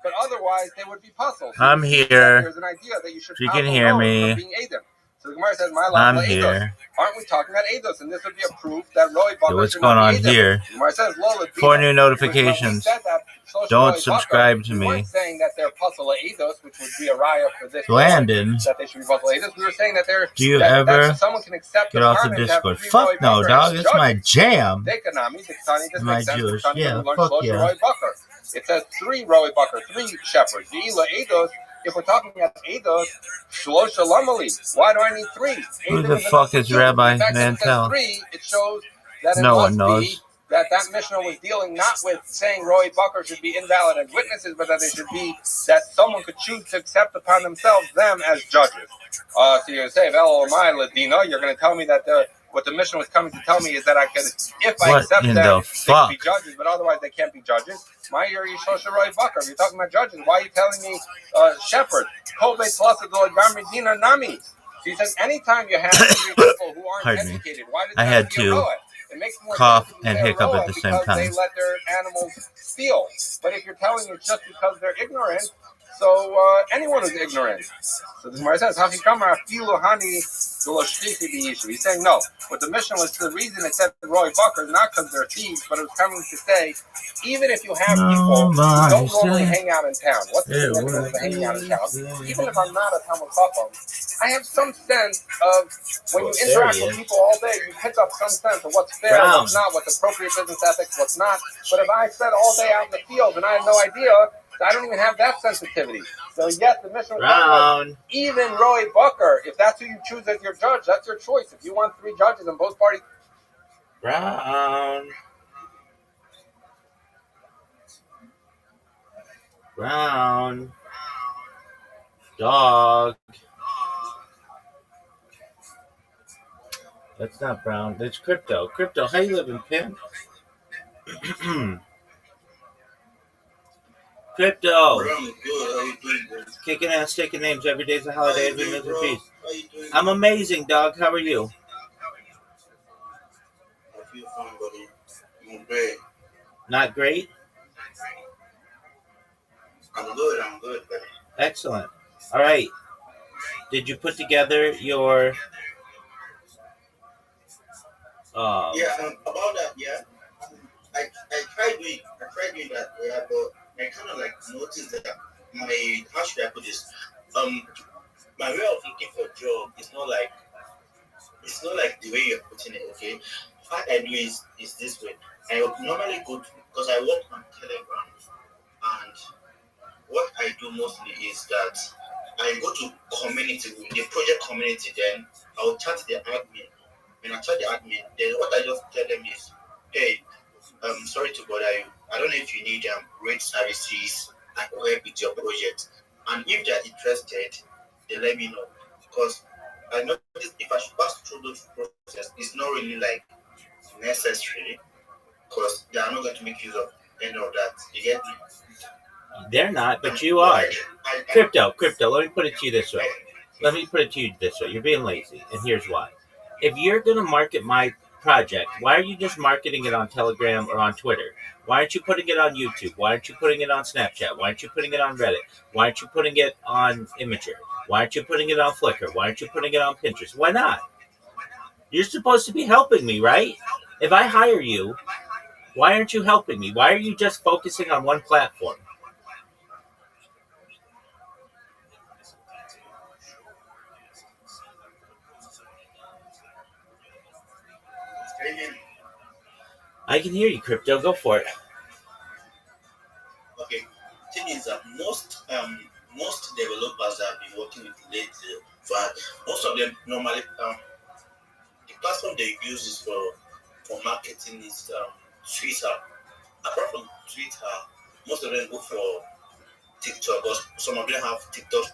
but otherwise they would be puzzled. So I'm here. There's an idea that you should. You can hear me. Being Adam. So the Gemara says, I'm here. Aren't we talking about Eidos? And this would be a proof that Roy Bucker. What's going on here? The Gemara says, 4 new notifications. Don't subscribe to me. We weren't saying that they're puzzle Eidos, which would be a raya for this. Landon. That they should be puzzle Eidos. We were saying that they're. Do you ever someone can accept get off the Discord? Fuck no, dog. It's my jam. My Jewish. Yeah, fuck yeah. It says 3 Roy Bucker, 3 shepherds. Eidos. If we're talking about Eidos, Shlosha Lamali, why do I need 3? Who the fuck is Rabbi Mantel? 3, it shows that no one knows. That Mishnah was dealing not with saying Roy Bucker should be invalid as witnesses, but that it should be that someone could choose to accept upon themselves them as judges. So you're going to say, Ve'elamai Ladina, you're going to tell me that what the Mishnah was coming to tell me is that I could, if I accept them, they can be judges, but otherwise they can't be judges. My ear is Shosha Roy Bucker. If you're talking about judges, why are you telling me shepherd? Kobe Tlasa Nami. So he says, anytime you have people who aren't educated, why does I had to cough and hiccup at the same time. They let their animals steal. But if you're telling me it's just because they're ignorant, so anyone who's ignorant. So the Gemara says, he's saying no. What the mission was, the reason it said Roy Bucker is not because they're thieves, but it was coming to say, even if you have people who don't normally hang out in town, what's the significance of hanging out in town? Even if I'm not a Talmud Chacham, I have some sense of, when you interact with people all day, you pick up some sense of what's fair, what's not, what's appropriate business ethics, what's not. But if I spend all day out in the field and I have no idea, I don't even have that sensitivity. So yet the mission was even Roy Bucker, if that's who you choose as your judge, that's your choice. If you want 3 judges in both parties. Brown. Dog. That's not Brown. That's Crypto. Crypto, how you living, pimp? Crypto. Kicking ass, taking names. Every day's a holiday. Every minute's a feast. I'm amazing, dog. How are you? I feel fine, buddy. I'm great. Not great? I'm good, buddy. Excellent. All right. Did you put together your... about that, yeah. I tried doing that, yeah, but I kind of like noticed that how should I put this? My way of looking for a job is not like the way you're putting it, okay? What I do is this way. I would normally go to, because I work on Telegram, and what I do mostly is that I go to community, the project community, then I will chat to the admin. When I chat the admin, then what I just tell them is, hey, sorry to bother you. I don't know if you need rate services and help with your project. And if they're interested, they let me know. Because I know if I should pass through those processes, it's not really like necessary. Because they are not going to make use of any of that. You get me? They're not, but you are. Crypto, let me put it to you this way. You're being lazy, and here's why. If you're going to market my project, why are you just marketing it on Telegram or on Twitter? Why aren't you putting it on YouTube? Why aren't you putting it on Snapchat? Why aren't you putting it on Reddit? Why aren't you putting it on Imager? Why aren't you putting it on Flickr? Why aren't you putting it on Pinterest? Why not? You're supposed to be helping me, right? If I hire you, why aren't you helping me? Why are you just focusing on one platform? I can hear you, Crypto. Go for it. Okay. Thing is that most developers I've been working with lately, but most of them normally the platform they use is for marketing is Twitter. Apart from Twitter, most of them go for TikTok. Because some of them have TikTok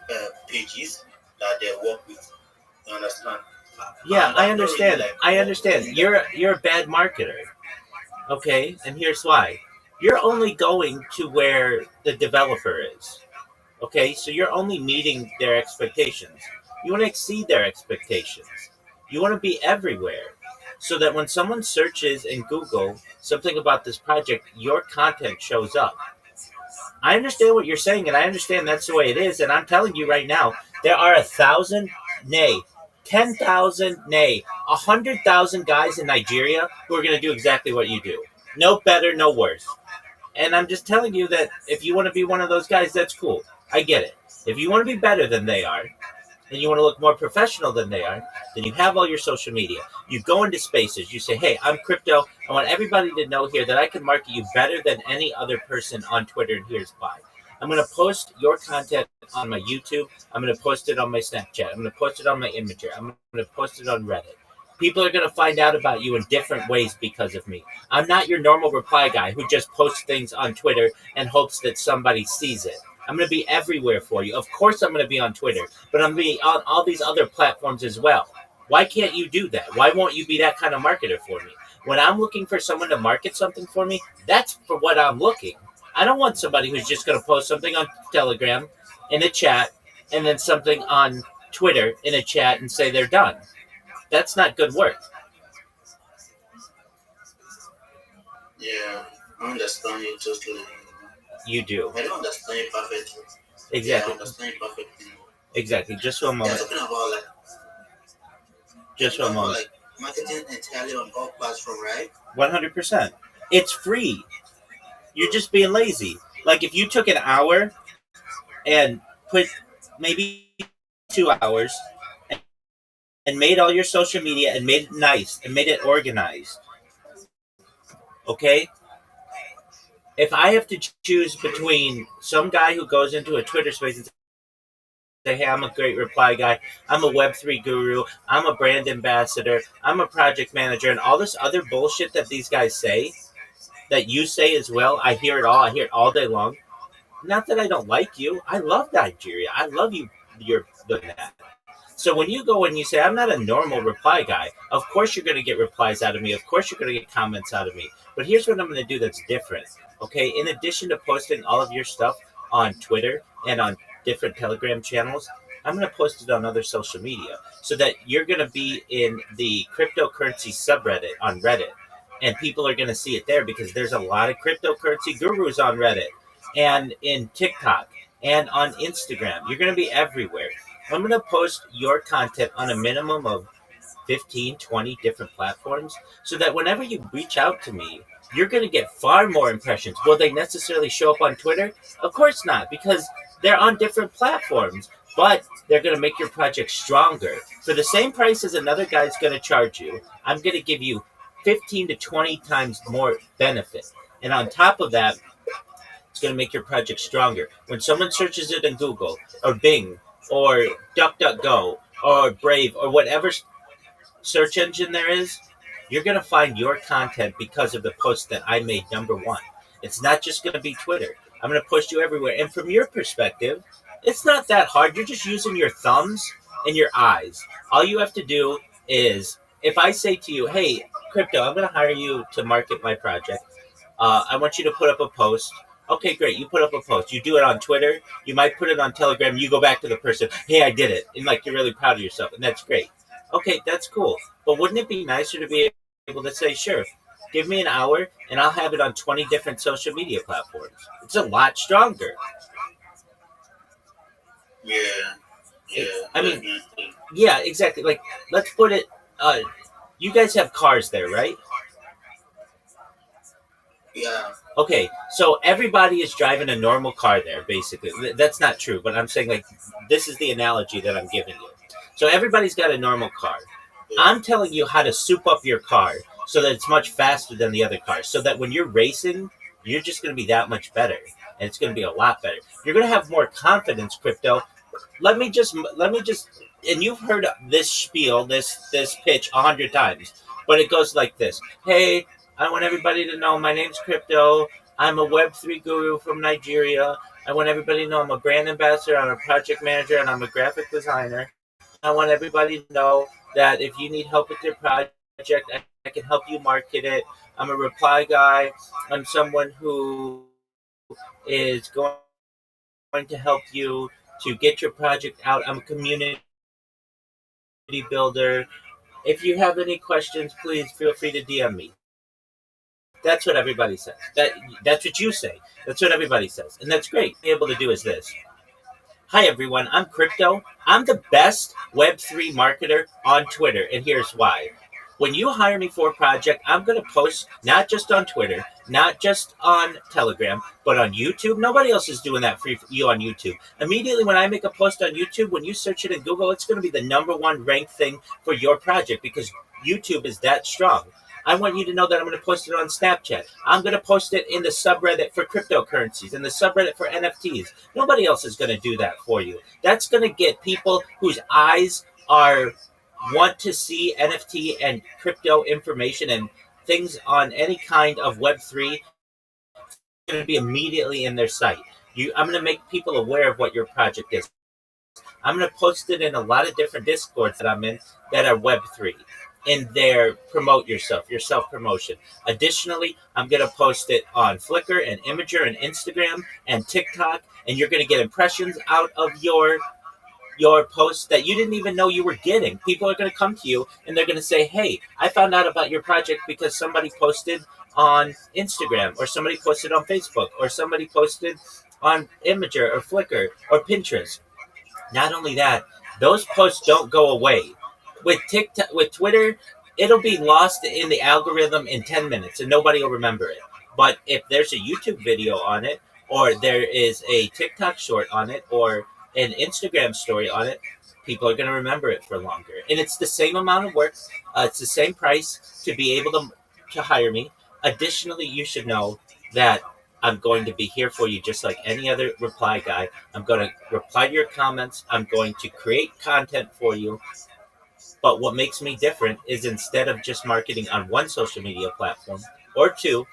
pages that they work with. You understand? Yeah, I understand. I understand. You're a bad marketer. Okay, and here's why. You're only going to where the developer is. Okay, so you're only meeting their expectations. You want to exceed their expectations. You want to be everywhere so that when someone searches in Google something about this project, your content shows up. I understand what you're saying, and I understand that's the way it is. And I'm telling you right now, there are 1,000, nay, 10,000, nay, 100,000 guys in Nigeria who are going to do exactly what you do. No better, no worse. And I'm just telling you that if you want to be one of those guys, that's cool. I get it. If you want to be better than they are, and you want to look more professional than they are, then you have all your social media. You go into spaces. You say, hey, I'm crypto. I want everybody to know here that I can market you better than any other person on Twitter, and here's why. I'm going to post your content on my YouTube. I'm going to post it on my Snapchat. I'm going to post it on my Imager. I'm going to post it on Reddit. People are going to find out about you in different ways because of me. I'm not your normal reply guy who just posts things on Twitter and hopes that somebody sees it. I'm going to be everywhere for you. Of course I'm going to be on Twitter, but I'm going to be on all these other platforms as well. Why can't you do that? Why won't you be that kind of marketer for me? When I'm looking for someone to market something for me, that's for what I'm looking. I don't want somebody who's just going to post something on Telegram in a chat and then something on Twitter in a chat and say they're done. That's not good work. Yeah, I understand you totally. You do. I don't understand you perfectly. Exactly. Yeah, I understand you perfectly. Exactly. Just for a You're moment. talking about like Just for a moment. like marketing entirely on all platforms, right? 100%. It's free. You're just being lazy. Like if you took an hour and put maybe 2 hours and made all your social media and made it nice and made it organized. Okay? If I have to choose between some guy who goes into a Twitter space and say, hey, I'm a great reply guy, I'm a Web3 guru, I'm a brand ambassador, I'm a project manager, and all this other bullshit that these guys say, that you say as well, I hear it all. I hear it all day long. Not that I don't like you. I love Nigeria. I love you. You're doing that. So when you go and you say, I'm not a normal reply guy, of course you're going to get replies out of me. Of course you're going to get comments out of me. But here's what I'm going to do that's different. Okay, in addition to posting all of your stuff on Twitter and on different Telegram channels, I'm going to post it on other social media so that you're going to be in the cryptocurrency subreddit on Reddit. And people are going to see it there because there's a lot of cryptocurrency gurus on Reddit and in TikTok and on Instagram. You're going to be everywhere. I'm going to post your content on a minimum of 15, 20 different platforms so that whenever you reach out to me, you're going to get far more impressions. Will they necessarily show up on Twitter? Of course not, because they're on different platforms, but they're going to make your project stronger. For the same price as another guy's going to charge you, I'm going to give you 15 to 20 times more benefit. And on top of that, it's going to make your project stronger. When someone searches it in Google or Bing or DuckDuckGo or Brave or whatever search engine there is, you're going to find your content because of the post that I made number one. It's not just going to be Twitter. I'm going to push you everywhere. And from your perspective, it's not that hard. You're just using your thumbs and your eyes. All you have to do is, if I say to you, hey, Crypto, I'm going to hire you to market my project. I want you to put up a post. Okay, great. You put up a post. You do it on Twitter. You might put it on Telegram. You go back to the person. Hey, I did it. And like, you're really proud of yourself. And that's great. Okay, that's cool. But wouldn't it be nicer to be able to say, sure, give me an hour and I'll have it on 20 different social media platforms. It's a lot stronger. Yeah. I mean, yeah, exactly. Like, let's put it, you guys have cars there, right? Yeah. Okay, so everybody is driving a normal car there, basically. That's not true, but I'm saying, like, this is the analogy that I'm giving you. So everybody's got a normal car. I'm telling you how to soup up your car so that it's much faster than the other cars, so that when you're racing, you're just going to be that much better, and it's going to be a lot better. You're going to have more confidence, Crypto. Let me just, and you've heard this spiel, this pitch 100 times, but it goes like this. Hey, I want everybody to know my name's Crypto. I'm a Web3 guru from Nigeria. I want everybody to know I'm a brand ambassador, I'm a project manager, and I'm a graphic designer. I want everybody to know that if you need help with your project, I can help you market it. I'm a reply guy. I'm someone who is going to help you to get your project out. I'm a community builder. If you have any questions, please feel free to DM me. That's what everybody says. That's what you say. That's what everybody says, and that's great. Be able to do is this. Hi everyone, I'm Crypto. I'm the best Web3 marketer on Twitter, and here's why. When you hire me for a project, I'm going to post not just on Twitter, not just on Telegram, but on YouTube. Nobody else is doing that for you on YouTube. Immediately when I make a post on YouTube, when you search it in Google, it's going to be the #1 ranked thing for your project because YouTube is that strong. I want you to know that I'm going to post it on Snapchat. I'm going to post it in the subreddit for cryptocurrencies, in the subreddit for NFTs. Nobody else is going to do that for you. That's going to get people whose eyes are want to see NFT and crypto information and things on any kind of Web3 going to be immediately in their site. I'm going to make people aware of what your project is. I'm going to post it in a lot of different Discords that I'm in that are Web3. In there, promote yourself, your self-promotion. Additionally, I'm going to post it on Flickr and Imager and Instagram and TikTok, and you're going to get impressions out of your posts that you didn't even know you were getting. People are going to come to you and they're going to say, hey, I found out about your project because somebody posted on Instagram or somebody posted on Facebook or somebody posted on Imager or Flickr or Pinterest. Not only that, those posts don't go away. With TikTok, with Twitter, it'll be lost in the algorithm in 10 minutes and nobody will remember it. But if there's a YouTube video on it, or there is a TikTok short on it, or an Instagram story on it, people are going to remember it for longer. And it's the same amount of work. It's the same price to be able to hire me. Additionally, you should know that I'm going to be here for you just like any other reply guy. I'm going to reply to your comments. I'm going to create content for you. But what makes me different is instead of just marketing on one social media platform or two,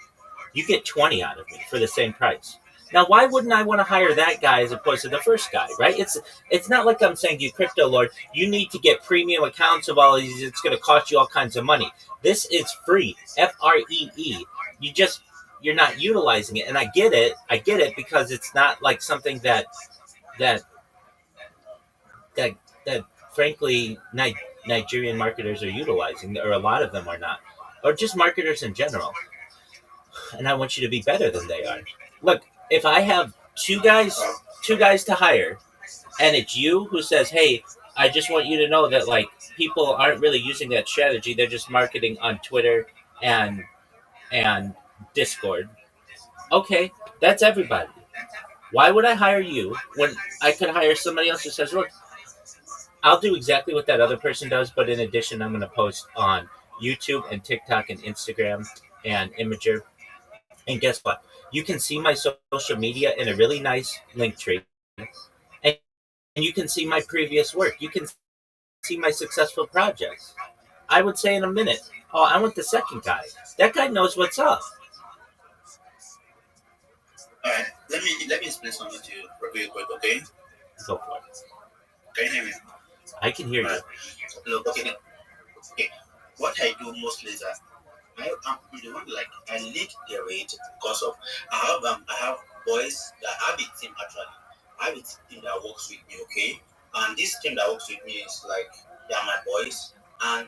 you get 20 out of me for the same price. Now, why wouldn't I want to hire that guy as opposed to the first guy, right? It's not like I'm saying to you, Crypto Lord, you need to get premium accounts of all these. It's going to cost you all kinds of money. This is free, FREE. You're not utilizing it, and I get it. I get it because it's not like something that that that that frankly Nigerian marketers are utilizing, or a lot of them are not, or just marketers in general. And I want you to be better than they are. Look, if I have two guys to hire, and it's you who says, "Hey, I just want you to know that like people aren't really using that strategy; they're just marketing on Twitter and Discord." Okay, that's everybody. Why would I hire you when I could hire somebody else who says, "Look, I'll do exactly what that other person does, but in addition, I'm going to post on YouTube and TikTok and Instagram and Imager." And guess what? You can see my social media in a really nice link tree. And you can see my previous work. You can see my successful projects. I would say in a minute, oh, I want the second guy. That guy knows what's up. All right, let me explain something to you real quick, okay? Go for it. Can you hear me? I can hear you. Look, okay. What I do mostly is that I'm the one like I lead the rate because of I have boys that I have a team actually. I have a team that works with me, okay? And this team that works with me is like they are my boys. And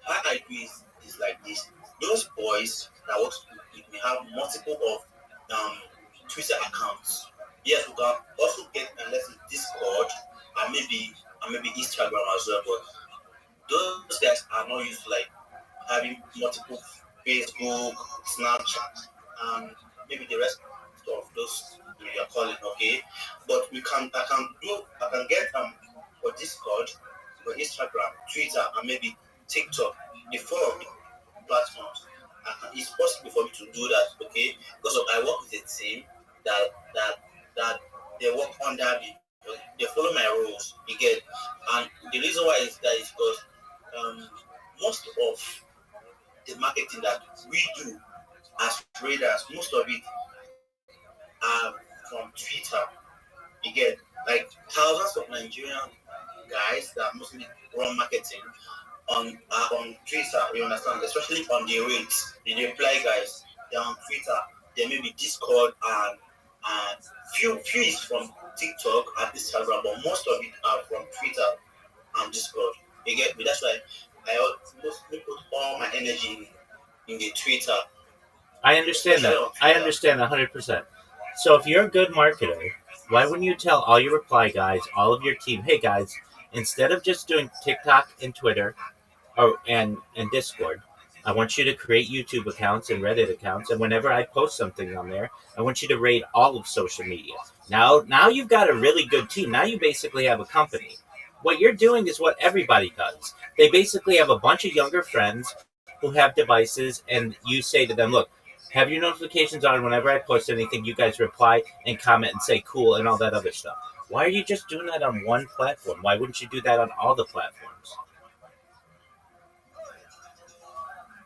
what I do is like this. Those boys that works with me have multiple of Twitter accounts. Yes, we can also get unless it's Discord and maybe Instagram as well, but those guys are not used to like having multiple Facebook, Snapchat, and maybe the rest of those you are calling, okay? But I can get for Discord, for Instagram, Twitter, and maybe TikTok, the four of the platforms. It's possible for me to do that, okay? Because I work with a team that they work under me. They follow my rules, you get. And the reason why is that is because most of the marketing that we do as traders, most of it are from Twitter. You get like thousands of Nigerian guys that mostly run marketing on Twitter. You understand, especially on the rates, the reply guys. They're on Twitter. There may be Discord and few is from TikTok and Instagram, but most of it are from Twitter and Discord. You get me? That's why I mostly put all my energy in the Twitter I understand that. I understand 100%. So if you're a good marketer, why wouldn't you tell all your reply guys, all of your team, hey guys, instead of just doing TikTok and Twitter and Discord, I want you to create YouTube accounts and Reddit accounts, and whenever I post something on there, I want you to rate all of social media. Now you've got a really good team. Now you basically have a company. What you're doing is what everybody does. They basically have a bunch of younger friends who have devices, and you say to them, look, have your notifications on whenever I post anything. You guys reply and comment and say cool and all that other stuff. Why are you just doing that on one platform? Why wouldn't you do that on all the platforms?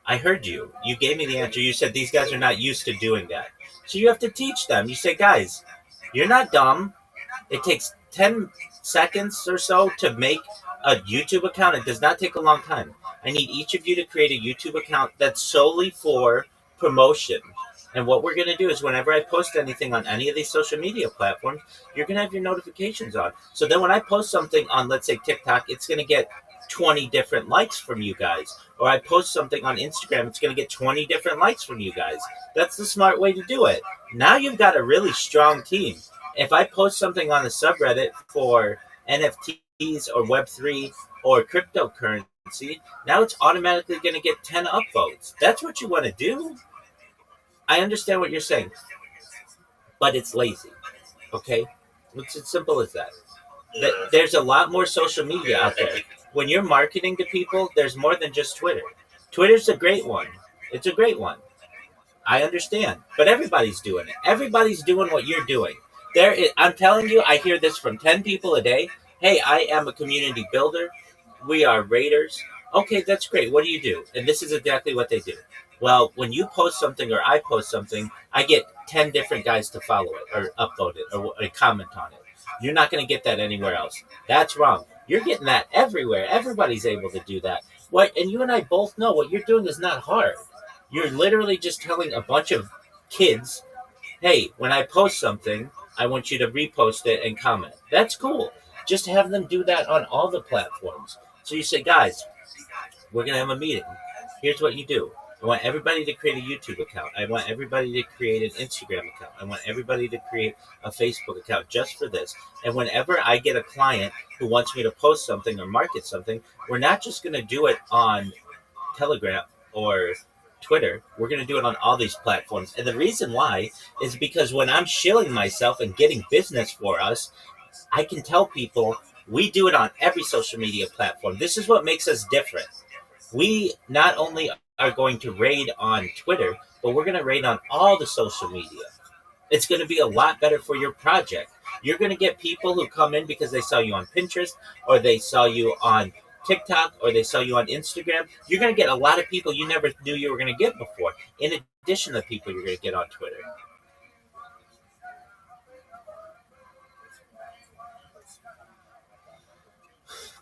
I heard you. You gave me the answer. You said these guys are not used to doing that. So you have to teach them. You say, guys, you're not dumb. It takes 10 seconds or so to make a YouTube account. It does not take a long time. I need each of you to create a YouTube account that's solely for promotion. And what we're going to do is whenever I post anything on any of these social media platforms, you're going to have your notifications on. So then when I post something on, let's say, TikTok, it's going to get 20 different likes from you guys. Or I post something on Instagram, it's going to get 20 different likes from you guys. That's the smart way to do it. Now you've got a really strong team. If I post something on the subreddit for NFTs or Web3 or cryptocurrency, now it's automatically going to get 10 upvotes. That's what you want to do. I understand what you're saying, but it's lazy. Okay? It's as simple as that. There's a lot more social media out there. When you're marketing to people, there's more than just Twitter. Twitter's a great one. It's a great one. I understand, but everybody's doing it. Everybody's doing what you're doing. I'm telling you, I hear this from 10 people a day. Hey, I am a community builder. We are raiders. Okay, that's great. What do you do? And this is exactly what they do. Well, when you post something or I post something, I get 10 different guys to follow it or upload it or comment on it. You're not going to get that anywhere else. That's wrong. You're getting that everywhere. Everybody's able to do that. And you and I both know what you're doing is not hard. You're literally just telling a bunch of kids, hey, when I post something, I want you to repost it and comment. That's cool. Just have them do that on all the platforms. So you say, guys, we're going to have a meeting. Here's what you do. I want everybody to create a YouTube account. I want everybody to create an Instagram account. I want everybody to create a Facebook account just for this. And whenever I get a client who wants me to post something or market something, we're not just going to do it on Telegram or Twitter. We're going to do it on all these platforms. And the reason why is because when I'm shilling myself and getting business for us, I can tell people we do it on every social media platform. This is what makes us different. We not only are going to raid on Twitter, but we're going to raid on all the social media. It's going to be a lot better for your project. You're going to get people who come in because they saw you on Pinterest or they saw you on TikTok or they saw you on Instagram. You're going to get a lot of people you never knew you were going to get before, in addition to people you're going to get on Twitter.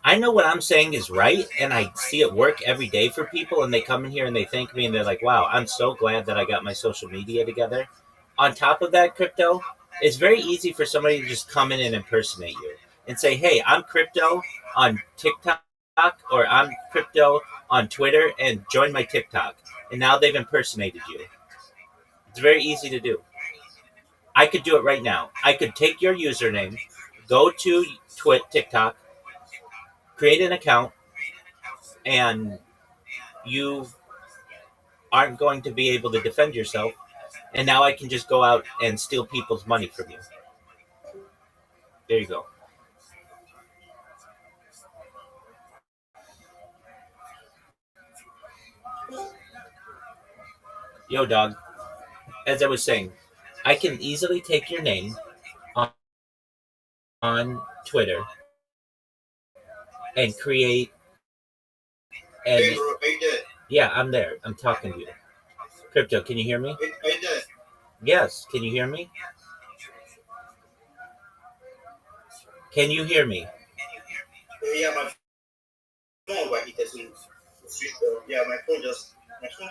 I know what I'm saying is right, and I see it work every day for people, and they come in here and they thank me, and they're like, wow, I'm so glad that I got my social media together. On top of that, Crypto, it's very easy for somebody to just come in and impersonate you and say, hey, I'm Crypto on TikTok, or I'm Crypto on Twitter, and join my TikTok. And now they've impersonated you. It's very easy to do. I could do it right now. I could take your username, go to TikTok, create an account, and you aren't going to be able to defend yourself. And now I can just go out and steal people's money from you. There you go. Yo, dog. As I was saying, I can easily take your name on Twitter and create and Hey, bro, are you there? yeah, I'm there. I'm talking to you. Crypto, can you hear me? Are you there? Yes, can you hear me? Can you hear me? Yeah, my phone overheated, so switched off. Yeah, my phone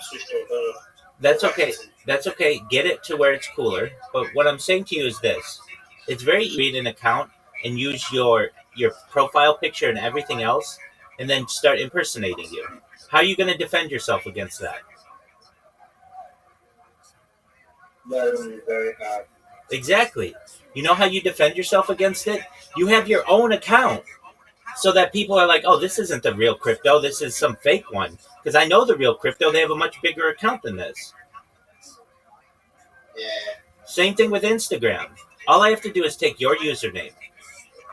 switched off. That's okay. That's okay. Get it to where it's cooler. But what I'm saying to you is this: it's very easy to create an account and use your profile picture and everything else, and then start impersonating you. How are you going to defend yourself against that? very, very hard. Exactly. You know how you defend yourself against it? You have your own account so that people are like, oh, this isn't the real crypto. This is some fake one. Because I know the real crypto, they have a much bigger account than this. Yeah. Same thing with Instagram. All I have to do is take your username,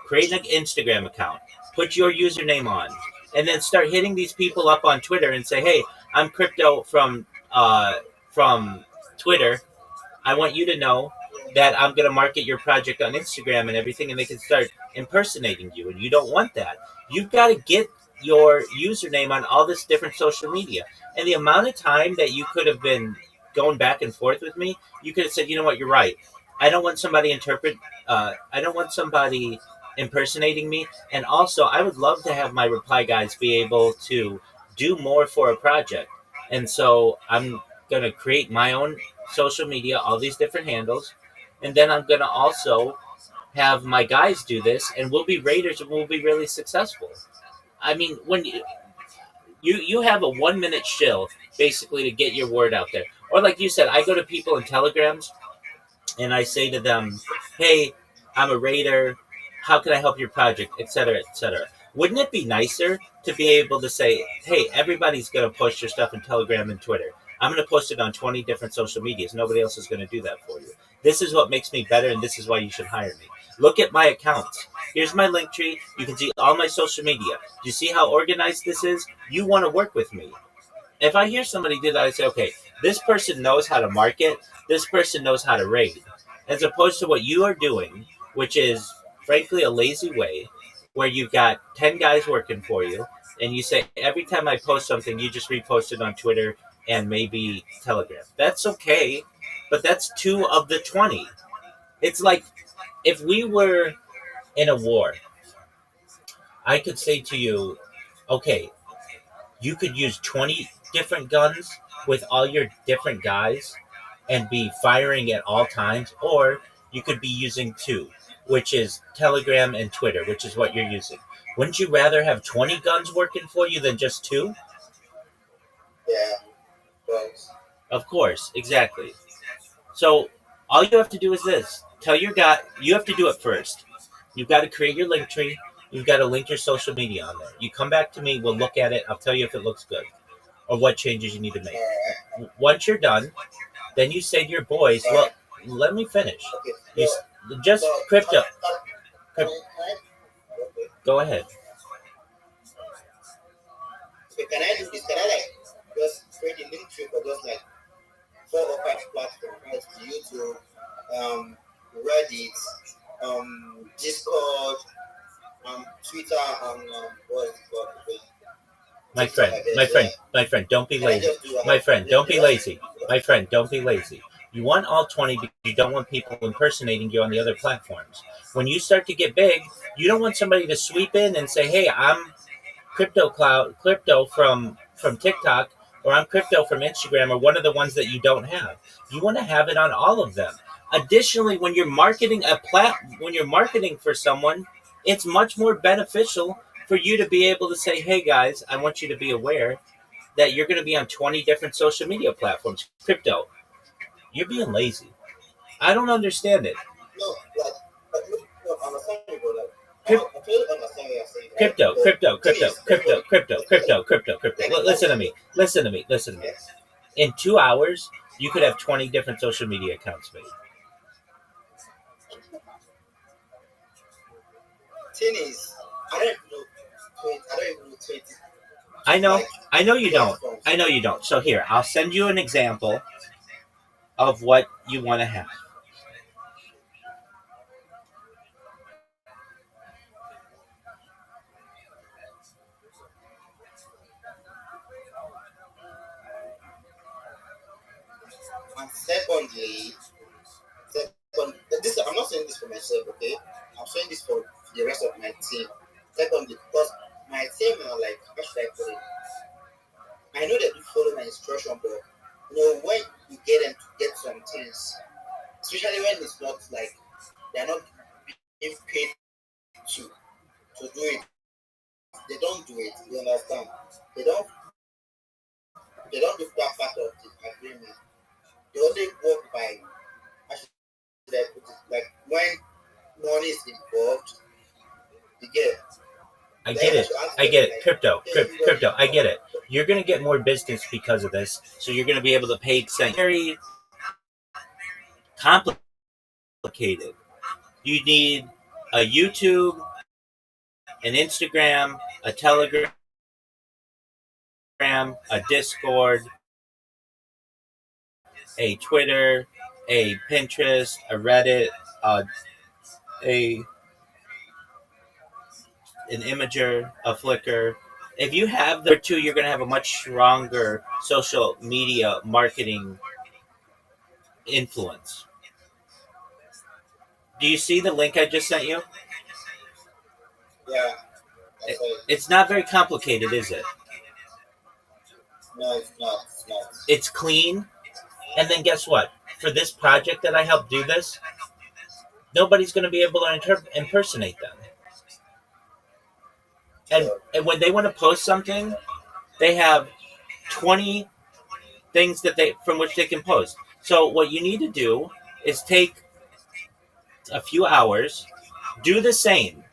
create an Instagram account, put your username on, and then start hitting these people up on Twitter and say, hey, I'm crypto from Twitter. I want you to know that I'm going to market your project on Instagram and everything, and they can start impersonating you. And you don't want that. You've got to get your username on all this different social media. And the amount of time that you could have been going back and forth with me, you could have said, you know what, you're right. I don't want somebody I don't want somebody impersonating me. And also, I would love to have my reply guys be able to do more for a project. And so I'm going to create my own social media, all these different handles, and then I'm gonna also have my guys do this, and we'll be raiders, and we'll be really successful. I mean, when you have a 1 minute shill basically to get your word out there, or like you said, I go to people in telegrams and I say to them, "Hey, I'm a raider. How can I help your project, etc., etc." Wouldn't it be nicer to be able to say, "Hey, everybody's going to post your stuff in Telegram and Twitter. I'm going to post it on 20 different social medias. Nobody else is going to do that for you. This is what makes me better, and this is why you should hire me. Look at my accounts. Here's my link tree. You can see all my social media. Do you see how organized this is? You want to work with me." If I hear somebody do that, I say, okay, this person knows how to market. This person knows how to raid. As opposed to what you are doing, which is frankly a lazy way, where you've got 10 guys working for you, and you say, every time I post something, you just repost it on Twitter and maybe Telegram. That's okay, but that's 2 of the 20. It's like if we were in a war, I could say to you, okay, you could use 20 different guns with all your different guys and be firing at all times, or you could be using 2, which is Telegram and Twitter, which is what you're using. Wouldn't you rather have 20 guns working for you than just 2? Yeah. But Of course, exactly. So all you have to do is this. Tell your guy, you have to do it first. You've got to create your link tree. You've got to link your social media on there. You come back to me, we'll look at it. I'll tell you if it looks good or what changes you need to make. Once you're done, then you say to your boys, "Look, let me finish. okay. You just crypto. Go ahead." So can I do this? Can I just create a link tree for just 4 or 5 platforms, right? YouTube, Reddit, Discord, Twitter, and what is it called? My friend, don't be lazy. My friend, don't be lazy. My friend, don't be lazy. You want all 20 because you don't want people impersonating you on the other platforms. When you start to get big, you don't want somebody to sweep in and say, "Hey, I'm crypto from TikTok, or I'm crypto from Instagram, or one of the ones that you don't have." You want to have it on all of them. Additionally, when you're marketing for someone, it's much more beneficial for you to be able to say, "Hey guys, I want you to be aware that you're going to be on 20 different social media platforms. Crypto, you're being lazy. I don't understand it. No, no, understandable. Cryp- I totally understand what you're saying. Crypto, But crypto, thing crypto, is, crypto, crypto, crypto, crypto, crypto. Listen to me. Listen to me. Listen to me. In 2 hours, you could have 20 different social media accounts made. thing is, I don't even know. I don't even know 20. I know. Like, I know you don't. platforms. I know you don't. So here, I'll send you an example of what you want to have. And this I'm not saying this for myself, okay? I'm saying this for the rest of my team. Secondly, because my team are like, how should I put it? I know that you follow my instruction, but when you get them to get some things, especially when it's not like they're not being paid to do it, they don't do it. You understand? They don't they don't do that part of the agreement. They only work by I put it? Like when money is involved, you get it. I Then get I it. should ask I them get it. like, Crypto, hey, you guys crypto. I get it. You're going to get more business because of this. So you're going to be able to pay something very complicated. You need a YouTube, an Instagram, a Telegram, a Discord, a Twitter, a Pinterest, a Reddit, a an Imager, a Flickr. If you have the two, you're going to have a much stronger social media marketing influence. Do you see the link I just sent you? yeah, that's right. It's not very complicated, is it? No, it's not. It's not. It's clean. And then guess what? For this project that I helped do this, nobody's going to be able to impersonate them. Sure. And when they want to post something, they have 20 things that they from which they can post. So what you need to do is take a few hours, do the same,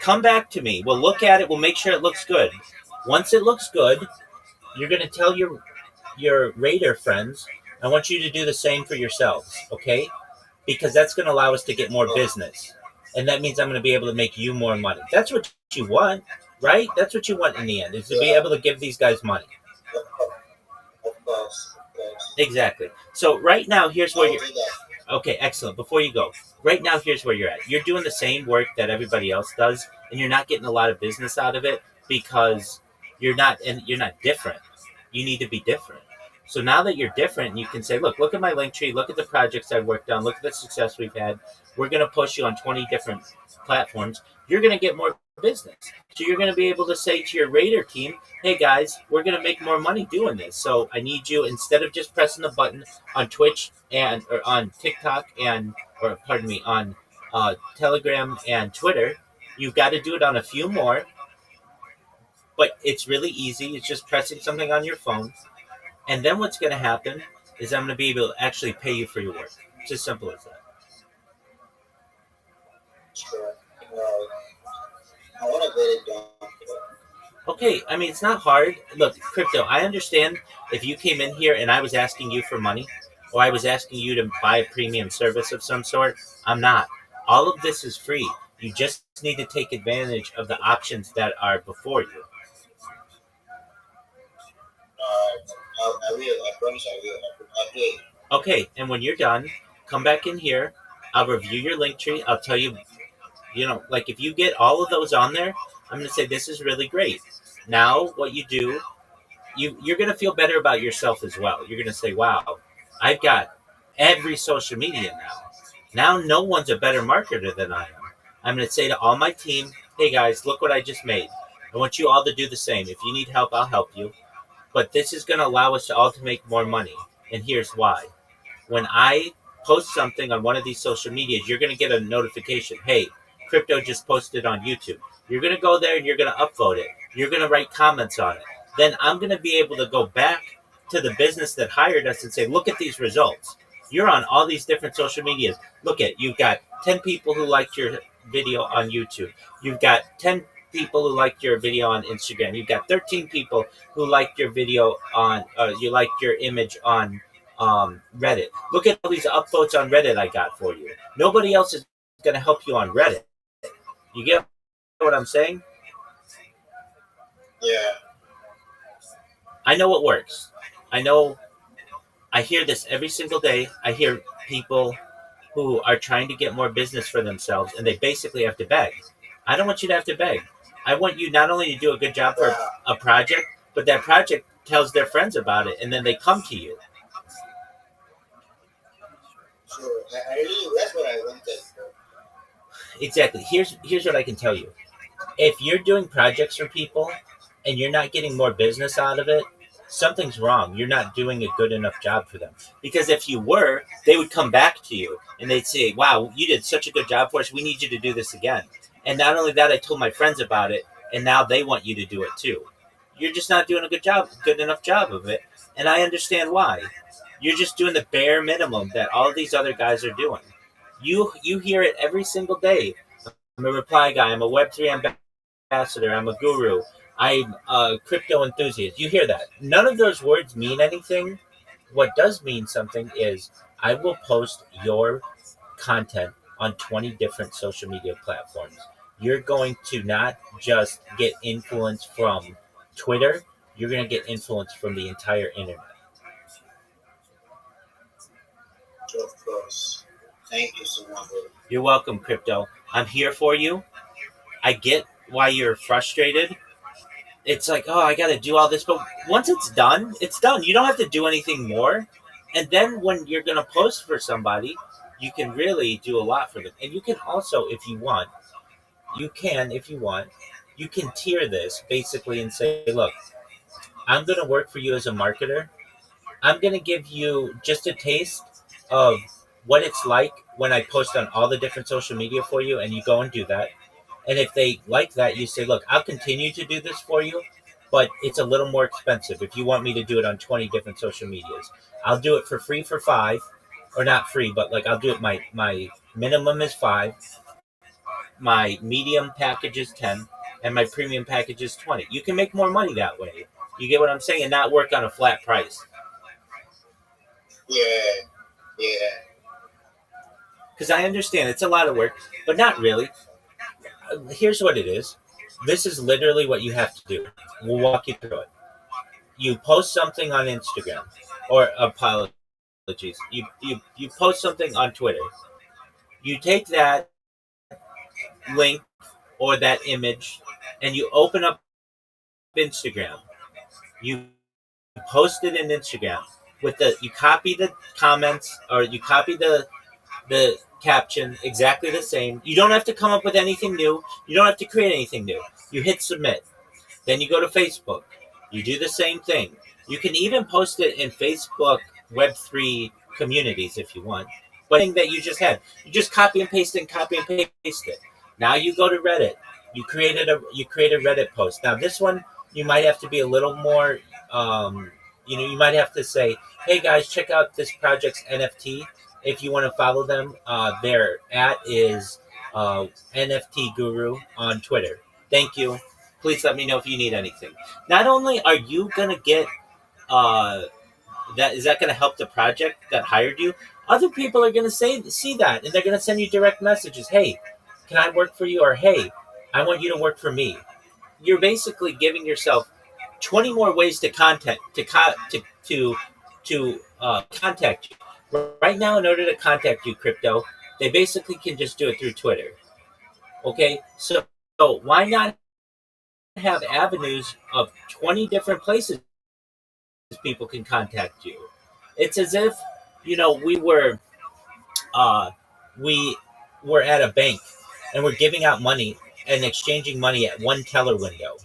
come back to me. We'll look at it. We'll make sure it looks good. Once it looks good, you're going to tell your Raider friends, I want you to do the same for yourselves, okay? Because that's going to allow us to get more business. And that means I'm going to be able to make you more money. That's what you want, right? That's what you want in the end, is to be able to give these guys money. Of course. Exactly. So right now, here's where I'll you're... do that. Okay, excellent. Before you go, right now, here's where you're at. You're doing the same work that everybody else does, and you're not getting a lot of business out of it because you're not different. You need to be different. So now that you're different, you can say, look at my link tree, look at the projects I've worked on, look at the success we've had. We're going to push you on 20 different platforms. You're going to get more business. So you're going to be able to say to your Raider team, hey guys, we're going to make more money doing this. So I need you, instead of just pressing the button on Twitch or on TikTok on Telegram and Twitter, you've got to do it on a few more. But it's really easy. It's just pressing something on your phone. And then what's going to happen is I'm going to be able to actually pay you for your work. It's as simple as that. Sure. I want to get it done. Okay, I mean, it's not hard. Look, crypto, I understand if you came in here and I was asking you for money or I was asking you to buy a premium service of some sort. I'm not. All of this is free. You just need to take advantage of the options that are before you. I will. I promise I will. I'll do it. Okay, and when you're done, come back in here. I'll review your link tree. I'll tell you, like if you get all of those on there, I'm going to say this is really great. Now, what you do, you're going to feel better about yourself as well. You're going to say, wow, I've got every social media now. Now, no one's a better marketer than I am. I'm going to say to all my team, hey guys, look what I just made. I want you all to do the same. If you need help, I'll help you. But this is going to allow us to all to make more money. And here's why. When I post something on one of these social medias, you're going to get a notification. Hey, crypto just posted on YouTube. You're going to go there and you're going to upvote it. You're going to write comments on it. Then I'm going to be able to go back to the business that hired us and say, look at these results. You're on all these different social medias. Look at, you've got 10 people who liked your video on YouTube. You've got 10 people who liked your video on Instagram. You've got 13 people who liked your video on, you liked your image on Reddit. Look at all these upvotes on Reddit I got for you. Nobody else is going to help you on Reddit. You get what I'm saying? Yeah. I know it works. I hear this every single day. I hear people who are trying to get more business for themselves and they basically have to beg. I don't want you to have to beg. I want you not only to do a good job for a project, but that project tells their friends about it and then they come to you. Sure. I really, that's what I wanted. Exactly. Here's what I can tell you. If you're doing projects for people and you're not getting more business out of it, something's wrong. You're not doing a good enough job for them. Because if you were, they would come back to you and they'd say, wow, you did such a good job for us. We need you to do this again. And not only that, I told my friends about it and now they want you to do it too. You're just not doing a good enough job of it. And I understand why. You're just doing the bare minimum that all these other guys are doing. You hear it every single day. I'm a reply guy. I'm a Web3 ambassador. I'm a guru. I'm a crypto enthusiast. You hear that. None of those words mean anything. What does mean something is I will post your content on 20 different social media platforms. You're going to not just get influence from Twitter, you're going to get influence from the entire internet. Of course. Thank you so much. You're welcome, crypto. I'm here for you. I get why you're frustrated. It's like, oh, I got to do all this. But once it's done, it's done. You don't have to do anything more. And then when you're going to post for somebody, you can really do a lot for them. And you can also, if you want, you can tier this basically and say, look, I'm going to work for you as a marketer. I'm going to give you just a taste of what it's like when I post on all the different social media for you, and you go and do that. And if they like that, you say, look, I'll continue to do this for you, but it's a little more expensive if you want me to do it on 20 different social medias. I'll do it for free for 5, or not free, but like I'll do it, my minimum is 5, my medium package is 10, and my premium package is 20. You can make more money that way. You get what I'm saying? And not work on a flat price. Yeah. Because I understand it's a lot of work, but not really. Here's what it is. This is literally what you have to do. We'll walk you through it. You post something on Instagram, or apologies. You post something on Twitter. You take that link or that image, and you open up Instagram. You post it in Instagram you copy the comments, or you copy the caption exactly the same. You don't have to come up with anything new. You don't have to create anything new. You hit submit. Then you go to Facebook. You do the same thing. You can even post it in Facebook Web3 communities if you want. But thing that you just had, you just copy and paste it and copy and paste it. Now you go to Reddit. You create a Reddit post. Now this one you might have to be a little more. You might have to say, hey guys, check out this project's NFT. If you want to follow them, their @ is NFT Guru on Twitter. Thank you. Please let me know if you need anything. Not only are you gonna get that going to help the project that hired you, other people are gonna see that, and they're gonna send you direct messages. Hey, can I work for you? Or hey, I want you to work for me. You're basically giving yourself 20 more ways to contact you. Right now, in order to contact you, crypto, they basically can just do it through Twitter. Okay, so why not have avenues of 20 different places people can contact you? It's as if we were at a bank, and we're giving out money and exchanging money at one teller window,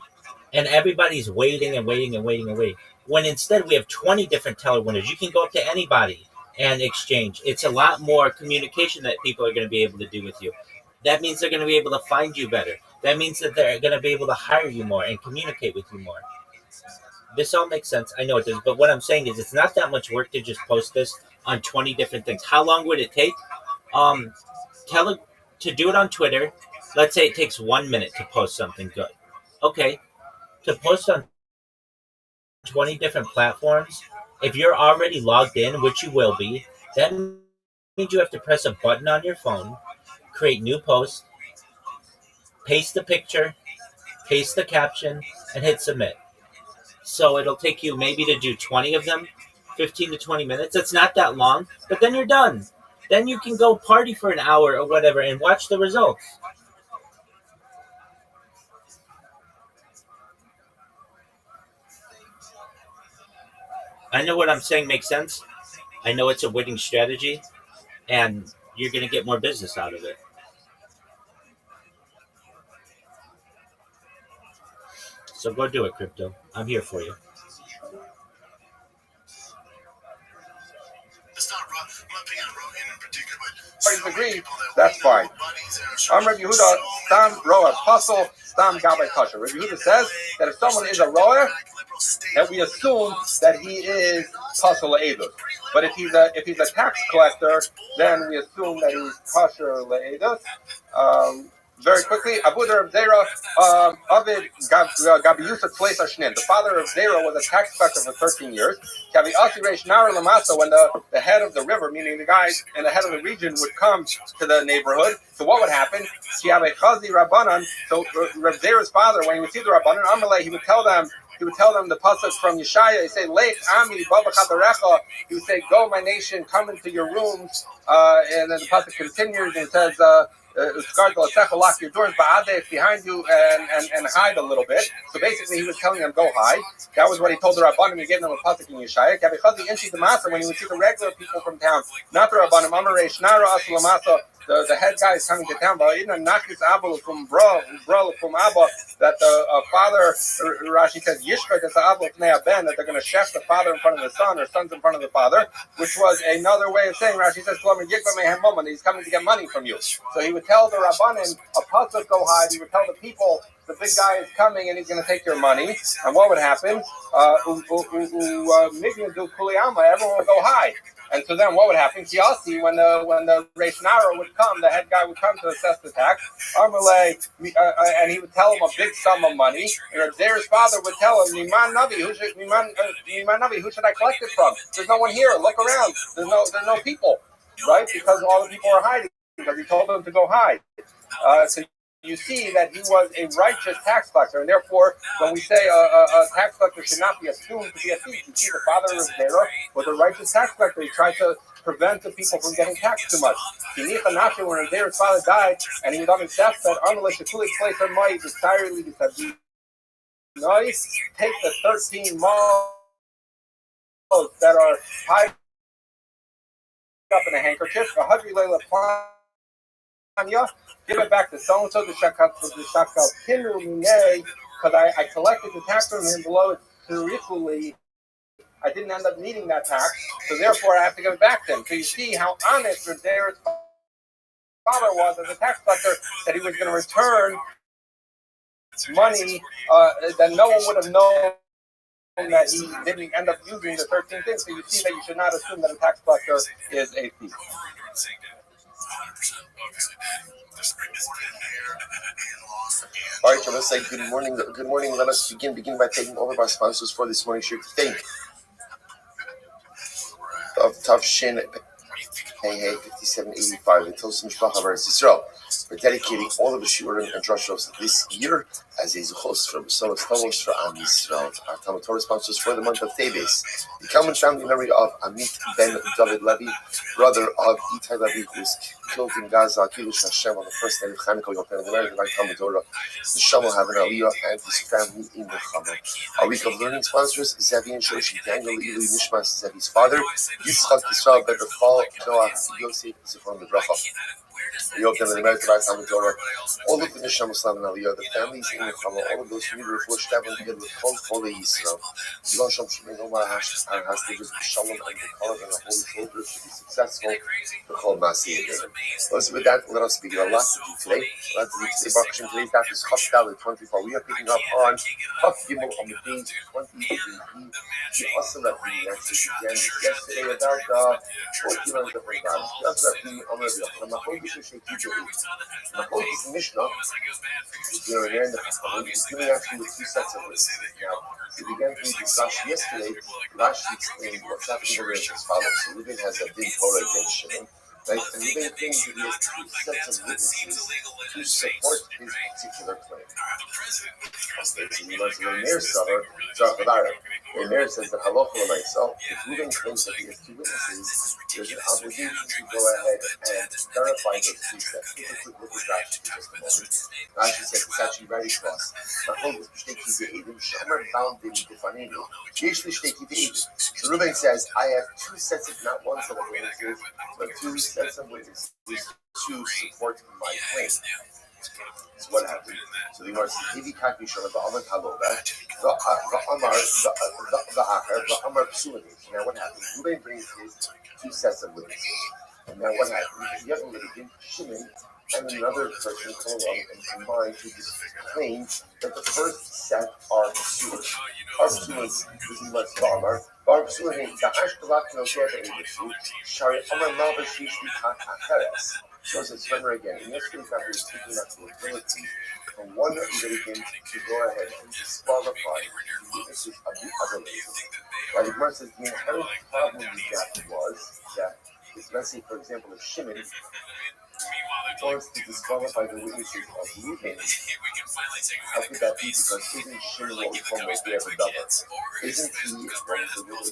and everybody's waiting and waiting and waiting and waiting. When instead we have 20 different teller windows, you can go up to anybody and exchange. It's a lot more communication that people are going to be able to do with you. That means they're going to be able to find you better. That means that they're going to be able to hire you more and communicate with you more. This all makes sense. I know it does, but what I'm saying is it's not that much work to just post this on 20 different things. How long would it take? To do it on Twitter, let's say it takes 1 minute to post something good. Okay, to post on 20 different platforms, if you're already logged in, which you will be, that means you have to press a button on your phone, create new posts, paste the picture, paste the caption, and hit submit. So it'll take you maybe to do 20 of them, 15 to 20 minutes. It's not that long, but then you're done. Then you can go party for an hour or whatever and watch the results. I know what I'm saying makes sense. I know it's a winning strategy, and you're going to get more business out of it. So go do it, crypto. I'm here for you. Everybody's agreed. That's fine. I'm Rabbi Yehuda, Stam Roa, Apostle, Stam Gabbai Kasha. Rabbi Yehuda says that if someone is a roa, that we assume that he is Apostle Edus. But if he's a tax collector, then we assume that he's kosher le'edus. Very quickly, Abu Rav Zera, Avid Gabi Yusuf Tleis Ashnin. The father of Zera was a tax collector for 13 years. Gabi Asi Reish Nar Lamasa, when the head of the river, meaning the guy and the head of the region, would come to the neighborhood. So what would happen? So Rav Zera's father, when he would see the Rabbanan, Amalei, he would tell them the pasuk from Yeshaya. He say, "Lech Ami Baba Chatarecha." He would say, "Go, my nation, come into your rooms." And then the pasuk continues and says, lock your doors behind you and hide a little bit. So basically, he was telling them, "Go hide." That was what he told the Rabbanim. He gave them a pasuk in Yeshaya. When he would see the regular people from town, not the Rabbanim, Amarei Shnara Asulamasa. The head guy is coming to town, but even Nakis Abel from Bro from Abba, that the father, Rashi says, Yishka is Abel Ben, that they're going to chef the father in front of the son, or sons in front of the father, which was another way of saying, Rashi says, he's coming to get money from you. So he would tell the Rabbanim, a pasuk go hide. He would tell the people, the big guy is coming and he's going to take your money. And what would happen? Everyone would go hide. And so then what would happen? Kiasi, when the Reish Nara would come, the head guy would come to assess the tax, and he would tell him a big sum of money. And Zera's father would tell him, Miman Navi, who should I collect it from? There's no one here. Look around. There's no people, right? Because all the people are hiding, because he told them to go hide. So you see that he was a righteous tax collector, and therefore, when we say a tax collector should not be assumed to be a thief, you see the father of Zera was a righteous tax collector. He tried to prevent the people from getting taxed too much. When Zera's father died, and he was on his deathbed, take the 13 malls that are tied up in a handkerchief, give it back to so-and-so, because I collected the tax from him below it terrifically. I didn't end up needing that tax, so therefore I have to give it back to him. So you see how honest Zera's father was as a tax collector, that he was going to return money that no one would have known that he didn't end up using the 13 things. So you see that you should not assume that a tax collector is a thief. All right, so let's say good morning. Good morning. Let us begin by taking over our sponsors for this morning. Should think of Tafshin Hey 5785. The Tosim Mishpacha Eretz Yisrael. We're dedicating all of the shiurim and drushos this year as a zuchos from Solos Tomos for Am Yisrael. Our Talmud Torah sponsors for the month of Teves. The common family memory of Amit ben David Levy, brother of Itai Levy, who was killed in Gaza, Kiddush Hashem, on the first day of Chanukah. We open the American by Talmud Torah. The Shama have an Aliyah and his family in the Chama. Our week of learning sponsors: Zevi and Shoshi, Daniel Eli Nishmas, Zevi's father, Yitzchak Yisrael ben Rafal, Noah Yosef, Zichron Lebracha. We open the American by Talmud Torah. All of the Nisham Islam and Aliyah, the families in the Chama, all of those who need to refresh them together with Chol Yisrael. Yilon Shom Shemei Nomar has to give Shalom and the Kalav and the Holy Shoulders to be successful. The Chol Masi again. With that, let us begin our last today. Let's do today. Baruch Hashem, today's daf is Chaf Dalet 24. We are picking up on Chaf Gimel on the page 23. The awesome that we actually began yesterday about 14 different guys. That's that we on the Mishnah is here in the Chachamim. It's giving actually with two sets of witnesses. Now, we began to read this Rashi yesterday. Rashi explained what's happening over here as follows. So Reuben has a din Torah against Shimon. Right? And Reuben claims that he has two sets of witnesses to support his particular claim. Okay, so you must know Meir Savar, Meir says that Halacha L'Maisa, if Reuben claims that he has two witnesses, there's an obligation to go ahead and verify those two sets. Take a quick look at Rashi for just a moment. Rashi says it's actually very close. So Reuben says, I have two sets of, not one set of witnesses, but two sets of witnesses to support my claim. So what happened? So the Gemara says, "Hivi kaki shana ba'amar haloga, ba'amar psulim." Now what happened? Reuben brings his two sets of witnesses. And now what happened? The other litigant, Shimon, and another person come along and combine to claim that the first set are psulim. Are psulim is much ba'amar. Barb Suhin, the Ashkelak no get the Shari Omar Malva Shishli Kat Acheres. So it's remember again, in this case, we're speaking about the ability for one litigant to go ahead and disqualify the witnesses of the other litigants. Like the Gemara says, the inherent problem with that was that, let's say, for example, if Shimon wants to disqualify the witnesses of Reuben, how could that be? Because isn't Shimon what we call a double? Isn't he, what is the word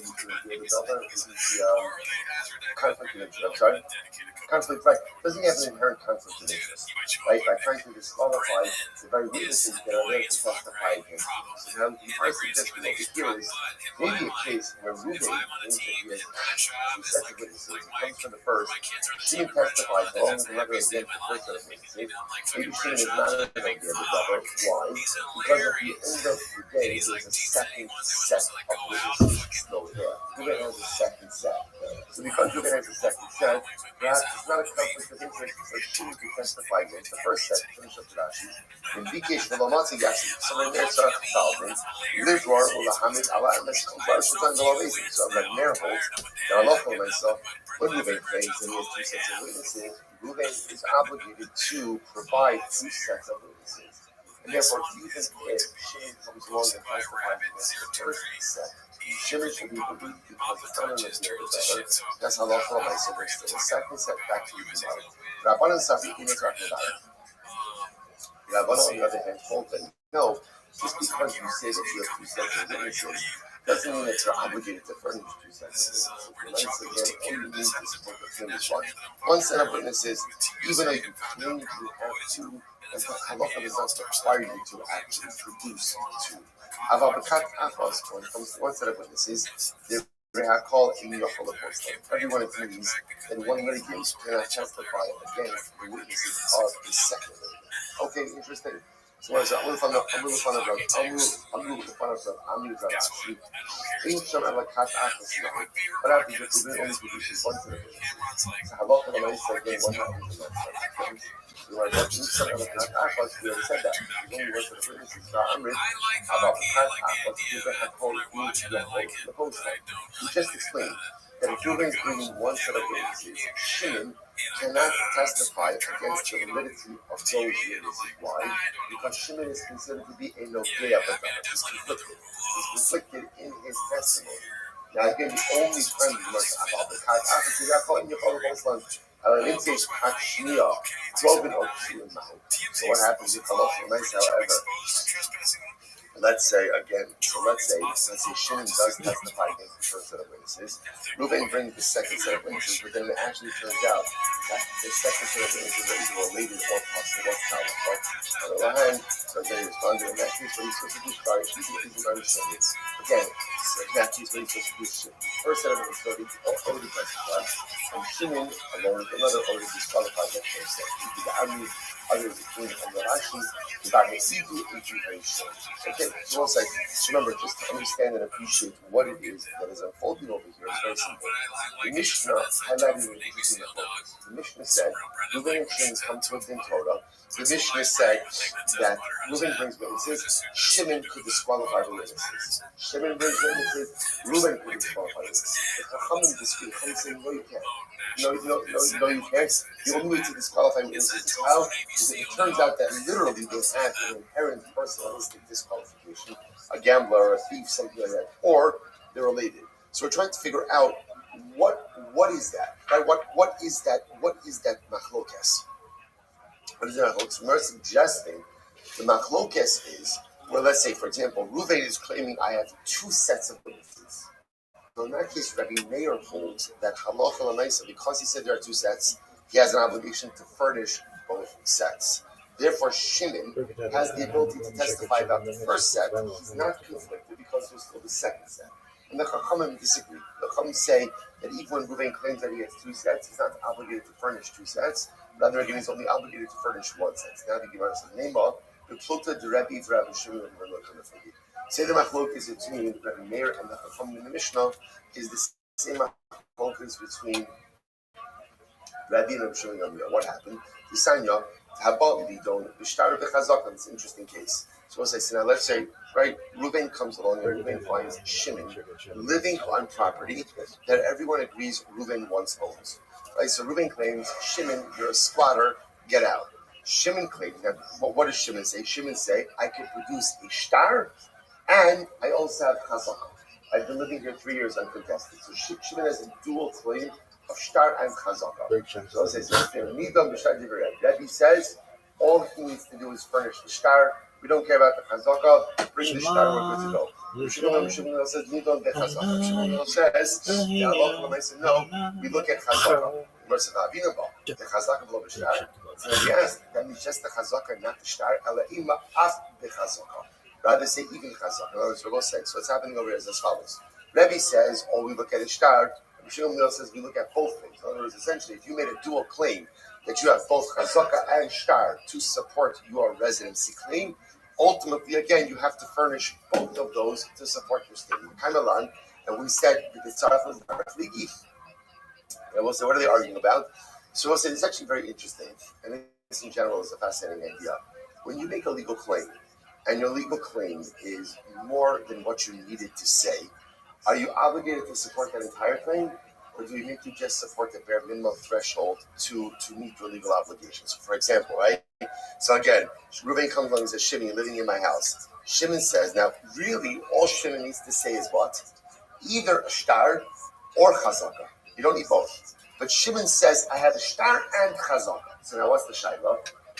you double? Isn't he conflict of interest? I'm sorry? Conflict, right? Doesn't he have an inherent conflict of interest? Right? By trying to disqualify the very witnesses that are there to testify against him. So now our suggestion over here is maybe a case where Reuben claims that he has two sets of witnesses. He comes from the first, Shimon testifies along with another against the first set of witnesses. Maybe Shimon is not an idea of the double. Why? Because at the end of the day, there's a second set of witnesses still there. Reuben has a second set. So because Reuben has a second set, perhaps it's not a conflict of interest, so Shimon can testify against the first set. Finish up the Rashi. In Vikesh Velomatzi Yasi, someone there saw Chalvin, Lidwar, Ulahamid, Allah, and this complies with the Lavasi. So I'm like, Mayor holds, that I love for myself, when Reuben claims that he has two sets of witnesses, Reuben is obligated to provide two sets of witnesses. And therefore, even if Shimon comes along and testifies against the first set, Shimon should be believed because the son of the other. That's how lawful my son is. The second set back to you. Rabbanan Safi in his Rabbanan, on the other hand, told that no, just because you say that you have two sets of witnesses doesn't mean that you're obligated to furnish two sets of witnesses. Once again, all you need is one set of witnesses, even though you claim you have two, and the halacha does not require you to actually produce two. When it comes to one set of witnesses, everyone agrees that one litigant cannot testify against the witnesses of the second litigant. Okay, interesting. So what is that? I'm going to find out what happens if we only produces one set of witnesses? So how about the nice again, what happens in that set? We are not said that. We only work for the witnesses. About we just explained that if Reuben is bringing one set of witnesses, Shimon cannot testify against the validity of those witnesses. Why? Because Shimon is considered to be a nogea b'davar. He's conflicted. He's conflicted in his testimony. Now again, the only time we must about the kat after that point in your follow it says kat shnia, 12 and Shimon mouth. So what happens if however? Let's say Shimon does testify against the first set of witnesses. Reuben brings the second set of witnesses, but then it actually turns out that the second set of witnesses are either related or possible. What's powerful? On the other hand, so again, he responded in that case, what he's supposed to do is try to understand it. Again, in that case, what he's supposed to do is the first set of witnesses already testified, and Shimon, along with another, already disqualified that first set. Others including the Rashi, about Hasidu information. Okay, so also remember, just to understand and appreciate what it is that is unfolding over here is very simple. The Mishnah highlighted in the focus. The Mishnah said, Reuben and Shimon come to a din Torah. The Mishnah said that Reuben brings witnesses, Shimon could disqualify the witnesses. Shimon brings witnesses, Reuben could disqualify the witnesses. The Chachamim dispute. Chachamim say, no, you can't. No, you can't. The only way to disqualify witnesses is how? It turns out that literally they have an inherent personalistic disqualification, a gambler or a thief, something like that, or they're related. So we're trying to figure out what is that? Right? What is that machlokes? What is that machlokes? We're suggesting the machlokes is where, let's say, for example, Reuven is claiming I have two sets of witnesses. So in that case, Rabbi Meir holds that halacha l'maisa, because he said there are two sets, he has an obligation to furnish both sets. Therefore, Shimon has the ability to testify about the first set. He's not conflicted because there's still the second set. And the Chachamim disagree. The Chachamim say that even when Reuven claims that he has two sets, he's not obligated to furnish two sets. Rather, again, he's only obligated to furnish one set. Now, the Gemara says, "Nema the pluta the Rabbi for Rabbi Shimon and Rabbi Shimon." Say the machlokes between Rabbi Meir and the Chachamim in the Mishnah is the same machlokes between Rabbi and Rabbi Shimon. What happened? The Sanya, It's an interesting case. So we'll say, so now let's say, right, Reuben comes along and Reuben finds Shimon living on property that everyone agrees Reuben once owns. Right? So Reuben claims, Shimon, you're a squatter, get out. Shimon claims, now, what does Shimon say? Shimon say, I can produce a shtar and I also have chazaka. I've been living here 3 years uncontested. So Shimon has a dual claim of shtar and chazaka. So Rabbi says, all he needs to do is furnish the shtar. We don't care about the chazaka. Bring the shtar, we're good to go. Shimon says, Nidon de chazaka. Shimon says, no, we look at chazaka. The chazaka below the shtar. So yes, that means just the chazaka, not the shtar. Elaima af the chazaka. Rather say even chazaka. In other words, we're both saying. So what's happening over here is as follows. Rabbi says, we look at a shtar. Shimon says, we look at both things. In other words, essentially, if you made a dual claim that you have both chazaka and shtar to support your residency claim, ultimately, again, you have to furnish both of those to support your statement. Kaimalan, and we said that the tzarech was directly if. And we'll say, what are they arguing about? So we'll say, it's actually very interesting. And this in general is a fascinating idea. When you make a legal claim, and your legal claim is more than what you needed to say, are you obligated to support that entire claim? Or do you need to just support the bare minimum threshold to meet your legal obligations? So for example, right? So again, Reuben comes along and says, Shimon, you're living in my house. Shimon says, now really all Shimon needs to say is what? Either a shtar or chazaka. You don't need both. But Shimon says, I have a shtar and chazaka. So now what's the shayla?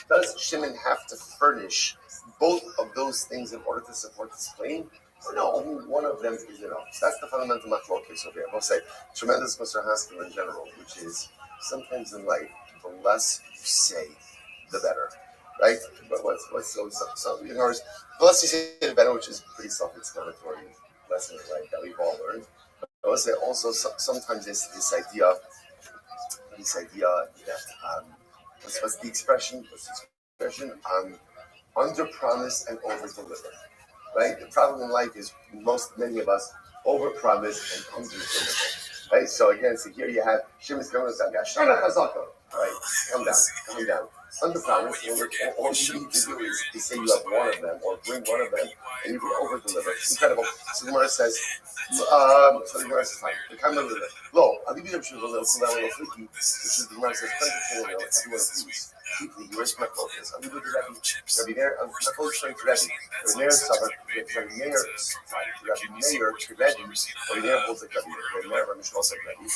Does Shimon have to furnish both of those things in order to support his claim? Or no, only one of them is enough. So that's the fundamental machlokes over here. We'll say tremendous Mr. Haskell in general, which is sometimes in life, the less you say, the better, right? But what's so in other words, the less you say, the better, which is a pretty self-explanatory lesson, right? That we've all learned. But I would say also sometimes this idea that what's the expression? Under promise and over deliver. Right? The problem in life is many of us over promise and under deliver. Right? So again, here you have Shimon's coming and saying, Shana Chazaka. All right, calm down. Under promise, all you need to do is say you have one of them or bring one of them and you can over deliver. It's incredible. So the Gemara says, fine. The kind of low. I'll give you the which is the Gemara says, everyone agrees. Deeply, you respect focus. I'm going to Rabbi there. I'm supposed to Rabbi. Rabbi Meir Savar, Rabbi Meir Trivedi, Rabbi Meir holds like Rabbi. Rabbi Meir Mishlos like Rabbi.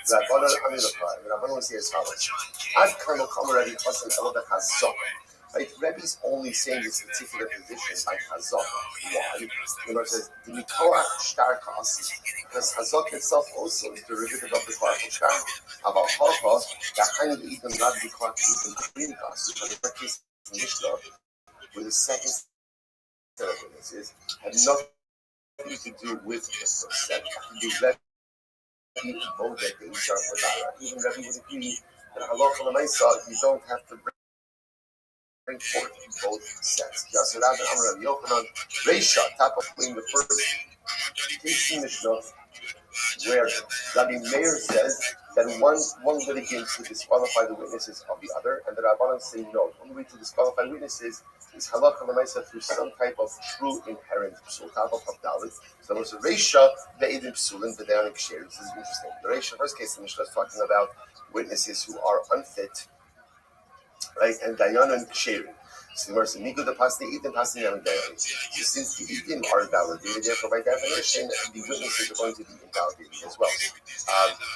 Rabbanan Amilapai. Rabbanan will say as follows. Ad Karno Kama Rabbi Hasan Elada Chazok. Right, Rabbi's only saying this particular position by Chazok. Why? The Gemara says, the Mikoa Shtar Kasi, because Chazok itself also is derivative of the Klarful Shtar. About Halcha, that Hani even not be caught even Green Kasi, but in the case of Mishnah, with the second set of witnesses, had nothing to do with the first set. You let people know that they are for that. Even Rabbi would agree that Halacha L'maisa, you don't have to bring forth both sets. So Rabbi Amar Rabbi Yochanan, Reisha, top of playing the first case in Mishnah, where Rabbi Meir says that one litigant to disqualify the witnesses of the other, and the Rabbanan say no. The only way to disqualify witnesses is halacha l'maisa through some type of true inherent psul, top of Dalit. So there was a Reisha, ve'edim psulin, v'de'anim ksher. This is interesting. The Reisha, first case in Mishnah, is talking about witnesses who are unfit, right, and dayanan ksherim. So the Gemara says, "Nigu the pasti itim pasti yamin dayanin." So since the itim are invalidated, therefore by definition, the witnesses are going to be invalidated as well.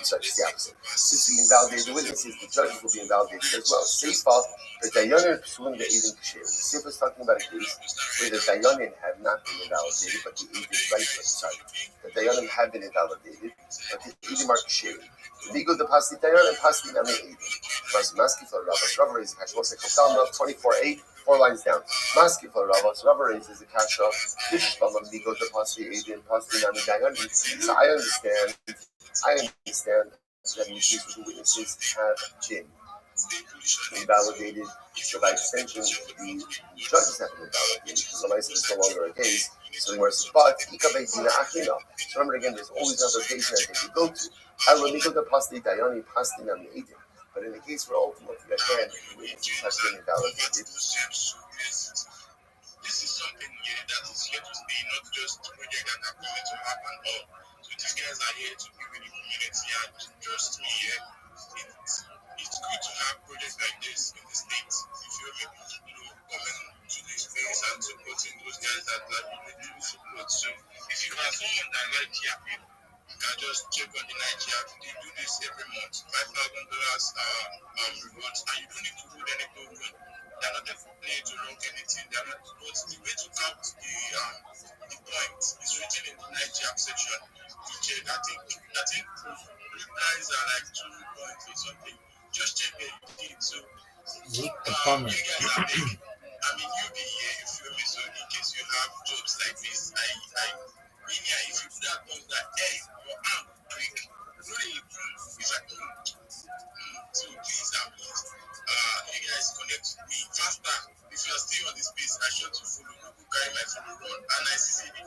Sorry, it's the opposite. Since we invalidated the witnesses, the judges will be invalidated as well. Seifa, the dayanin psulim the itim ksherim. The Seifa is talking about a case where the dayanin have not been invalidated, but the itim, right? Sorry, the dayanin have been invalidated, but the itim are ksherim. Nigu the pasti dayanin pasti yamin itim. Maski for Rabbi. Rabbi raises a kasha. We'll say Chaftam 24:8, 4 lines down. Maski for Rabbi. So Rabbi raises a kasha. Ishvalam nigo the pasti edin pasti nami dayanin. So I understand that in case where the witnesses have been invalidated, so by extension, the judges have been invalidated because the license is no longer a case. So the Gemara says, but ikabei dina achina. So remember again, there's always another occasion that you go to. Elo nigo the pasti dayanin pasti nami edin. But in the case where ultimately, again, the witnesses have been invalidated, this is something that is here to stay, not just project that are coming to happen. So these guys are here to be with the community, and trust me, it's good to have projects like this in the States. You feel me? Coming to this place and supporting those guys that really do support. So if you are someone that like Yapi, you can just check on the night Yap. They do this every month. $5,000 rewards, and you don't need to hold any token. They're not definitely to log anything. They're not. But the way to count the points is written in the night Yap section. You check. I think replies are like 2 points or something. Just check it. You did. So you guys are big. I mean, you be here, you feel me? So in case you have jobs like this, I mean, if you put that on that, hey, your arm break, really, it's like, so please, you guys connect with me faster. If you are still on this space, I should to follow. You go carry my follow run, and I see if you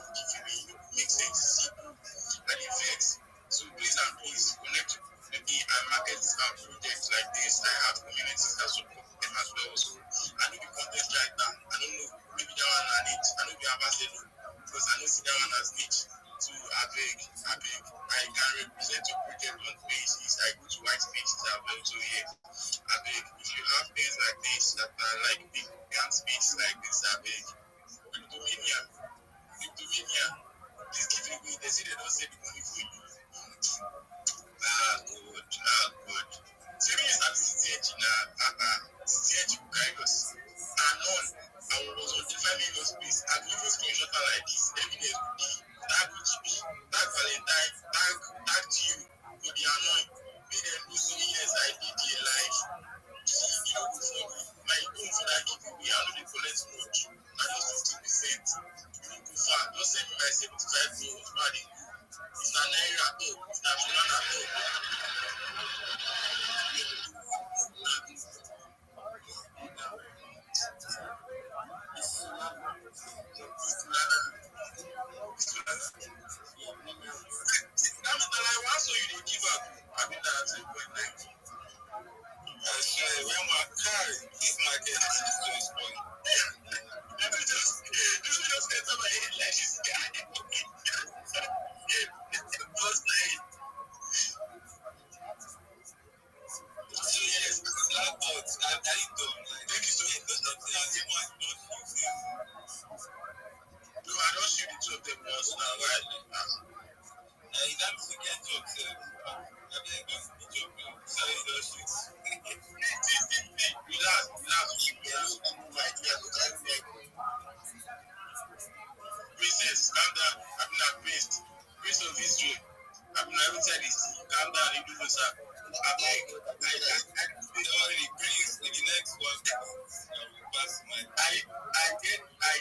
make sense, simple, and it vex. So please and please connect with me and market projects like this. I have communities that support them as well. So I know the content right now. I don't know, maybe that one I need. I know we have said no, because I know see that one as niche. So I beg, I can represent your project on basis. I go to white spaces as well. So yeah, I beg, if you have things like this that are like big gang space like this, I beg, Cryptomania, please give me. They say they don't say the money for you. Good. Serious at CTH Bukaigos. And on, I was on the family in space. I could even screenshot like this. Evidence would be that Gucci, that Valentine, that you could be annoying. Made them do so yes, I did it live. See, you know, for me, my own for that giveaway, I know they collect much. I just 50%. You know, go far. Just send me my 75 euros, man. It's a naira top. It's a banana top. Princess, calm down. I'm not priest. Priest of Israel. I'm not even telling you. Calm down. You do this. I'm like, I already priest in the next one. I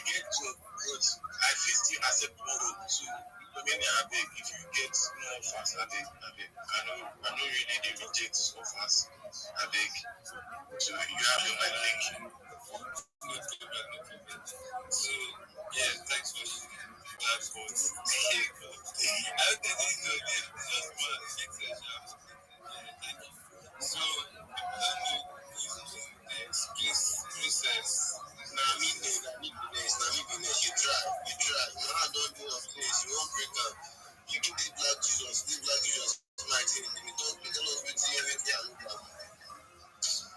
get to growth. I feel still accept more to many I beg. If you get more offers, I beg. I know really they reject offers. I beg. So you have your like link. So yeah, thanks for that quote. I don't think this is just one exception. Thank you. So let me princess. Now me business. You try. Now I don't do of place. You won't break up. You give the black Jesus, my thing. You tell us what you look like. Black Jesus.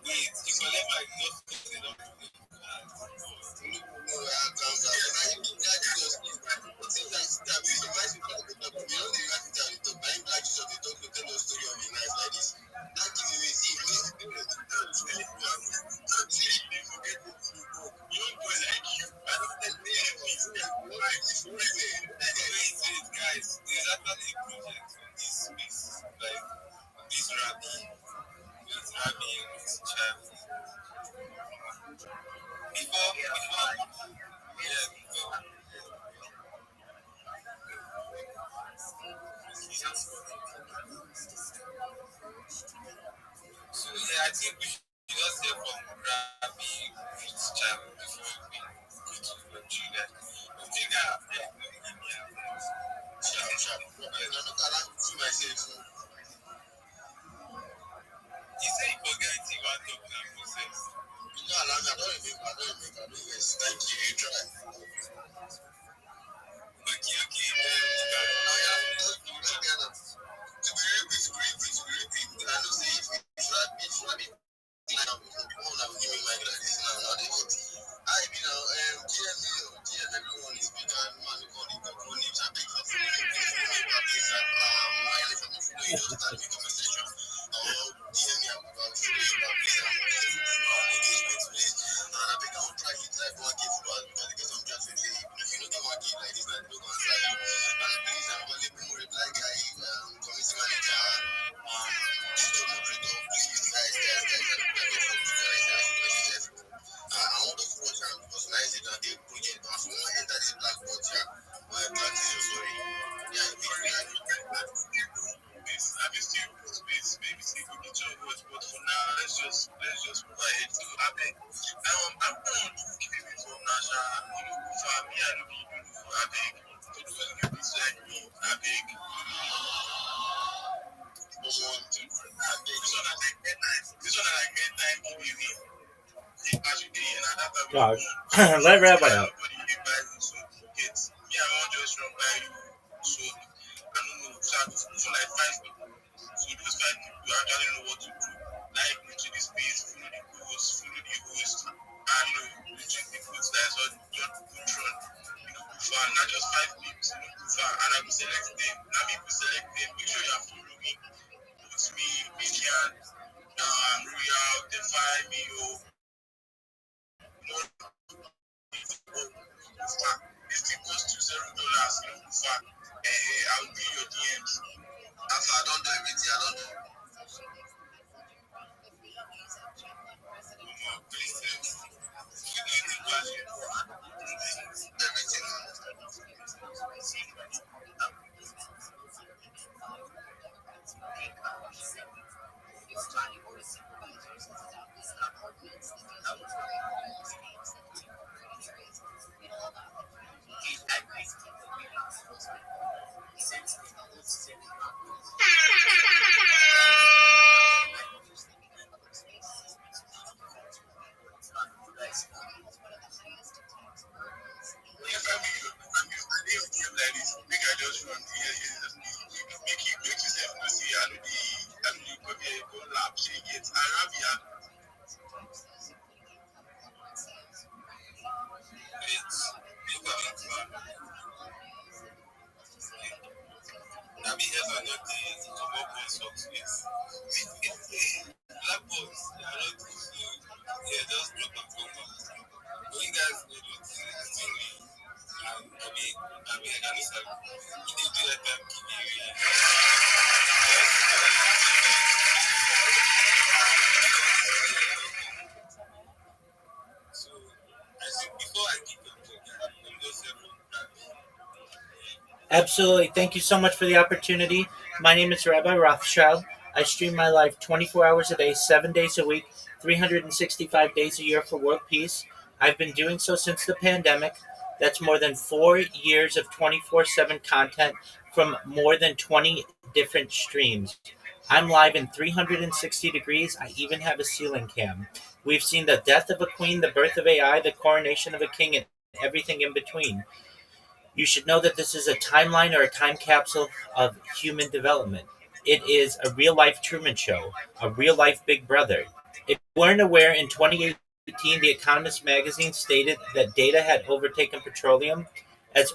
Wait, if I let my notes in up. Guys, there's actually a project on this space, like this Rabbi, child. Before, yeah, before. So yeah, I think we should just hear from Rabbi child before we go to Judah. I think sharp. Gosh, let Rabbi out. Absolutely. Thank you so much for the opportunity. My name is Rabbi Rothschild. I stream my life 24 hours a day, 7 days a week, 365 days a year for world peace. I've been doing so since the pandemic. That's more than 4 years of 24/7 content from more than 20 different streams. I'm live in 360 degrees. I even have a ceiling cam. We've seen the death of a queen, the birth of AI, the coronation of a king, and everything in between. You should know that this is a timeline or a time capsule of human development. It is a real life Truman Show, a real life Big Brother. If you weren't aware, in 2018, The Economist magazine stated that data had overtaken petroleum as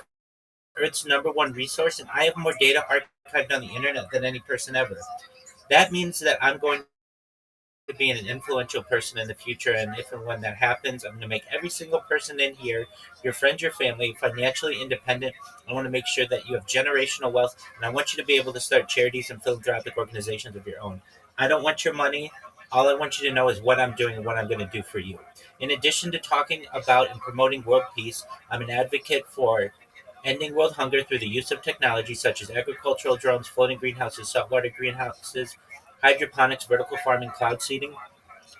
Earth's number one resource, and I have more data archived on the internet than any person ever. That means that I'm going to be an influential person in the future, and if and when that happens, I'm going to make every single person in here, your friends, your family, financially independent. I want to make sure that you have generational wealth, and I want you to be able to start charities and philanthropic organizations of your own. I don't want your money. All I want you to know is what I'm doing and what I'm going to do for you. In addition to talking about and promoting world peace, I'm an advocate for ending world hunger through the use of technology such as agricultural drones, floating greenhouses, saltwater greenhouses, hydroponics, vertical farming, cloud seeding.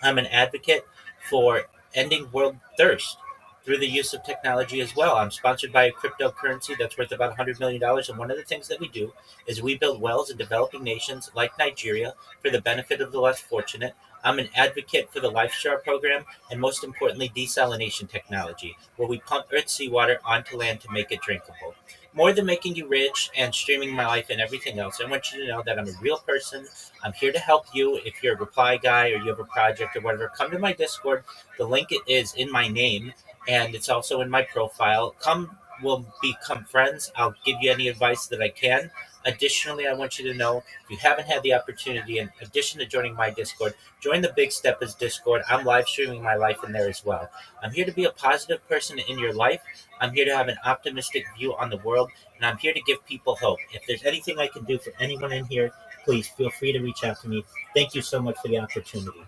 I'm an advocate for ending world thirst through the use of technology as well. I'm sponsored by a cryptocurrency that's worth about $100 million. And one of the things that we do is we build wells in developing nations like Nigeria for the benefit of the less fortunate. I'm an advocate for the LifeStar program and, most importantly, desalination technology, where we pump Earth's seawater onto land to make it drinkable. More than making you rich and streaming my life and everything else, I want you to know that I'm a real person. I'm here to help you. If you're a reply guy or you have a project or whatever, come to my Discord. The link is in my name and it's also in my profile. Come, we'll become friends. I'll give you any advice that I can. Additionally, I want you to know if you haven't had the opportunity, in addition to joining my Discord, join the Big Steppers Discord. I'm live streaming my life in there as well. I'm here to be a positive person in your life. I'm here to have an optimistic view on the world, and I'm here to give people hope. If there's anything I can do for anyone in here, please feel free to reach out to me. Thank you so much for the opportunity.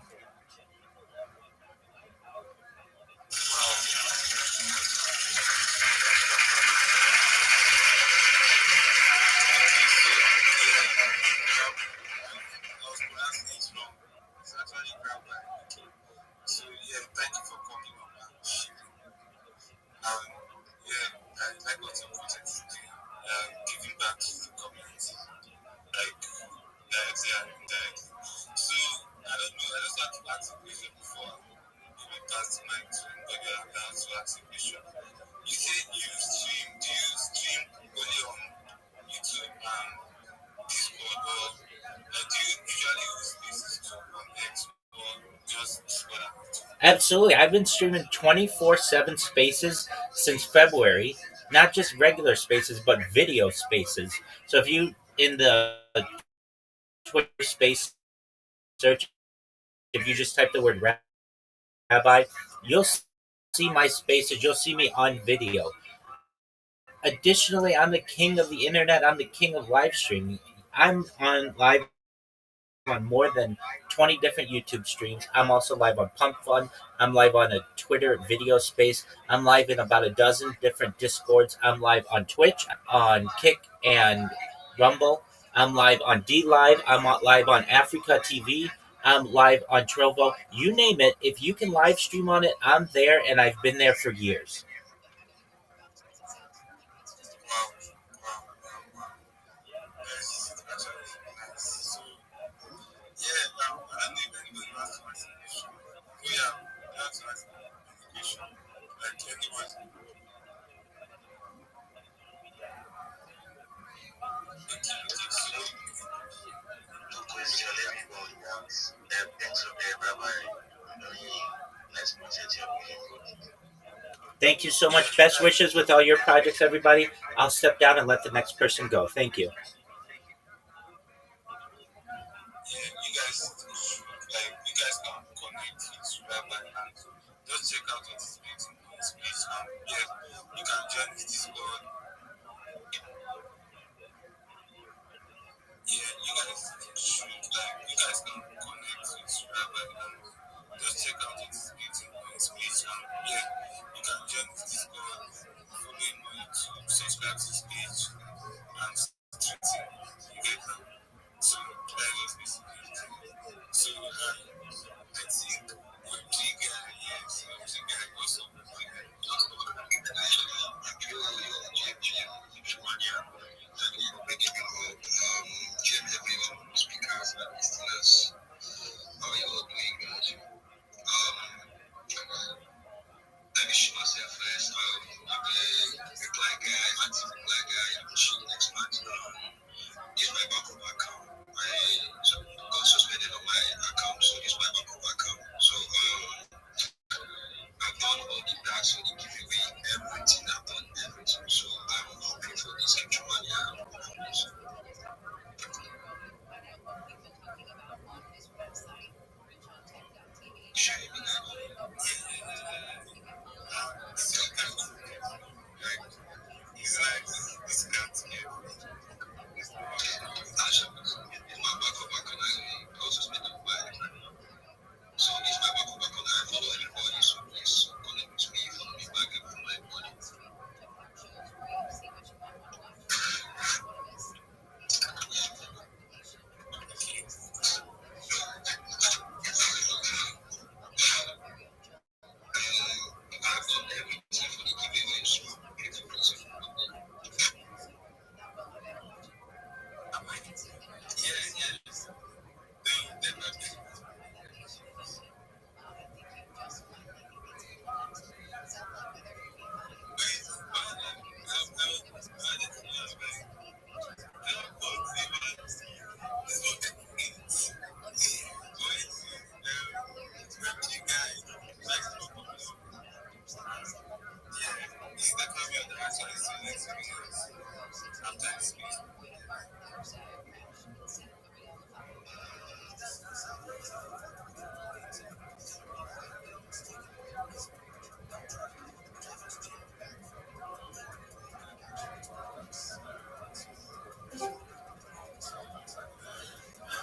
Absolutely. I've been streaming 24/7 spaces since February, not just regular spaces, but video spaces. So if you in the Twitter space search, if you just type the word Rabbi, you'll see my spaces. You'll see me on video. Additionally, I'm the king of the internet. I'm the king of live streaming. I'm on live on more than 20 different YouTube streams. I'm also live on Pump Fun. I'm live on a Twitter video space. I'm live in about a dozen different Discords. I'm live on Twitch, on Kick, and Rumble. I'm live on D Live. I'm live on Africa TV. I'm live on Trovo. You name it. If you can live stream on it, I'm there, and I've been there for years. Thank you so much. Best wishes with all your projects, everybody. I'll step down and let the next person go. Thank you.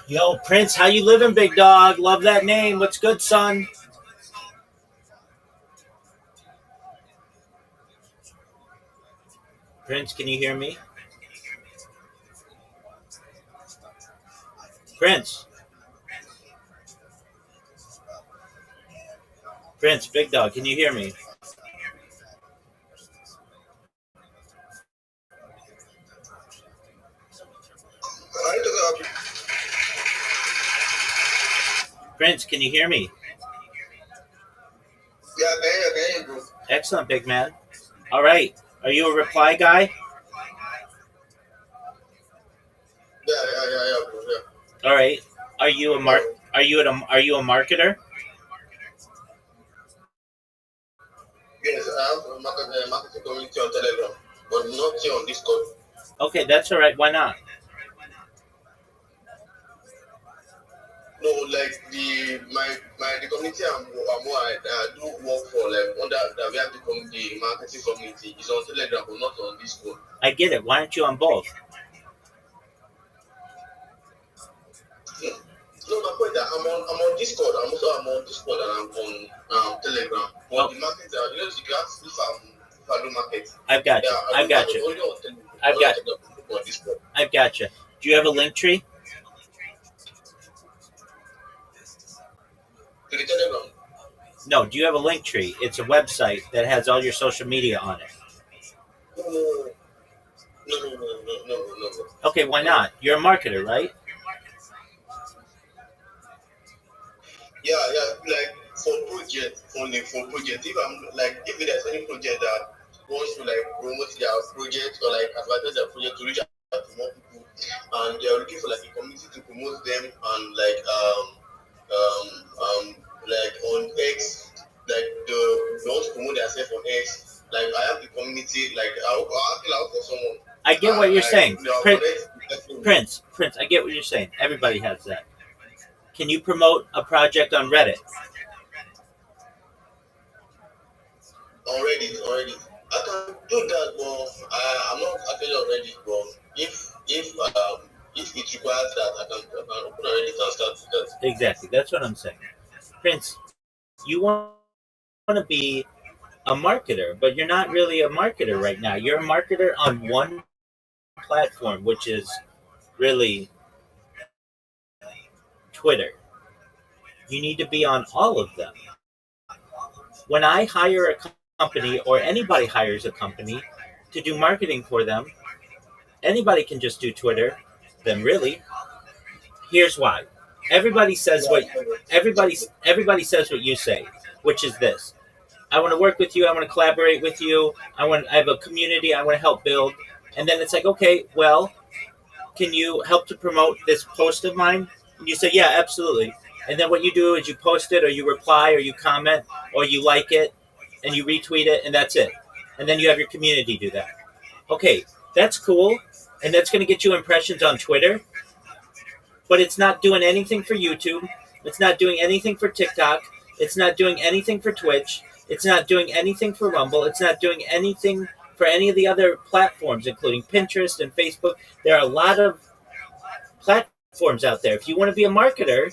Yo, Prince, how you living, big dog? Love that name. What's good, son? Prince, can you hear me? Prince. Prince, big dog, can you hear me? Prince, can you hear me? Yeah, I can hear you, bro. Excellent, big man. All right. Are you a reply guy? Yeah, bro. Yeah. All right. Are you a Are you a marketer? Yes, I have a marketing community on Telegram, but not here on Discord. Okay, that's all right. Why not? No, like the community I do work for, like under that we have the marketing community is on Telegram, but not on Discord. I get it. Why aren't you on both? No, my point that I'm on Discord. I'm on Discord and I'm on Telegram. But the market, you know, you can ask if I do market. I've got you. Yeah, I've got you. Only on Telegram. I've got on Discord. I've got you. Do you have a link tree? To the Telegram. No. Do you have a link tree? It's a website that has all your social media on it. No. Okay, why not? You're a marketer, right? Yeah, like for project, only for project. If there's any project that wants to like promote their project or like advertise their project to reach out to more people, and they're looking for like a community to promote them and like on X, like they want to promote themselves on X. Like I have the community, like I'll fill out for someone. I get what you're saying. Prince, I get what you're saying. Everybody has that. Can you promote a project on Reddit? Already. I can do that, but I'm not actually already. But if it requires that, I can open already and start with that. Exactly. That's what I'm saying. Prince, you want to be a marketer, but you're not really a marketer right now. You're a marketer on one platform, which is really Twitter. You need to be on all of them. When I hire a company or anybody hires a company to do marketing for them, anybody can just do Twitter. Then really, here's why. Everybody says what says what you say, which is this. I want to work with you. I want to collaborate with you. I have a community I want to help build. And then it's like, okay, well, can you help to promote this post of mine? And you say, yeah, absolutely. And then what you do is you post it or you reply or you comment or you like it and you retweet it and that's it. And then you have your community do that. Okay, that's cool. And that's going to get you impressions on Twitter. But it's not doing anything for YouTube. It's not doing anything for TikTok. It's not doing anything for Twitch. It's not doing anything for Rumble. It's not doing anything for any of the other platforms, including Pinterest and Facebook. There are a lot of platforms out there. If you want to be a marketer,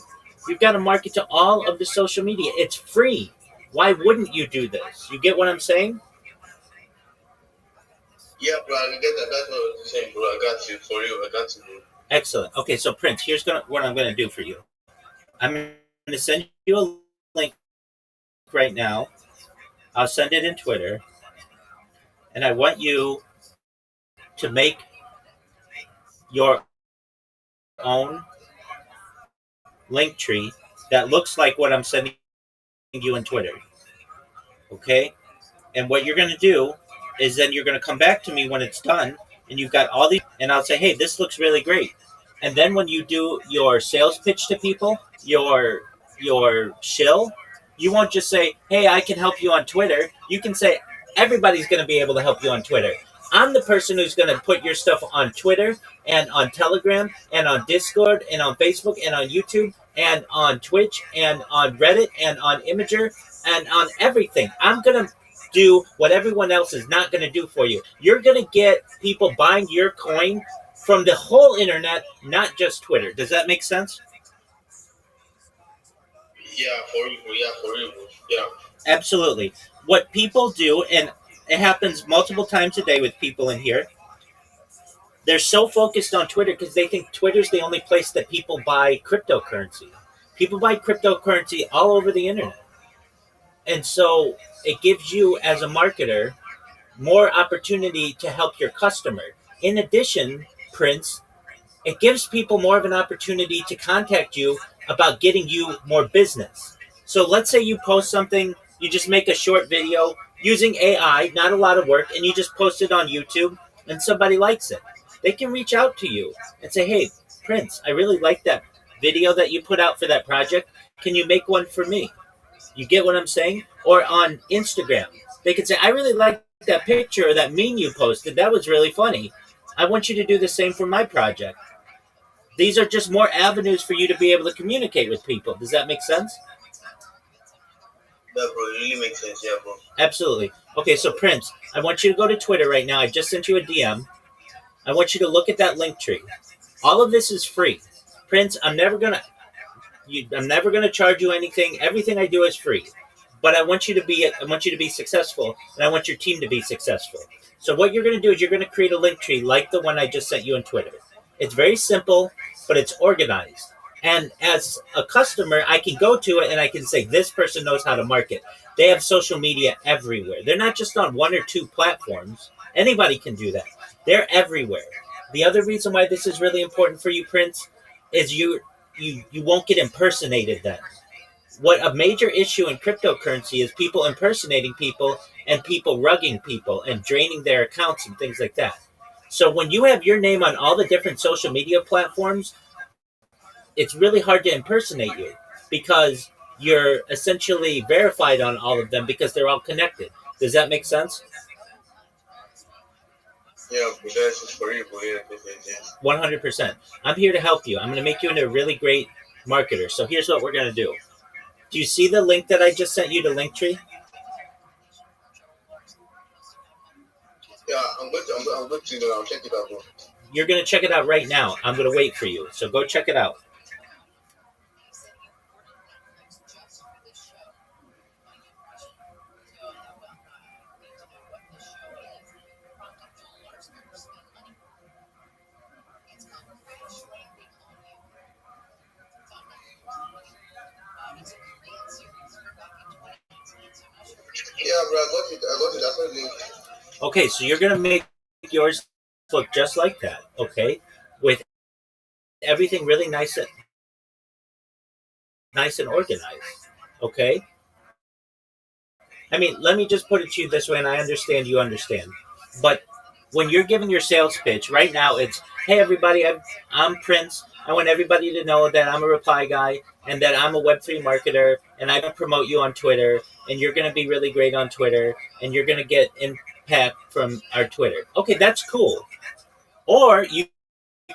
you've got to market to all of the social media. It's free. Why wouldn't you do this? You get what I'm saying? Yeah, bro, I get that. That's what I'm saying, bro. I got you. For you, I got you, bro. Excellent. Okay, so Prince, here's what I'm going to do for you. I'm going to send you a link right now. I'll send it in Twitter. And I want you to make your own link tree that looks like what I'm sending you in Twitter. Okay? And what you're going to do is then you're going to come back to me when it's done and you've got all these, and I'll say, hey, this looks really great. And then when you do your sales pitch to people, your shill, you won't just say, hey, I can help you on Twitter. You can say, everybody's going to be able to help you on Twitter. I'm the person who's going to put your stuff on Twitter and on Telegram and on Discord and on Facebook and on YouTube and on Twitch and on Reddit and on Imager and on everything. I'm going to do what everyone else is not going to do for you. You're going to get people buying your coin from the whole internet, not just Twitter. Does that make sense? Yeah, for real. Yeah, for real. Yeah. Absolutely. What people do, and it happens multiple times a day with people in here, they're so focused on Twitter because they think Twitter's the only place that people buy cryptocurrency. People buy cryptocurrency all over the internet. And so it gives you, as a marketer, more opportunity to help your customer. In addition, Prince, it gives people more of an opportunity to contact you about getting you more business. So let's say you post something, you just make a short video using AI, not a lot of work, and you just post it on YouTube and somebody likes it. They can reach out to you and say, hey, Prince, I really like that video that you put out for that project. Can you make one for me? You get what I'm saying? Or on Instagram, they could say, I really like that picture or that meme you posted. That was really funny. I want you to do the same for my project. These are just more avenues for you to be able to communicate with people. Does that make sense? Yeah, bro, it really makes sense. Yeah, bro. Absolutely. Okay, so Prince, I want you to go to Twitter right now. I just sent you a DM. I want you to look at that link tree. All of this is free. Prince, I'm never gonna charge you anything. Everything I do is free. But I want you to be successful, and I want your team to be successful. So what you're gonna do is you're gonna create a link tree like the one I just sent you on Twitter. It's very simple, but it's organized. And as a customer, I can go to it and I can say, this person knows how to market. They have social media everywhere. They're not just on one or two platforms. Anybody can do that. They're everywhere. The other reason why this is really important for you, Prince, is you won't get impersonated then. What a major issue in cryptocurrency is people impersonating people and people rugging people and draining their accounts and things like that. So when you have your name on all the different social media platforms, it's really hard to impersonate you because you're essentially verified on all of them because they're all connected. Does that make sense? Yeah, but that's just for you, bro. Yeah, 100%. I'm here to help you. I'm going to make you into a really great marketer. So here's what we're going to do. Do you see the link that I just sent you to Linktree? Yeah, I'm going to I'll check it out, bro. You're going to check it out right now. I'm going to wait for you. So go check it out. Yeah, bro, I got it. I saw the link. Okay, so you're going to make yours look just like that, okay? With everything really nice and organized, okay? I mean, let me just put it to you this way, and I understand you understand. But when you're giving your sales pitch, right now it's, hey, everybody, I'm Prince. I want everybody to know that I'm a reply guy and that I'm a Web3 marketer, and I can promote you on Twitter, and you're going to be really great on Twitter, and you're going to get impact from our Twitter. Okay, that's cool. Or you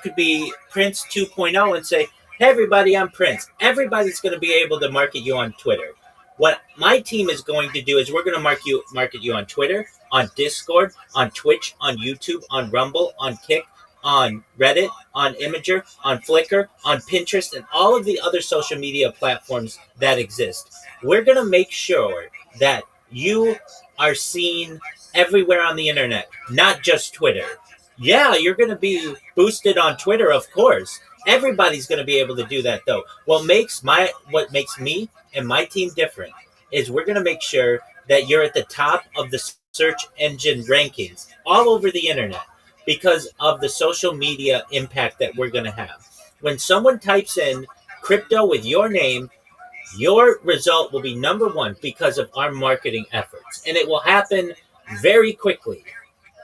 could be Prince 2.0 and say, hey, everybody, I'm Prince. Everybody's going to be able to market you on Twitter. What my team is going to do is we're going to market you on Twitter, on Discord, on Twitch, on YouTube, on Rumble, on Kick, on Reddit, on Imager, on Flickr, on Pinterest, and all of the other social media platforms that exist. We're going to make sure that you are seen everywhere on the internet, not just Twitter. Yeah, you're going to be boosted on Twitter, of course. Everybody's going to be able to do that, though. What makes me and my team different is we're going to make sure that you're at the top of the search engine rankings all over the internet because of the social media impact that we're going to have. When someone types in crypto with your name, your result will be number one because of our marketing efforts. And it will happen very quickly.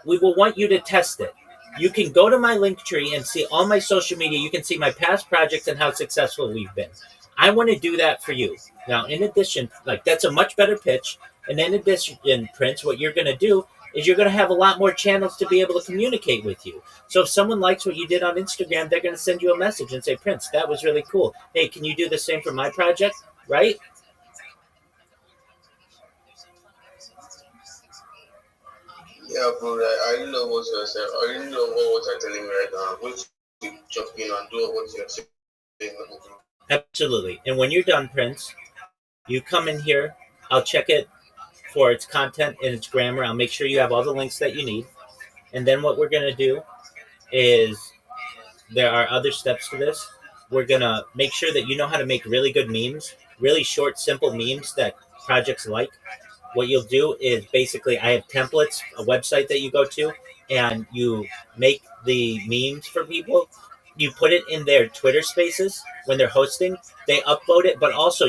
We will want you to test it. You can go to my link tree and see all my social media. You can see my past projects and how successful we've been. I want to do that for you. Now, in addition, that's a much better pitch. And in addition, Prince, what you're going to do is you're going to have a lot more channels to be able to communicate with you. So if someone likes what you did on Instagram, they're going to send you a message and say, Prince, that was really cool. Hey, can you do the same for my project? Right? Yeah, bro, I really love what you're saying. I really love what you're telling me right now. I'm going to jump in and do what you're saying. Absolutely. And when you're done, Prince, you come in here. I'll check it for its content and its grammar. I'll make sure you have all the links that you need. And then what we're going to do is there are other steps to this. We're going to make sure that you know how to make really good memes, really short, simple memes that projects like. What you'll do is basically I have templates, a website that you go to, and you make the memes for people. You put it in their Twitter spaces when they're hosting. They upload it, but also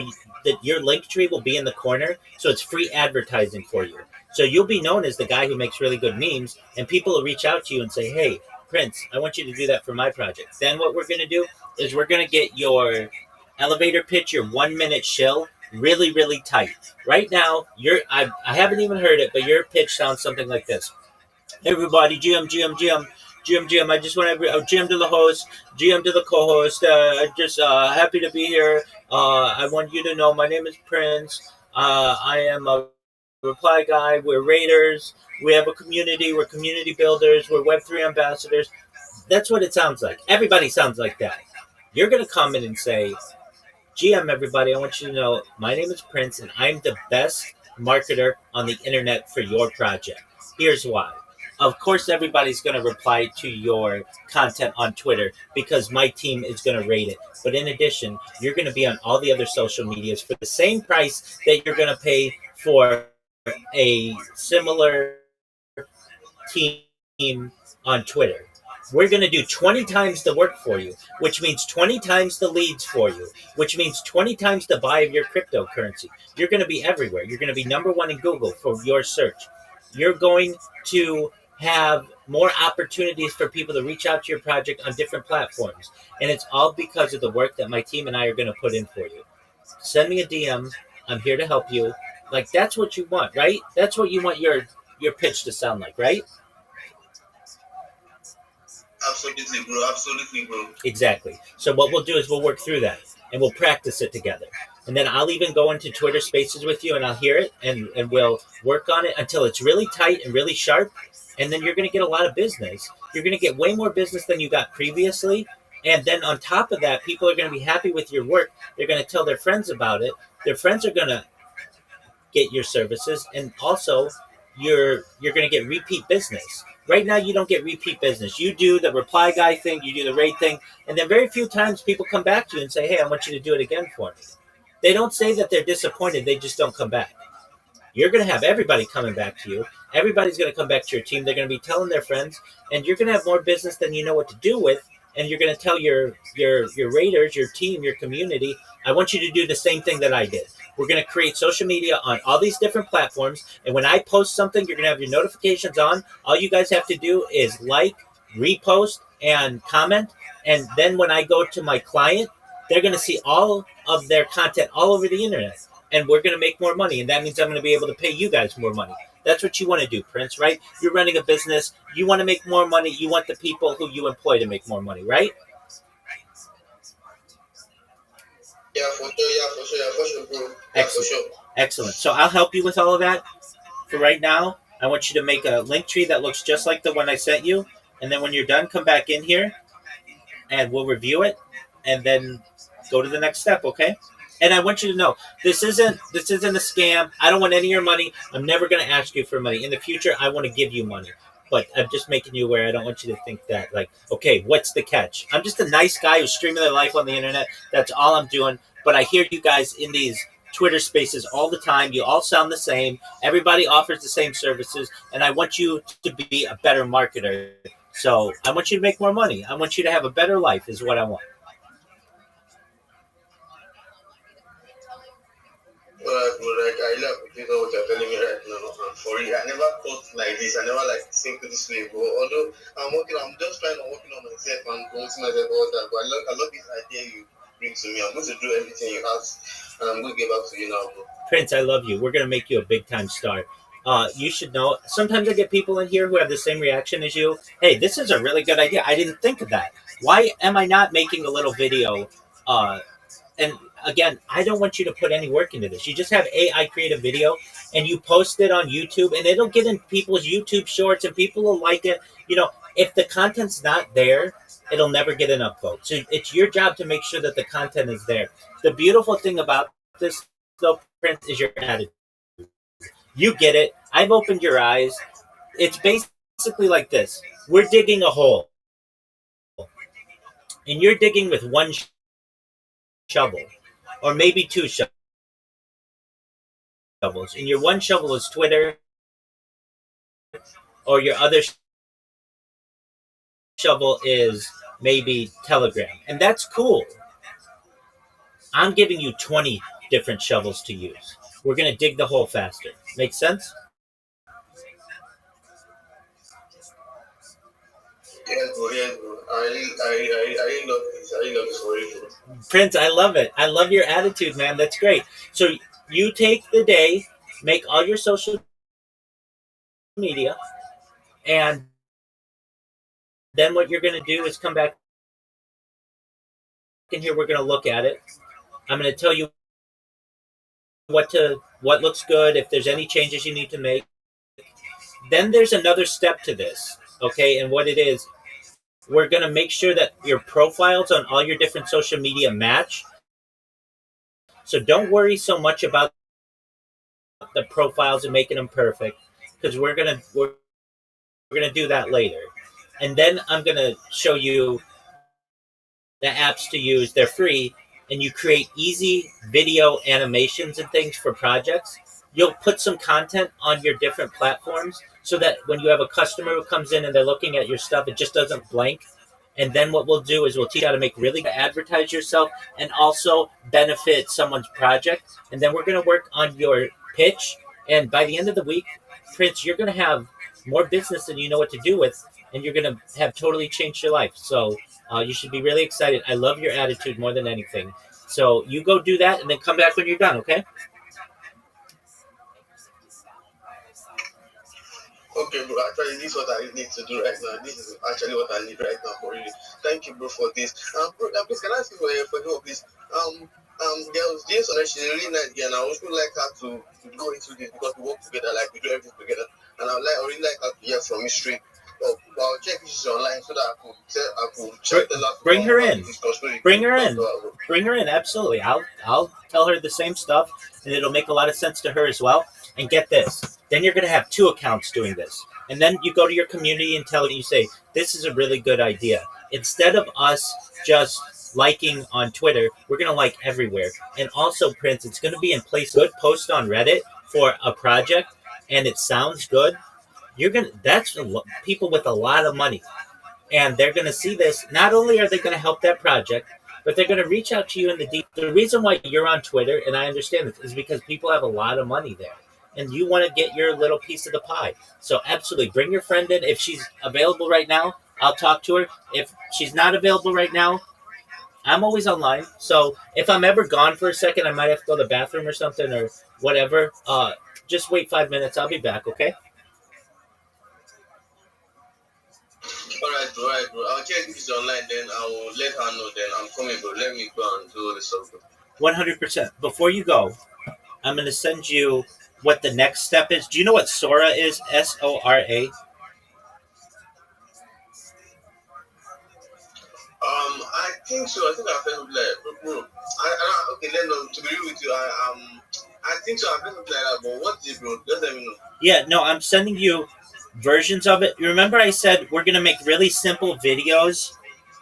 your link tree will be in the corner, so it's free advertising for you. So you'll be known as the guy who makes really good memes, and people will reach out to you and say, "Hey, Prince, I want you to do that for my project." Then what we're going to do is we're going to get your elevator pitch, your 1 minute shill, really, really tight. Right now, I haven't even heard it, but your pitch sounds something like this. Hey everybody, GM, I just want to GM to the host, GM to the co-host. I just happy to be here. I want you to know my name is Prince. I am a reply guy. We're raiders. We have a community. We're community builders. We're Web3 ambassadors. That's what it sounds like. Everybody sounds like that. You're gonna come in and say, GM, everybody, I want you to know my name is Prince and I'm the best marketer on the internet for your project. Here's why. Of course, everybody's going to reply to your content on Twitter because my team is going to rate it. But in addition, you're going to be on all the other social medias for the same price that you're going to pay for a similar team on Twitter. We're going to do 20 times the work for you, which means 20 times the leads for you, which means 20 times the buy of your cryptocurrency. You're going to be everywhere. You're going to be number one in Google for your search. You're going to have more opportunities for people to reach out to your project on different platforms. And it's all because of the work that my team and I are going to put in for you. Send me a DM. I'm here to help you. Like, that's what you want, right? That's what you want your pitch to sound like, right? Absolutely, bro. Absolutely, bro. Exactly. So what we'll do is we'll work through that and we'll practice it together. And then I'll even go into Twitter spaces with you and I'll hear it and we'll work on it until it's really tight and really sharp. And then you're going to get a lot of business. You're going to get way more business than you got previously. And then on top of that, people are going to be happy with your work. They're going to tell their friends about it. Their friends are going to get your services. And also, you're going to get repeat business. Right now, you don't get repeat business. You do the reply guy thing, you do the rate thing, and then very few times people come back to you and say, hey, I want you to do it again for me. They don't say that they're disappointed. They just don't come back. You're going to have everybody coming back to you. Everybody's going to come back to your team. They're going to be telling their friends, and you're going to have more business than you know what to do with, and you're going to tell your raiders, your team, your community, I want you to do the same thing that I did. We're going to create social media on all these different platforms. And when I post something, you're going to have your notifications on. All you guys have to do is like, repost, and comment. And then when I go to my client, they're going to see all of their content all over the internet. And we're going to make more money. And that means I'm going to be able to pay you guys more money. That's what you want to do, Prince, right? You're running a business. You want to make more money. You want the people who you employ to make more money, right? Yeah, for sure, bro. Excellent. For sure. Excellent. So I'll help you with all of that. For right now, I want you to make a link tree that looks just like the one I sent you. And then when you're done, come back in here and we'll review it and then go to the next step, okay? And I want you to know, this isn't a scam. I don't want any of your money. I'm never going to ask you for money. In the future, I want to give you money. But I'm just making you aware. I don't want you to think that, like, okay, what's the catch? I'm just a nice guy who's streaming their life on the internet. That's all I'm doing. But I hear you guys in these Twitter spaces all the time. You all sound the same. Everybody offers the same services. And I want you to be a better marketer. So I want you to make more money. I want you to have a better life is what I want. Like I love you know what you're telling me right now. For real, I never thought like this. I never like think this way, bro. Although I'm just working on myself and promoting myself all that. But I love this idea you bring to me. I'm going to do everything you ask, and I'm going to get back to you now, bro. Prince, I love you. We're going to make you a big time star. You should know. Sometimes I get people in here who have the same reaction as you. Hey, this is a really good idea. I didn't think of that. Why am I not making a little video? And again, I don't want you to put any work into this. You just have AI create a video and you post it on YouTube, and it'll get in people's YouTube shorts, and people will like it. If the content's not there, it'll never get an upvote. So it's your job to make sure that the content is there. The beautiful thing about this, though, Prince, is your attitude. You get it. I've opened your eyes. It's basically like this. We're digging a hole, and you're digging with one shovel, or maybe two shovels. And your one shovel is Twitter, or your other shovel is maybe Telegram. And that's cool. I'm giving you 20 different shovels to use. We're going to dig the hole faster. Make sense? Yes, bro. Yes, bro. I love this. I love this for you, bro. Prince, I love it. I love your attitude, man. That's great. So you take the day, make all your social media, and then what you're going to do is come back in here. We're going to look at it. I'm going to tell you what looks good, if there's any changes you need to make. Then there's another step to this, okay? And what it is, we're going to make sure that your profiles on all your different social media match. So don't worry so much about the profiles and making them perfect, because we're gonna do that later. And then I'm gonna show you the apps to use. They're free, and you create easy video animations and things for projects. You'll put some content on your different platforms so that when you have a customer who comes in and they're looking at your stuff, it just doesn't blank. And then what we'll do is we'll teach you how to make really advertise yourself and also benefit someone's project. And then we're going to work on your pitch. And by the end of the week, Prince, you're going to have more business than you know what to do with, and you're going to have totally changed your life. So you should be really excited. I love your attitude more than anything. So you go do that and then come back when you're done, okay? Okay, bro. Actually, this is what I need to do right now. This is actually what I need right now for you. Thank you, bro, for this. Bro, please, can I ask you for help, please? There was this one. She's a really nice girl, and I also like her to go into this because we work together, like we do everything together. And I really like her to hear from me straight. But I'll check if she's online so that I could check the last. Bring her in. Bring her in. Bring her in. Absolutely. I'll tell her the same stuff, and it'll make a lot of sense to her as well. And get this. Then you're going to have 2 accounts doing this. And then you go to your community and tell it, you say, this is a really good idea. Instead of us just liking on Twitter, we're going to like everywhere. And also, Prince, it's going to be in place. Good post on Reddit for a project, and it sounds good. That's people with a lot of money. And they're going to see this. Not only are they going to help that project, but they're going to reach out to you in the deep. The reason why you're on Twitter, and I understand this, is because people have a lot of money there. And you want to get your little piece of the pie. So absolutely, bring your friend in. If she's available right now, I'll talk to her. If she's not available right now, I'm always online. So if I'm ever gone for a second, I might have to go to the bathroom or something or whatever. Just wait 5 minutes. I'll be back, okay? All right, bro. I'll check if she's online, then I will let her know. Then I'm coming, bro. Let me go and do all this stuff, bro. 100%. Before you go, I'm going to send you what the next step is. Do you know what Sora is? SORA? I think so. I think I've heard of that, bro. Okay, let me know. To be real with you, I think so. I've heard of that, but what is it, bro? Just let me know. Yeah, no, I'm sending you versions of it. You remember I said we're going to make really simple videos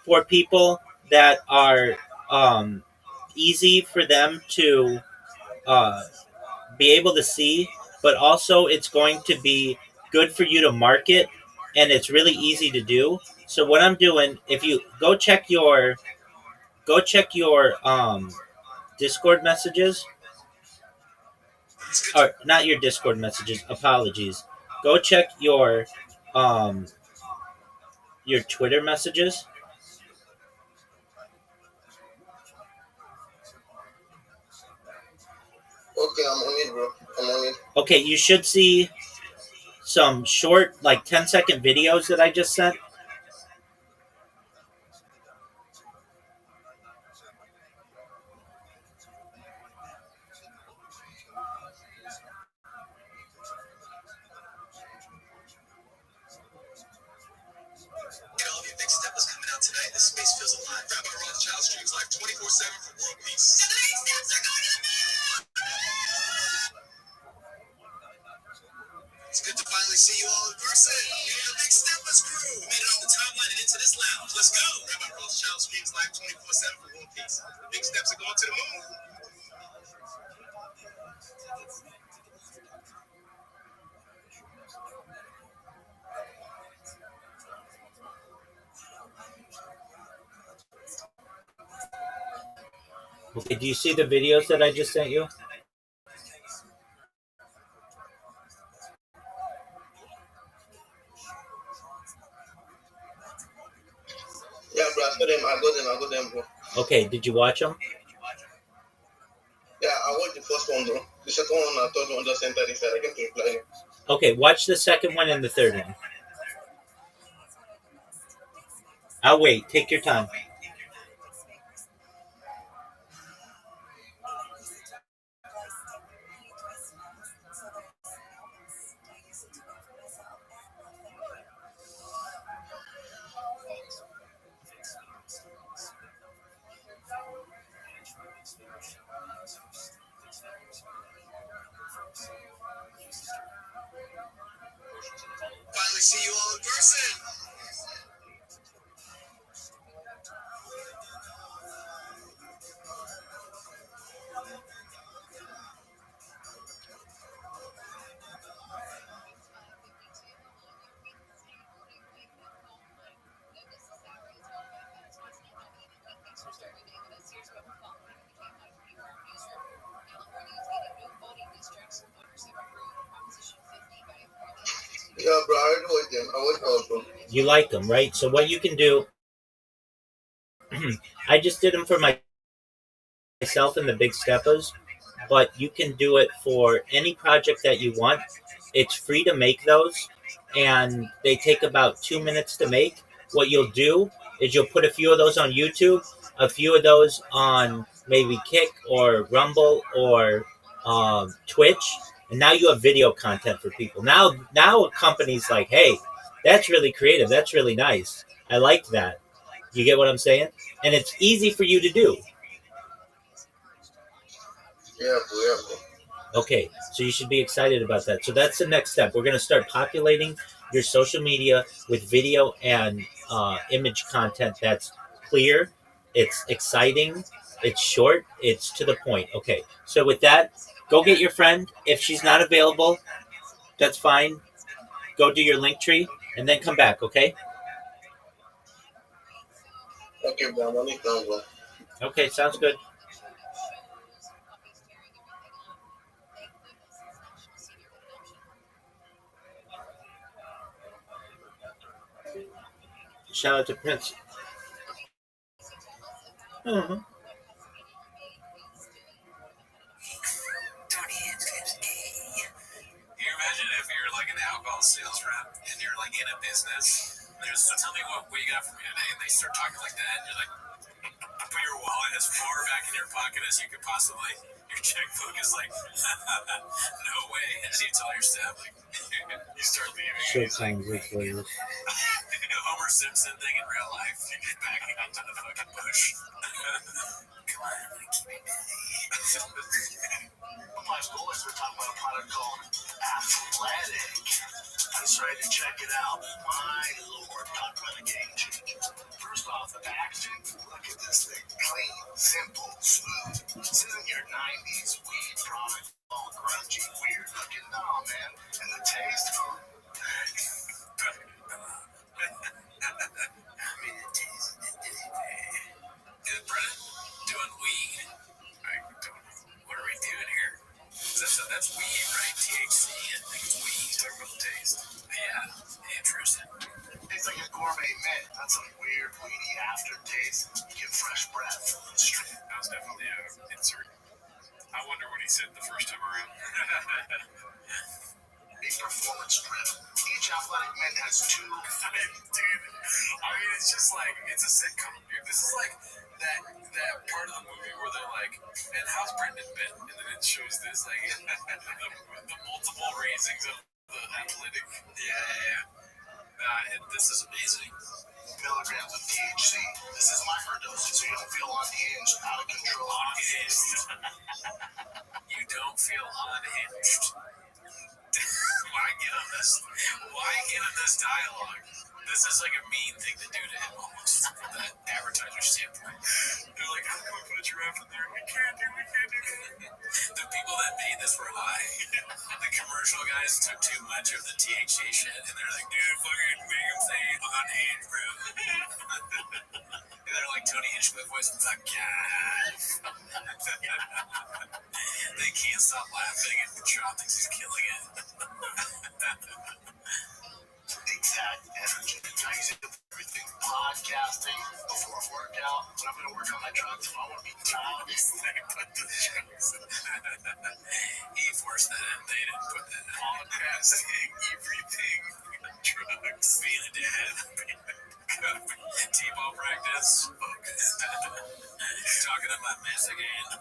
for people that are easy for them to be able to see, but also it's going to be good for you to market, and it's really easy to do. So what I'm doing, if you go check your Discord messages, or not your Discord messages, apologies. Go check your Twitter messages. Okay, I'm on it, bro. I'm on it. Okay, you should see some short, like 10-second videos that I just sent. live 24/7 for One Piece. The big steps are going to the moon. Okay, do you see the videos that I just sent you? Yeah, bro, I got them, bro. Okay, did you watch them? Yeah, I watched the first one, bro. The second one, I thought one just entered inside. I came to reply. Okay, watch the second one and the third one. I'll wait. Take your time. Finally see you all in person. Yeah, bro, I already watched them. I watched all of them. You like them, right? So what you can do, I just did them for myself and the big steppers, but you can do it for any project that you want. It's free to make those, and they take about 2 minutes to make. What you'll do is you'll put a few of those on YouTube, a few of those on maybe Kick or Rumble or Twitch, and now you have video content for people. Now a company's like, hey, that's really creative. That's really nice. I like that. You get what I'm saying? And it's easy for you to do. Yeah, bro. Okay, so you should be excited about that. So that's the next step. We're going to start populating your social media with video and image content that's clear, it's exciting, it's short, it's to the point. Okay, so with that, go get your friend. If she's not available, that's fine. Go do your link tree and then come back, okay? Okay, bro, I'm on it now, bro. Okay, sounds good. Shout out to Prince. Uh-huh. Can you imagine if you're like an alcohol sales rep and you're like in a business? So tell me what you got for me today, and they start talking like that, and you're like, put your wallet as far back in your pocket as you could possibly. Your checkbook is like, no way. And then you tell your staff, like, you start leaving. Shit He's like, sounds like this. Homer Simpson thing in real life. You get backing into the fucking bush. Come on, I'm gonna keep it busy. My school is talking about a product called Athletic. I decided to check it out. My lord, talk about a game changer. First off, the packaging. Look at this thing. Clean, simple, smooth. This isn't your 90s weed product. All grungy, weird looking. No, man. And the taste? I mean, it tastes good, Brennan. Doing weed. I don't know. What are we doing here? That's weed, right? THC. I think it's weed. Talking about the taste. Yeah, interesting. It's like a gourmet mint. That's a weird, weedy aftertaste. You get fresh breath. That was definitely an insert. I wonder what he said the first time around. Big performance driven. Each athletic mint has two. Dude, I mean, it's just like, it's a sitcom, dude. This is like that part of the movie where they're like, and how's Brendan been? And then it shows this, like, the multiple raisings of the athletic. Yeah. This is amazing. Milligrams of THC. This is microdosing, so you don't feel unhinged, out of control. Unhinged. You don't feel unhinged. Why get on this? Why get on this dialogue? This is like a mean thing to do to him almost from the advertiser standpoint. They're like, how can we put a giraffe in there? We can't do that. The people that made this were high. The commercial guys took too much of the THC shit, and they're like, dude, fucking make him say unhinged, bro. And they're like Tony Hinchcliffe voice, fuck yeah. They can't stop laughing, and Sean thinks he's killing it. Exact energy. I use it for everything. Podcasting, before workout, when I'm going to work on my drugs, if I want to be proud, I put the drugs. He forced that in. They didn't put that in. Podcasting, everything. Drugs. Being a dad. T-ball practice. Talking to my Mexican.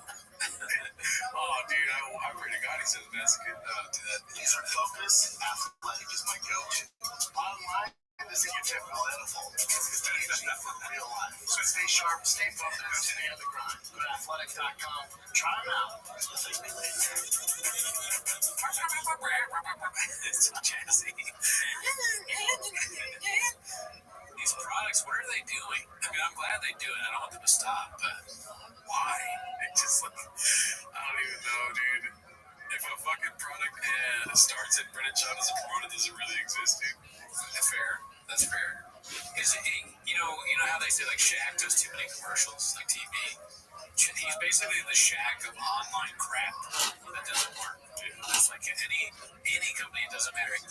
Oh, dude, I pray to God he says Mexican. Do that. Laser focus. Athletic is my go-to. Bottom line, this is your typical NFL. It's THC for real life. So stay sharp, stay focused, stay on the grind. Go to athletic.com. Try them out. It's jazzy. These products, what are they doing? I mean, I'm glad they do it. I don't want them to stop, but why? It just like, I don't even know, dude. If a fucking product starts and Brennan Shaw doesn't promote it, does it really exist, dude? That's fair. That's fair. Is it, you know how they say like Shaq does too many commercials, like TV? He's basically the Shaq of online crap that doesn't work. Dude. It's like any company, it doesn't matter any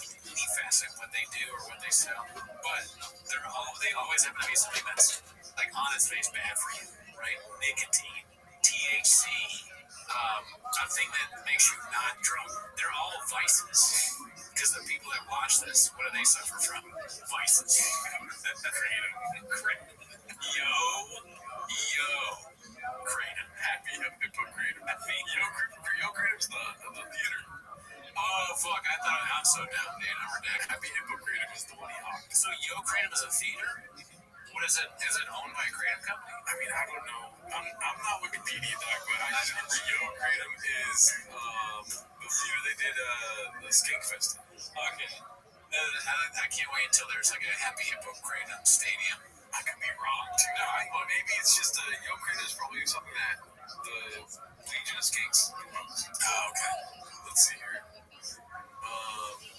facet what they do or what they sell, but they always happen to be something that's like on its face bad for you, right? Nicotine, THC, a thing that makes you not drunk. They're all vices. Because the people that watch this, what do they suffer from? Vices. Kratom. Yo. Kratom. Happy Hippocratum. Yo Kratom's the theater. Oh, fuck. I thought I'm so down, dude. I'm redacted. Happy Hippocratum is the one he hawked. So Yo Kratom is a theater? What is it? Is it owned by a Kratom company? I mean, I don't know. I'm not Wikipedia, dog, but I just remember Yo Kratom is the theater they did the Skink Festival. Okay. I can't wait until there's like a Happy Hippocratum stadium. I could be wrong, too. No, well, maybe it's just Yo Kratom is probably something that the Legion of Skinks owns. Oh, okay. Let's see here.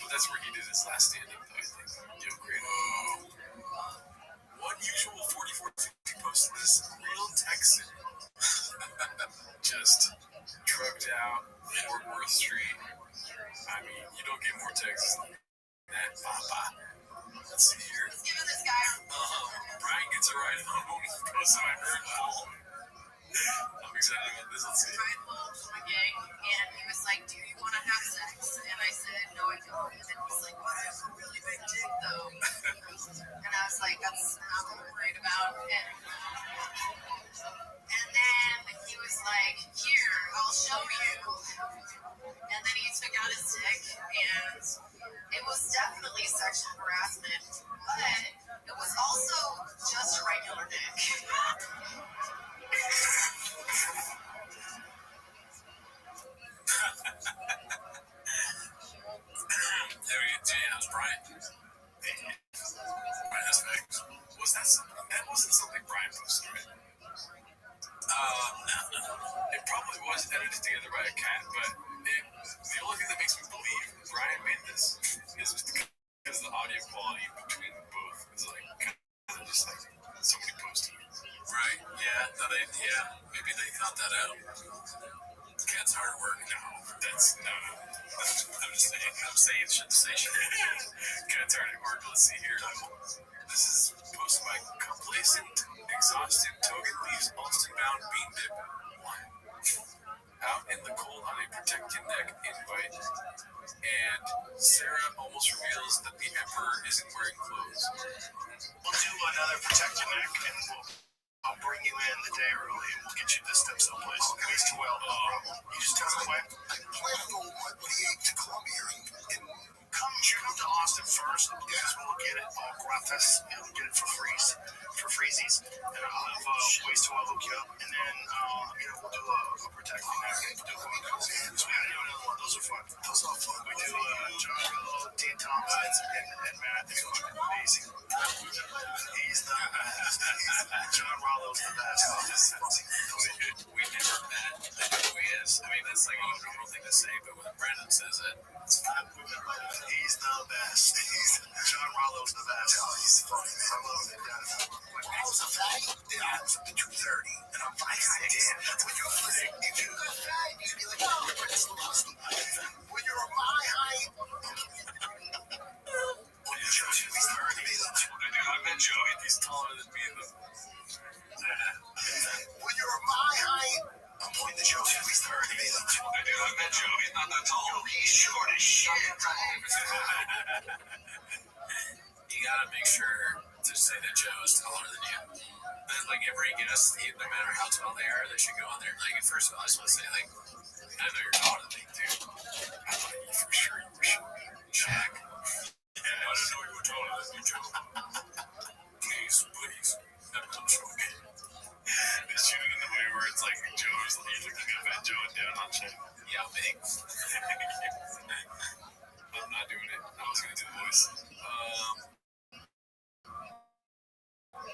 But that's where he did his last stand-up, though, I think. Yo Kratom. One usual 4450 post in this real Texan. Just trucked out Fort Worth Street. I mean, you don't get more Texas than that, Papa. Let's see here. Brian gets a ride home. Post I heard home. I'm excited about this. Let's see. Brian pulled from a gig, and he was like, do you want to have sex? And I said, no, I don't. And then he's like, but I have a really big dick, though. And I was like, that's not what I'm worried about. And then he was like, here, I'll show you. And then he took out his dick, and it was definitely sexual harassment, but it was also just a regular dick. There we go. How's Brian? Brian has facts. Was that something? That wasn't something Brian posted, right? No. It probably was edited together by a cat, but the only thing that makes me believe Brian made this is just because the audio quality between both is like kind of just like somebody posted it. Right. Yeah. No, maybe they thought that out. Cat's hard work. No. I'm just saying. I'm saying shit to say shit. Cat's hard at work. Let's see here. This is posted by complacent, exhausted, token leaves Austin-bound bean dip. Out in the cold on a protect your neck invite. And Sarah almost reveals that the emperor isn't wearing clothes. We'll do another protect your neck, and I'll bring you in the day early, and we'll get you this time someplace. Ways too well, no problem. You just tell me when. I plan to go on my 28th to Columbia and come to Austin first, because we'll get it all gratis, and we'll get it for freezies, and I'll have Ways to well hook you up, and then we'll do a protect your neck, and we'll do another one. Those are fun. Those are fun. We do John, Dean Thomas, and Matt. They're fucking amazing. but when Brandon says it, it's fine. He's the best. John Rollo's the best. Oh, he's funny, man. I love it. I was a fag. Yeah, I was up to 2:30, and I'm like, damn, that's what you're saying. If you're a fag, you'd be like, oh, that's awesome. When you're my height. When you're Joe, should we start to be like, I met Joe. He's taller than me, though. When you're my height. I'm pointing the Joe. Should we start to be like, I met Joe. He's not that tall. Yo, he's short as shit. You gotta make sure to say that Joe is taller than you. Then, like, every guest, no matter how tall they are, they should go on there. Like, first of all, I just want to say, like, I know you're taller than me, too. I thought you for sure you were short. Check. Yeah, I didn't know you were taller than me, Joe. Please. I'm joking. They shoot it in the way where it's like Joe's looking up at Joe and down on Check. Yeah, big. I'm not doing it. I was going to do the voice.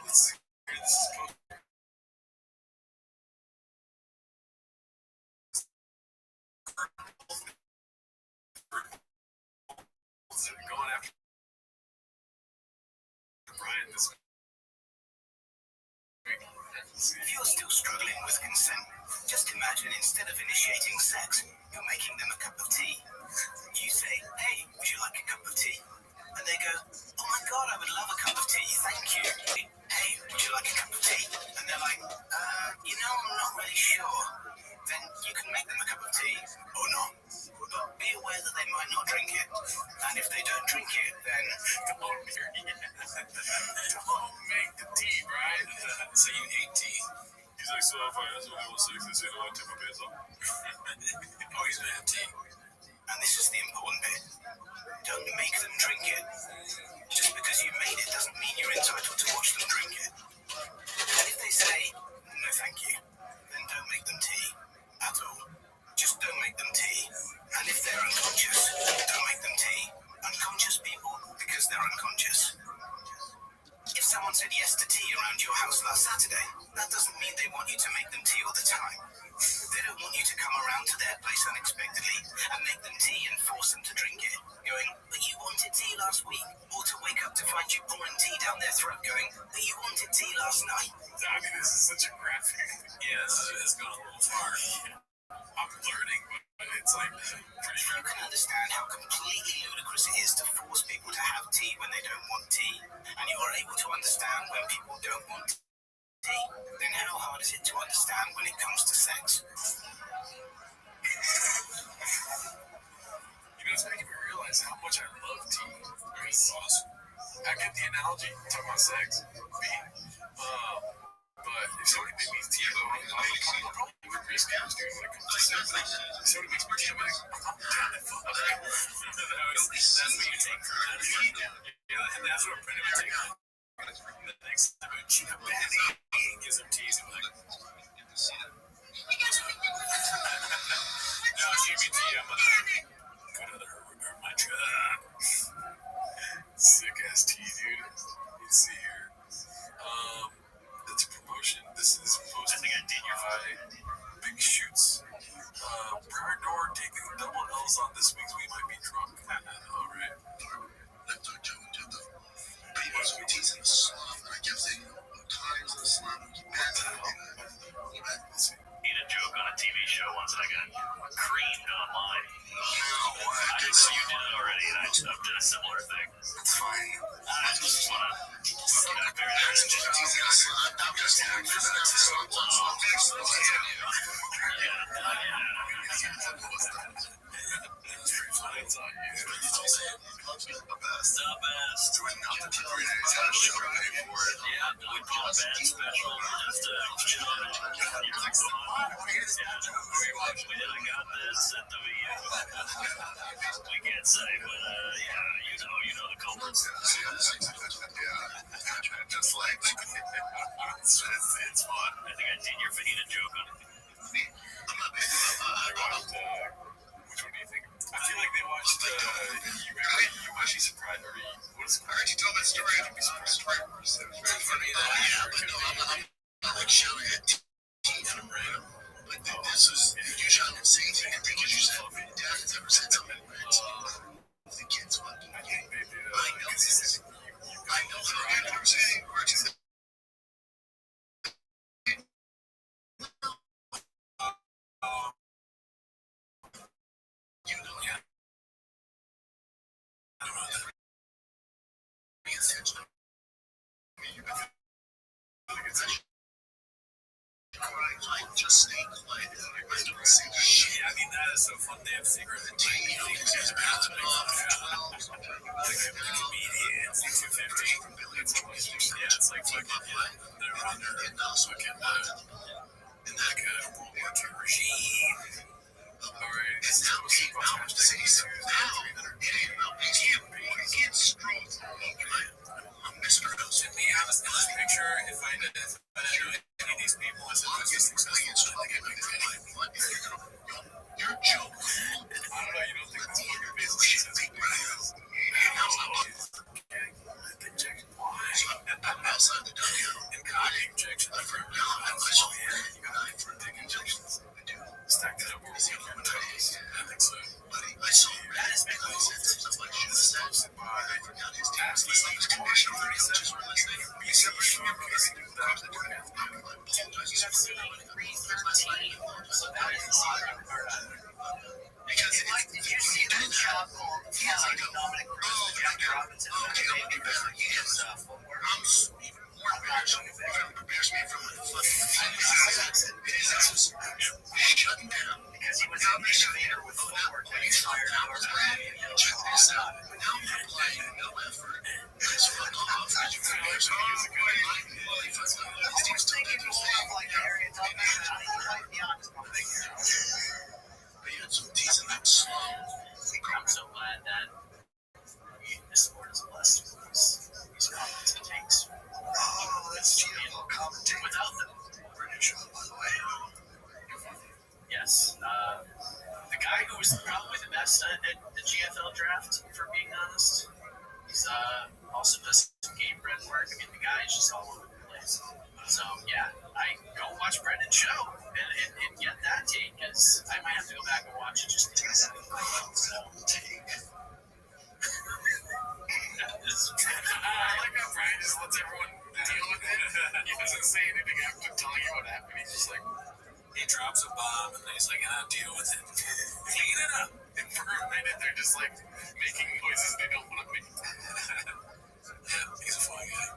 Let's see. This is supposed going after Brian this week. If you're still struggling with consent, just imagine instead of initiating sex, you're making them a cup of tea. You say, hey, would you like a cup of tea? And they go, oh my god, I would love a cup of tea, thank you. Hey, would you like a cup of tea? And they're like, I'm not really sure. Then you can make them a cup of tea, or not. But be aware that they might not drink it. And if they don't drink it, then don't make the tea, right? So you hate tea. He's like, so if I ask what I was 6, they say, no, I tip my pants off. Oh, he's gonna have tea. And this is the important bit. Don't make them drink it. Just because you made it doesn't mean you're entitled to watch them drink it. And if they say, no thank you, then don't make them tea at all. Just don't make them tea. And if they're unconscious, don't make them tea. Unconscious people, because they're unconscious. If someone said yes to tea around your house last Saturday, that doesn't mean they want you to make them tea all the time. They don't want you to come around to their place unexpectedly and make them tea and force them to drink it, going, but you wanted tea last week. Or to wake up to find you pouring tea down their throat going, but you wanted tea last night. I mean, this is such a graphic. Yeah, it's gone a little far. I'm learning, but it's like pretty You can understand how completely ludicrous it is to force people to have tea when they don't want tea, and you are able to understand when people don't want tea, then how hard is it to understand when it comes to sex? It's making me realize how much I love tea. It's awesome. I get the analogy, talking about sex, but if somebody made me tea, though, I'll probably even risk it, dude, when it comes to sex. If somebody makes me tea, I'm like, I'm down to fuck. That's what you take for it. Yeah, and that's what I'm trying to take. The next time I cheat a bad gives them teas, I'm like, no, she give me tea, I'm like, go to my truck. Sick ass tea, dude. Let's see here. That's a promotion. This is posted by Big Shoots. Prior door taking double L's on this week's We Might Be Drunk. Alright. Let's talk to him, people are teasing the slum. I kept saying, times in the slum. Need a joke on a TV show once and I got creamed online. I did see you did it already and I did a similar thing. It's fine. I just want to suck up there. I'm just tagged for that. It's on you. The best. Doing nothing for 3 days. Had a show to pay for it. Yeah, we call it band special. Just chill on it. We did I got this at the VU. We can't say, but you know the culprits. Yeah. Just like it's fun. I think I did your fajita joke on it. I'm not big about which one do you think? I feel like they watched you might be surprised or what's I heard you tell that story. I'd be surprised. It was very funny. But no, I'm like shouting at tea on a random. Like this was you shouting at singing because you said Just stay quiet. Don't say shit. I mean, that is so fun. They have secret meetings. There's about 12. Comedians, 250. Yeah, it's like fucking, they're under fucking, like a World War II regime. Alright, it's now the cities. You can't scroll through. To be honest, in this picture, if I didn't know any of these people, I said, you're a joke. I don't know, you don't think this fucking face is shit? Outside the and cocky injection. I forgot. You got for dick injections. Stacked it up over the toes. I think so. Buddy, I saw that is big. Stuff like shit. I forgot his task. It's like his condition. 37 or less. Be separate from him. Because he knew that. I apologize. So that is because it's like, did you see that job called Dominic Cruz, Jack Robinson? I'm even more embarrassed. Embarrassed me from the fucking shutting down. Because he was on the elevator with footwork when he fired out. Check this out. Now I'm applying no effort. It's fuck off. I was thinking to myself like Harriet Tubman. I might be honest. I'm so glad that this sport is blessed with these comments and takes. Oh, that's GFL commentating. Without them. British, by the way. Yes. The guy who was probably the best at the GFL draft, for being honest. He's also does some game bred work. I mean, the guy is just all over the place. So, yeah, I go watch Brendan's show and get that take, because I might have to go back and watch it just to get that. I like how Brian just lets everyone deal with it. He doesn't say anything after telling you what happened. He's just like, he drops a bomb and then he's like, deal with it. Clean it up. And for a minute, they're just like making noises they don't want to make. Yeah, he's a fun guy.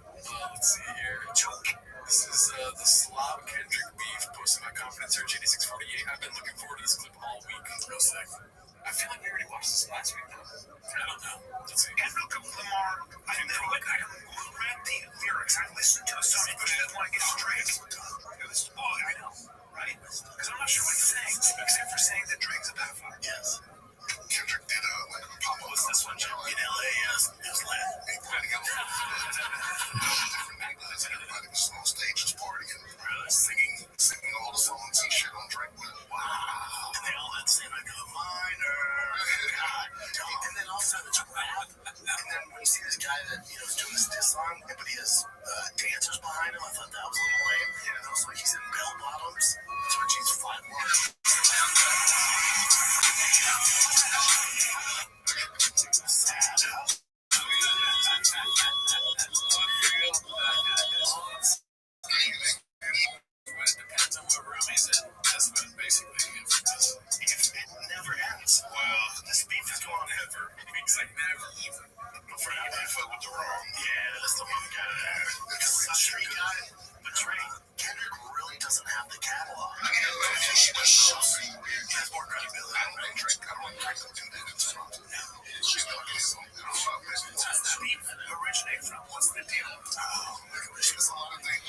Let's see here. Choke. This is the Slav Kendrick beef posted by Confidence Search 8648. I've been looking forward to this clip all week. No sec. I feel like we already watched this last week, though. I don't know. Let's see. And look, Lamar, I read the lyrics. I listened to the song, but I didn't want to get straight. Oh, I know, right? Because I'm not sure what he's saying, except for saying that Drake's a pedophile. Yes. Kendrick did like a pop-up. What's this one, Joe? In LA, yes. It was lit. Everybody was on stage just partying, singing all the songs and shit on Drake. Wow. And they all had to say, like, a minor. God. And then also it's rap. And then when you see this guy that, is doing this diss song, but he has dancers behind him, I thought that was a little lame. Yeah, and also he's in bell bottoms. That's where she's 5 more. It depends on what room he's in. That's what it basically is. It never ends. Well, this beef is going on ever. It's like never even. Before you can fuck with the wrong. Yeah, that's the one guy. Because it's a street guy. But Drake, Kendrick really doesn't have the catalog. I mean, he has more credibility. I don't want Drake to do that. It's just not his song. Does the beef originate from? What's the deal? Oh, there's a lot of things.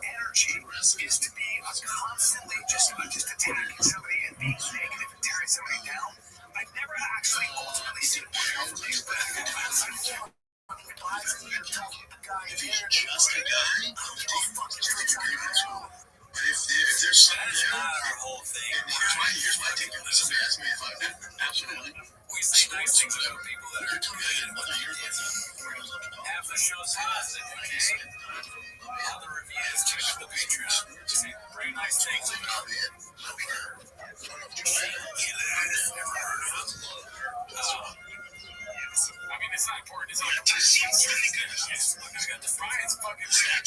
Energy is to be constantly just attacking somebody and being negative and tearing somebody down. I've never actually ultimately seen it work out for me. If he's just a guy, if there's something there, our whole thing. Here's my take on this. Somebody asked me if I did. Absolutely. We say nice things about people that are too good and other years. Half the show's positive, okay? Other reviews, check out the Patreon. Say very nice things about it. I mean, it's not important. It's not important. It's really good. I got the Brian's fucking shit. I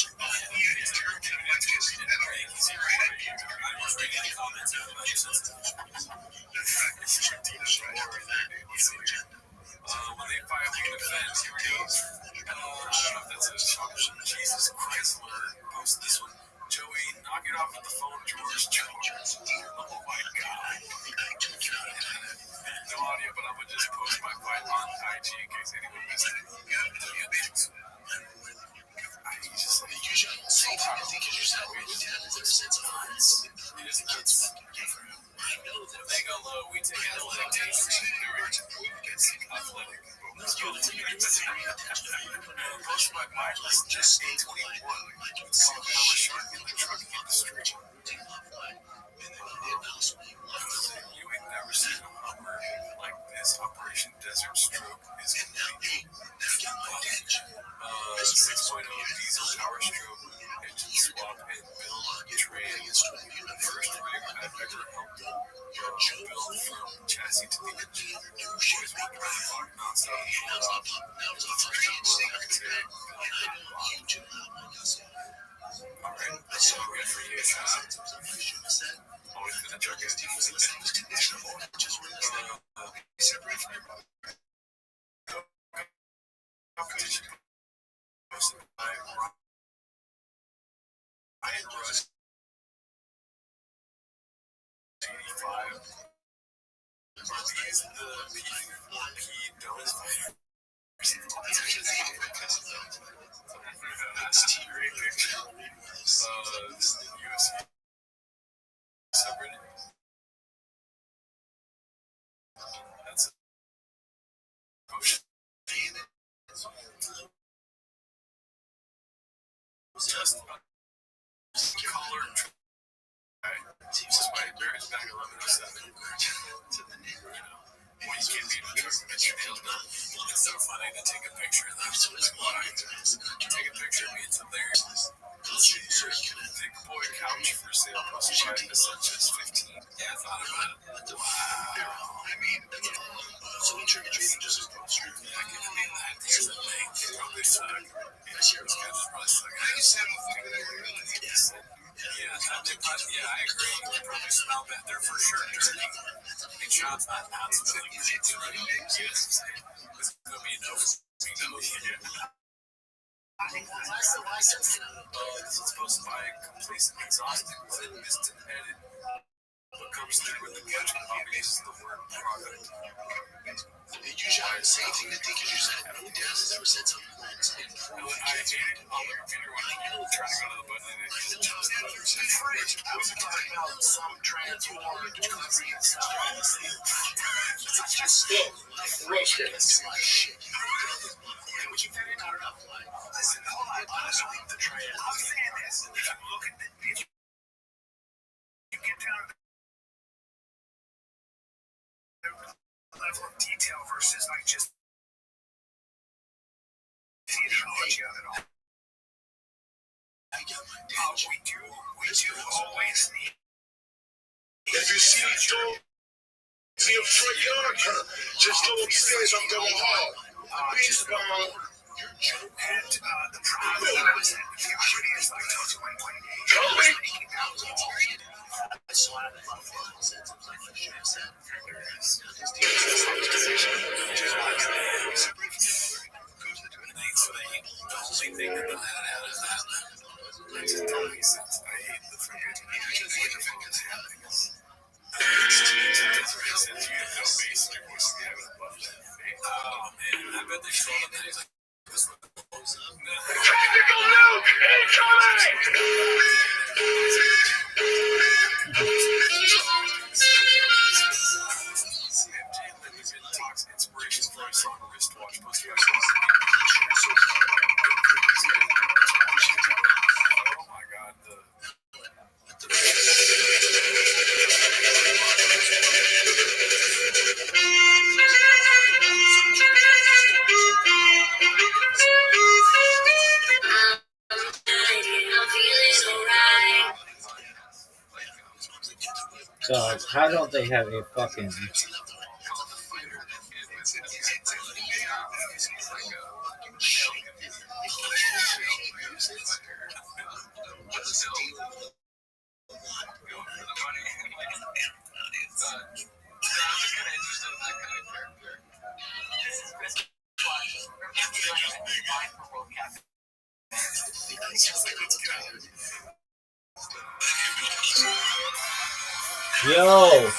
was reading the comments. When they file an offense, here it goes. I don't know if that's a option. Jesus Christ, post this one. Joey, knock it off with the phone, George. Oh my God. No audio, but I'm gonna just post my file on IG in case anyone missed it. He's just like, so powerful. When they go low, we take athletic days. Athletic. Push my mind was just 821. It's called Power Shark in the trucking industry. You ain't never seen a Hummer like this. Operation Desert Stroke is complete. 6.0 diesel power stroke, engine swap, and build train. The first rig I've ever helped build from chassis to the engine. Boys working around the clock nonstop and pulled off. It was the first time I could Alright, that's so good for you guys. Always been a truck as deep as it's separate from your competition. Hosted by Ryan Russ 85. He's the P Donuts fighter. That's T-Ray picture. UFC subreddit. That's potion. Just color. This is my parents back 1107. Well, you can't be in a truck and your nails done. It's so funny to take a picture of them. Take a picture of me and some there. Thick boy couch for sale. Posted by as such as 15. Yeah, I thought about it. Wow. I mean, so internet trading just as poster. I can mean that. Here's the thing. Probably suck. Yeah, sure. This guy's probably suck. I can say yeah, I agree. Probably smell bad there for sure. Big shots, not spilling. Yes. This is going to be no. This is supposed to buy a complacent exhausting with instant edit. What comes through with the gadget obvious is the word product. Did you try the same thing that they could use that? No dad has ever said something like that. I hate it on the computer when I'm trying to go to the button and it just jumps the button. I was talking about some transformed concrete styles. It's just still roasted. It's like shit. Would you fit in? I don't know. Listen, hold on. Honestly, the trend. I'm saying this. Look at this. You get down to the level of detail versus like just theology of it all. We do always need. If you see Joe, see a front yard, just go upstairs. I'm going hard. Beast bomb. And the problem is that the irony is like I told you when Joey. So I have a lot of fun. Sense of like the shit said. Tactical nuke incoming! Inspirations for a song wristwatch posted by oh my god, So how don't they have a fucking Yo,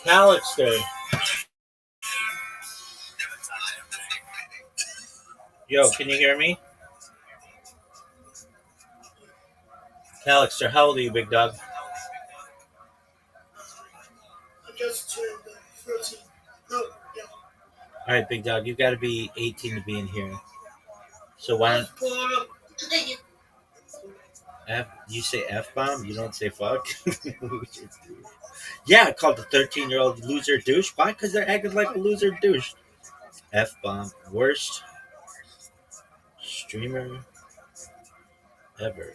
Calixter. Yo, can you hear me? Calixter, how old are you, big dog? I just turned 13. No, yeah. All right, big dog, you got to be 18 to be in here. So why don't you say F-bomb? You don't say fuck? Yeah, I called the 13-year-old loser douche. Why? Because they're acting like a loser douche. F-bomb. Worst streamer ever.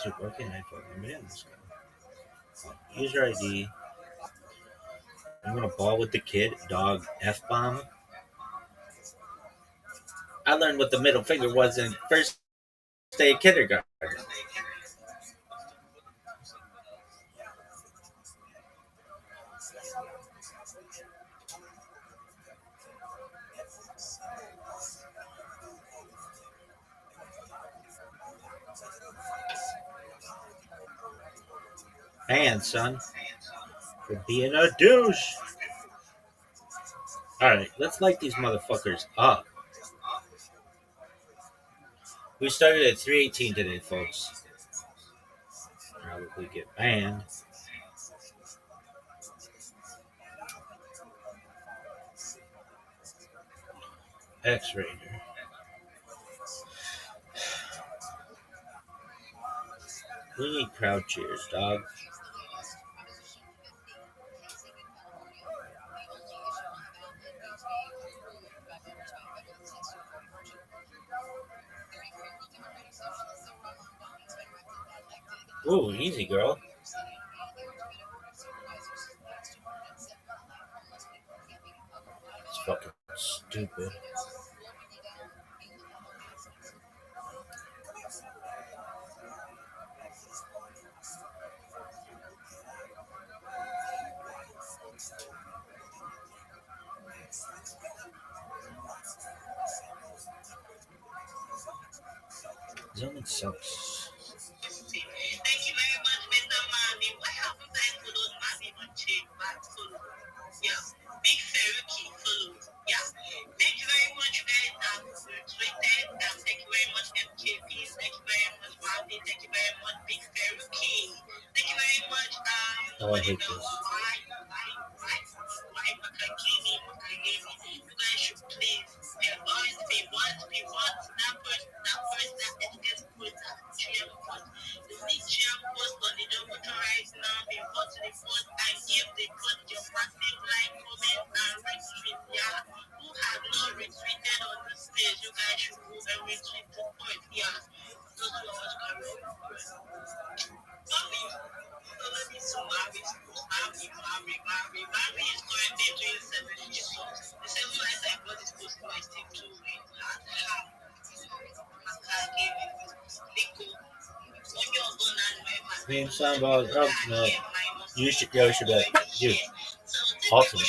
Dude, where can I fucking man this guy? User ID. I'm gonna ball with the kid. Dog. F-bomb. I learned what the middle finger was in first day of kindergarten. Man, son. For being a douche. Alright, let's light these motherfuckers up. We started at 3:18 today, folks. Probably get banned. X-Raider. We need crowd cheers, dog. Ooh, easy, girl. It's fucking stupid. Zone sucks. Thank you very much, Mr. Mommy. What happened to those mommy on chain back follow? Yeah. Big Faruqi follow. Yeah. Thank you very much, guys. Retweeted. Thank you very much, MKP. Thank you very much, Mommy. Thank you very much, Big Faruqi. Thank you very much, Oh, I hate this. why Makagini. You guys should please. We want that person that gets put at GM post. The only GM post on the double right now, they post to the post and give the post your massive like, comment, and retweet. Yeah. Who have not retweeted on this page, you guys should go and retweet the point. Yeah. Those who are watching Mommy. So let me see Mommy is currently doing 7 songs. The 7 lines I brought this post to I still do it. Meme soundbars. Oh, no. You should be like, dude, ultimate.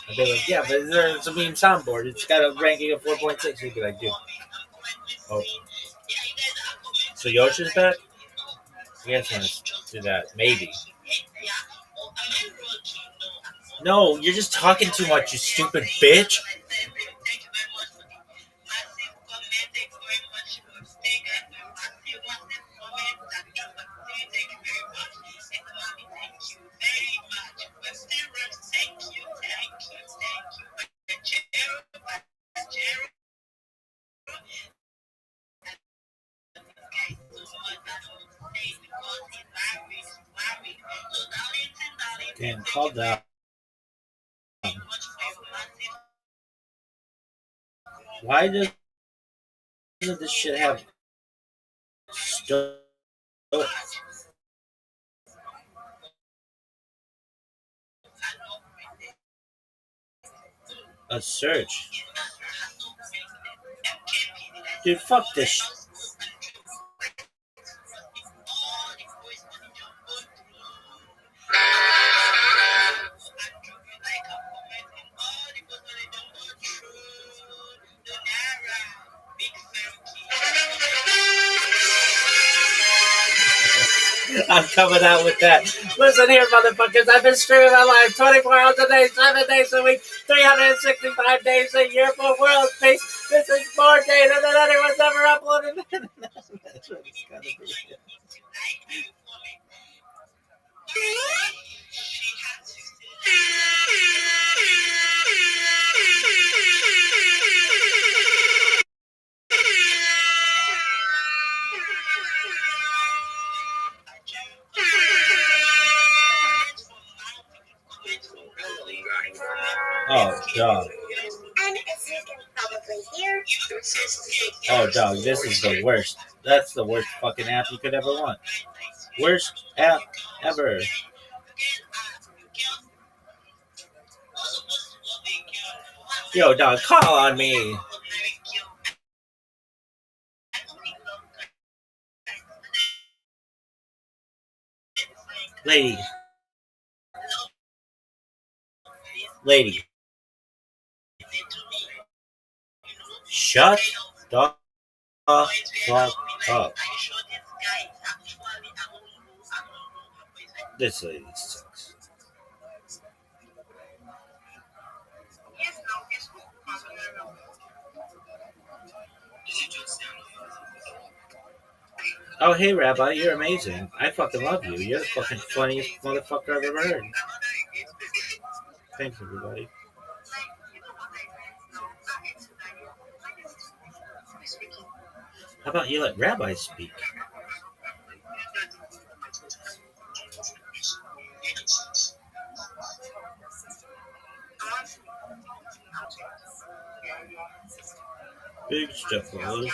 I'd be like, yeah, but it's a meme soundboard. It's got a ranking of 4.6. You'd be like, dude. Oh. So Yoshi's back? I guess I'm going to do that. Maybe. No, you're just talking too much, you stupid bitch. Damn, calm down. Why doesn't this shit have a search? Dude, fuck this shit. I'm coming out with that. Listen here, motherfuckers. I've been streaming my live 24 hours a day, 7 days a week, 365 days a year for world peace. This is more data than anyone's ever uploaded. That's what it's gonna be. Oh, dog. Oh, dog, this is the worst. That's the worst fucking app you could ever want. Worst app ever. Yo, dog, call on me. Lady. Lady. Shut the fuck up. This lady sucks. Oh, hey, Rabbi, you're amazing. I fucking love you. You're the fucking funniest motherfucker I've ever heard. Thanks, everybody. How about you let Rabbi speak? Big stuff, fellas.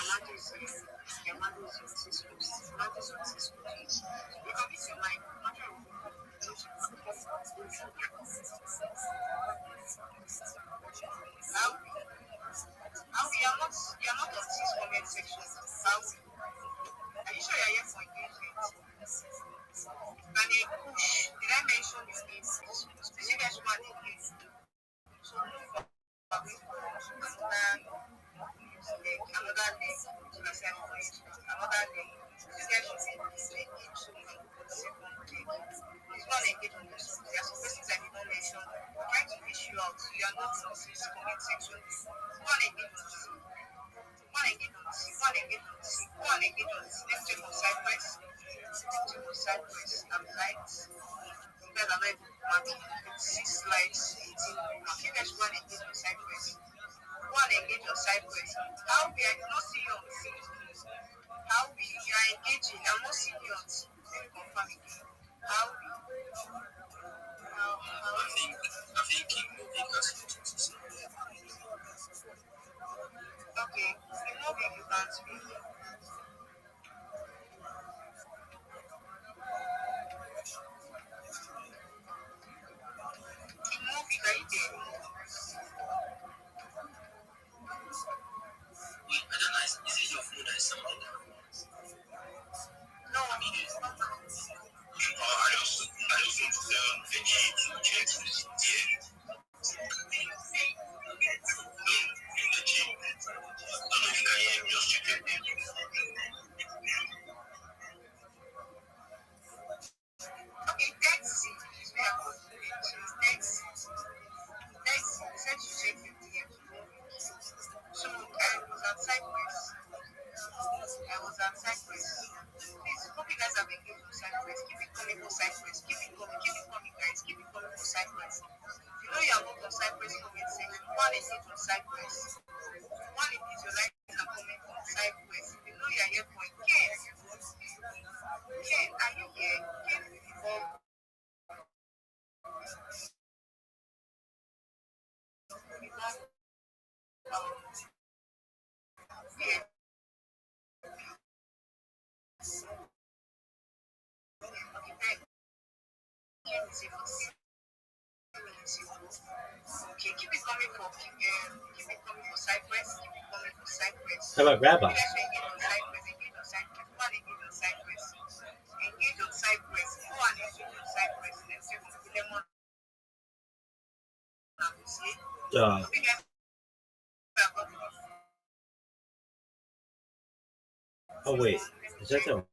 How about Rabbi? Oh wait, is that the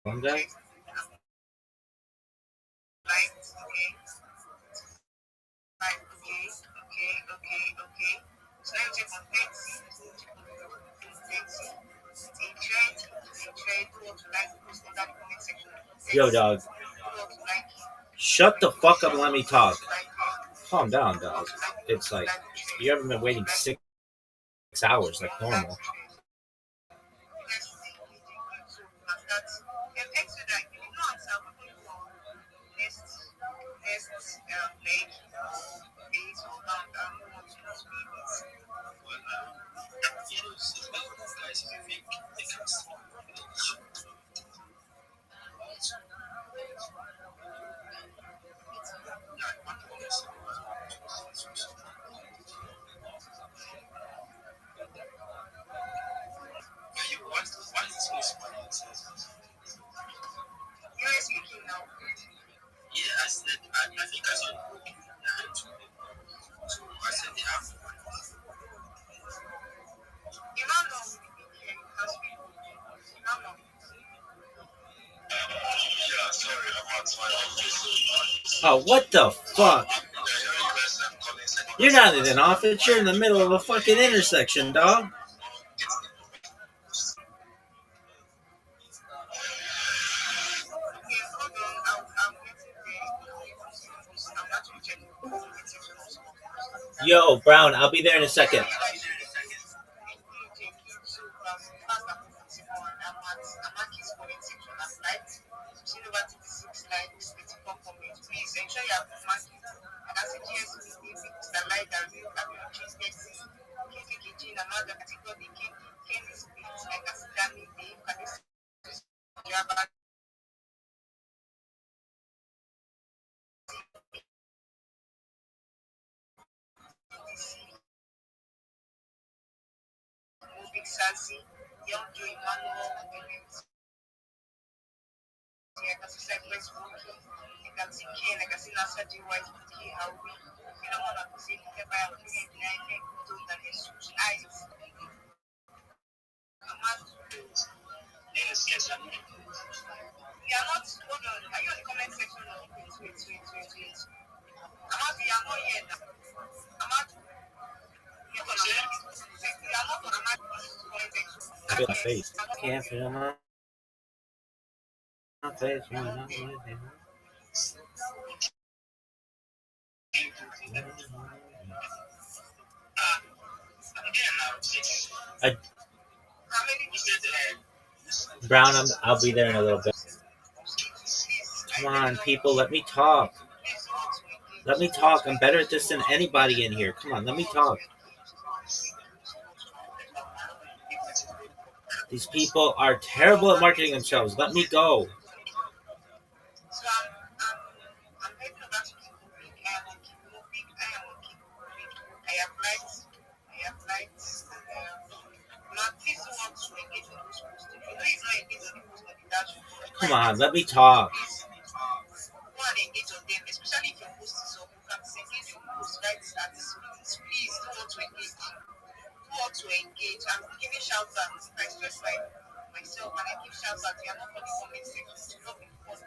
One guy? Like, okay. Like, okay. So now you check on 30. A trend, who want to like post under the comment section. Yo, dog. Who want to like Shut the fuck up and let me talk. Calm down, dog. It's like you haven't been waiting 6 hours like normal. You're speaking now. Yeah, I said, I think I saw the book. So I said they have one. You don't know. You don't know. Yeah, sorry about my office. Oh, what the fuck? You're not in an office. You're in the middle of a fucking intersection, dog. Okay, hold on. I'll get it there. I'm actually checking the comment section also. Yo, Brown, I'll be there in a second. Sassy, young Joe Emmanuel, I can see Cypress Bookie, I can see Ken, I can see Nasa J. White Bookie, how we, you know, one of the same, if I have been in I think, doing that is eyes. I'm not, Yes, I'm not. you are not, hold on, are you on the comment section? Wait. I'm not yet. I'm not, you're on the comment section. I feel my face. Can't feel my face. I, Brown, I'll be there in a little bit. Come on, people, let me talk. Let me talk. I'm better at this than anybody in here. Come on, let me talk. These people are terrible at marketing themselves. Let me go. So I'm heading over to Kibubik. I am on Kibubik. I have liked. Now, please don't want to engage on those posts. If you know you're not engaged on the post on the dashboard, Come on, let me talk. go and engage on them, especially if your post is up. You can disengage your post right at this minute. Please don't want to engage. I'm giving shout outs. I stress myself and I give shout outs. You are not for the comment section. It's not because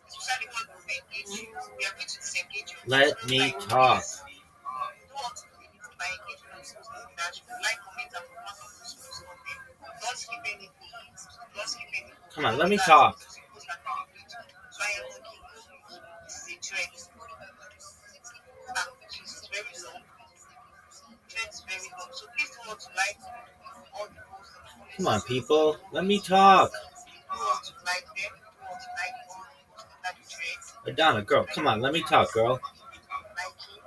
especially when we engage you. We are going to disengage you. Let me talk. Don't want to limit by engaging on social media. Like, comment, and comment on those posts on them. Don't skip anything. Come on, let me talk. So I am looking. This is a trend. It's very long. Trend's very long. So please don't want to like all the posts. Come on, people. Let me talk. You want to like them. You want to like all that trend. Adana, girl, come on. Let me talk, girl. Liking.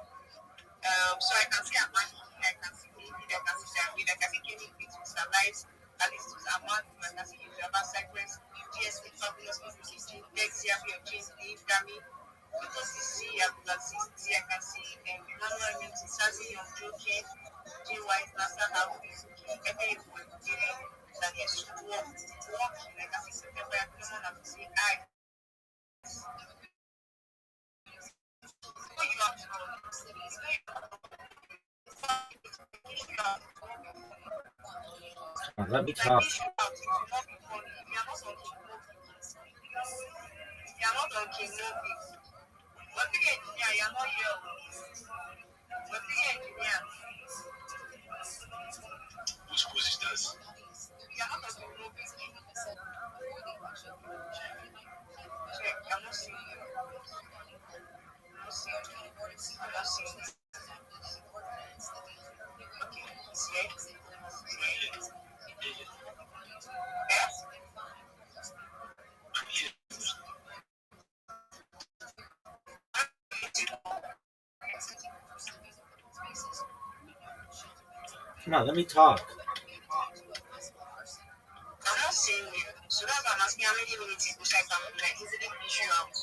So I can see Amani, I can see David, I can see David, I can see Kenny Fit, Mr. Lives, Alice to Amani, I can see Java Cypress, GS with Fabulous Music, Lex, Yabi, James, Dave, Gami, because you see, I can see Emmanuel Music, Sassy, Young Joking, J. White, Nasa, Hawi, every one, Daniel, walking, I can see September, I can see I. Let me talk. Which pussy does? Come on, let me talk. I'm not seeing you. So that's why I'm asking how many minutes it looks like I'm like easily reach you out.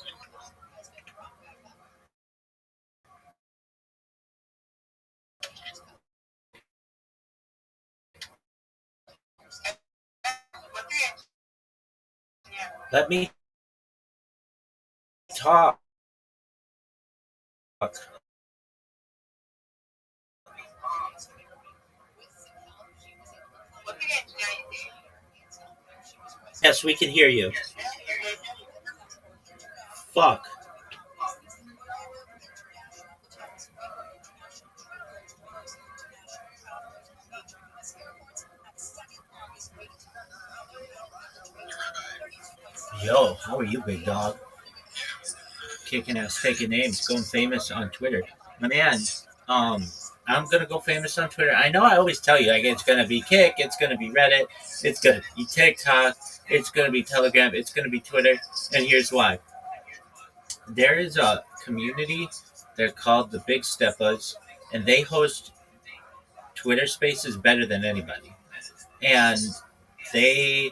Let me talk. Yes, we can hear you. Fuck. Yo, how are you, big dog? Kicking ass, taking names, going famous on Twitter. My man, I'm gonna go famous on Twitter. I know I always tell you, like, it's gonna be Kick, it's gonna be Reddit, it's gonna be TikTok, it's gonna be Telegram, it's gonna be Twitter, and here's why. There is a community, they're called the Big Steppas, and they host Twitter spaces better than anybody. And they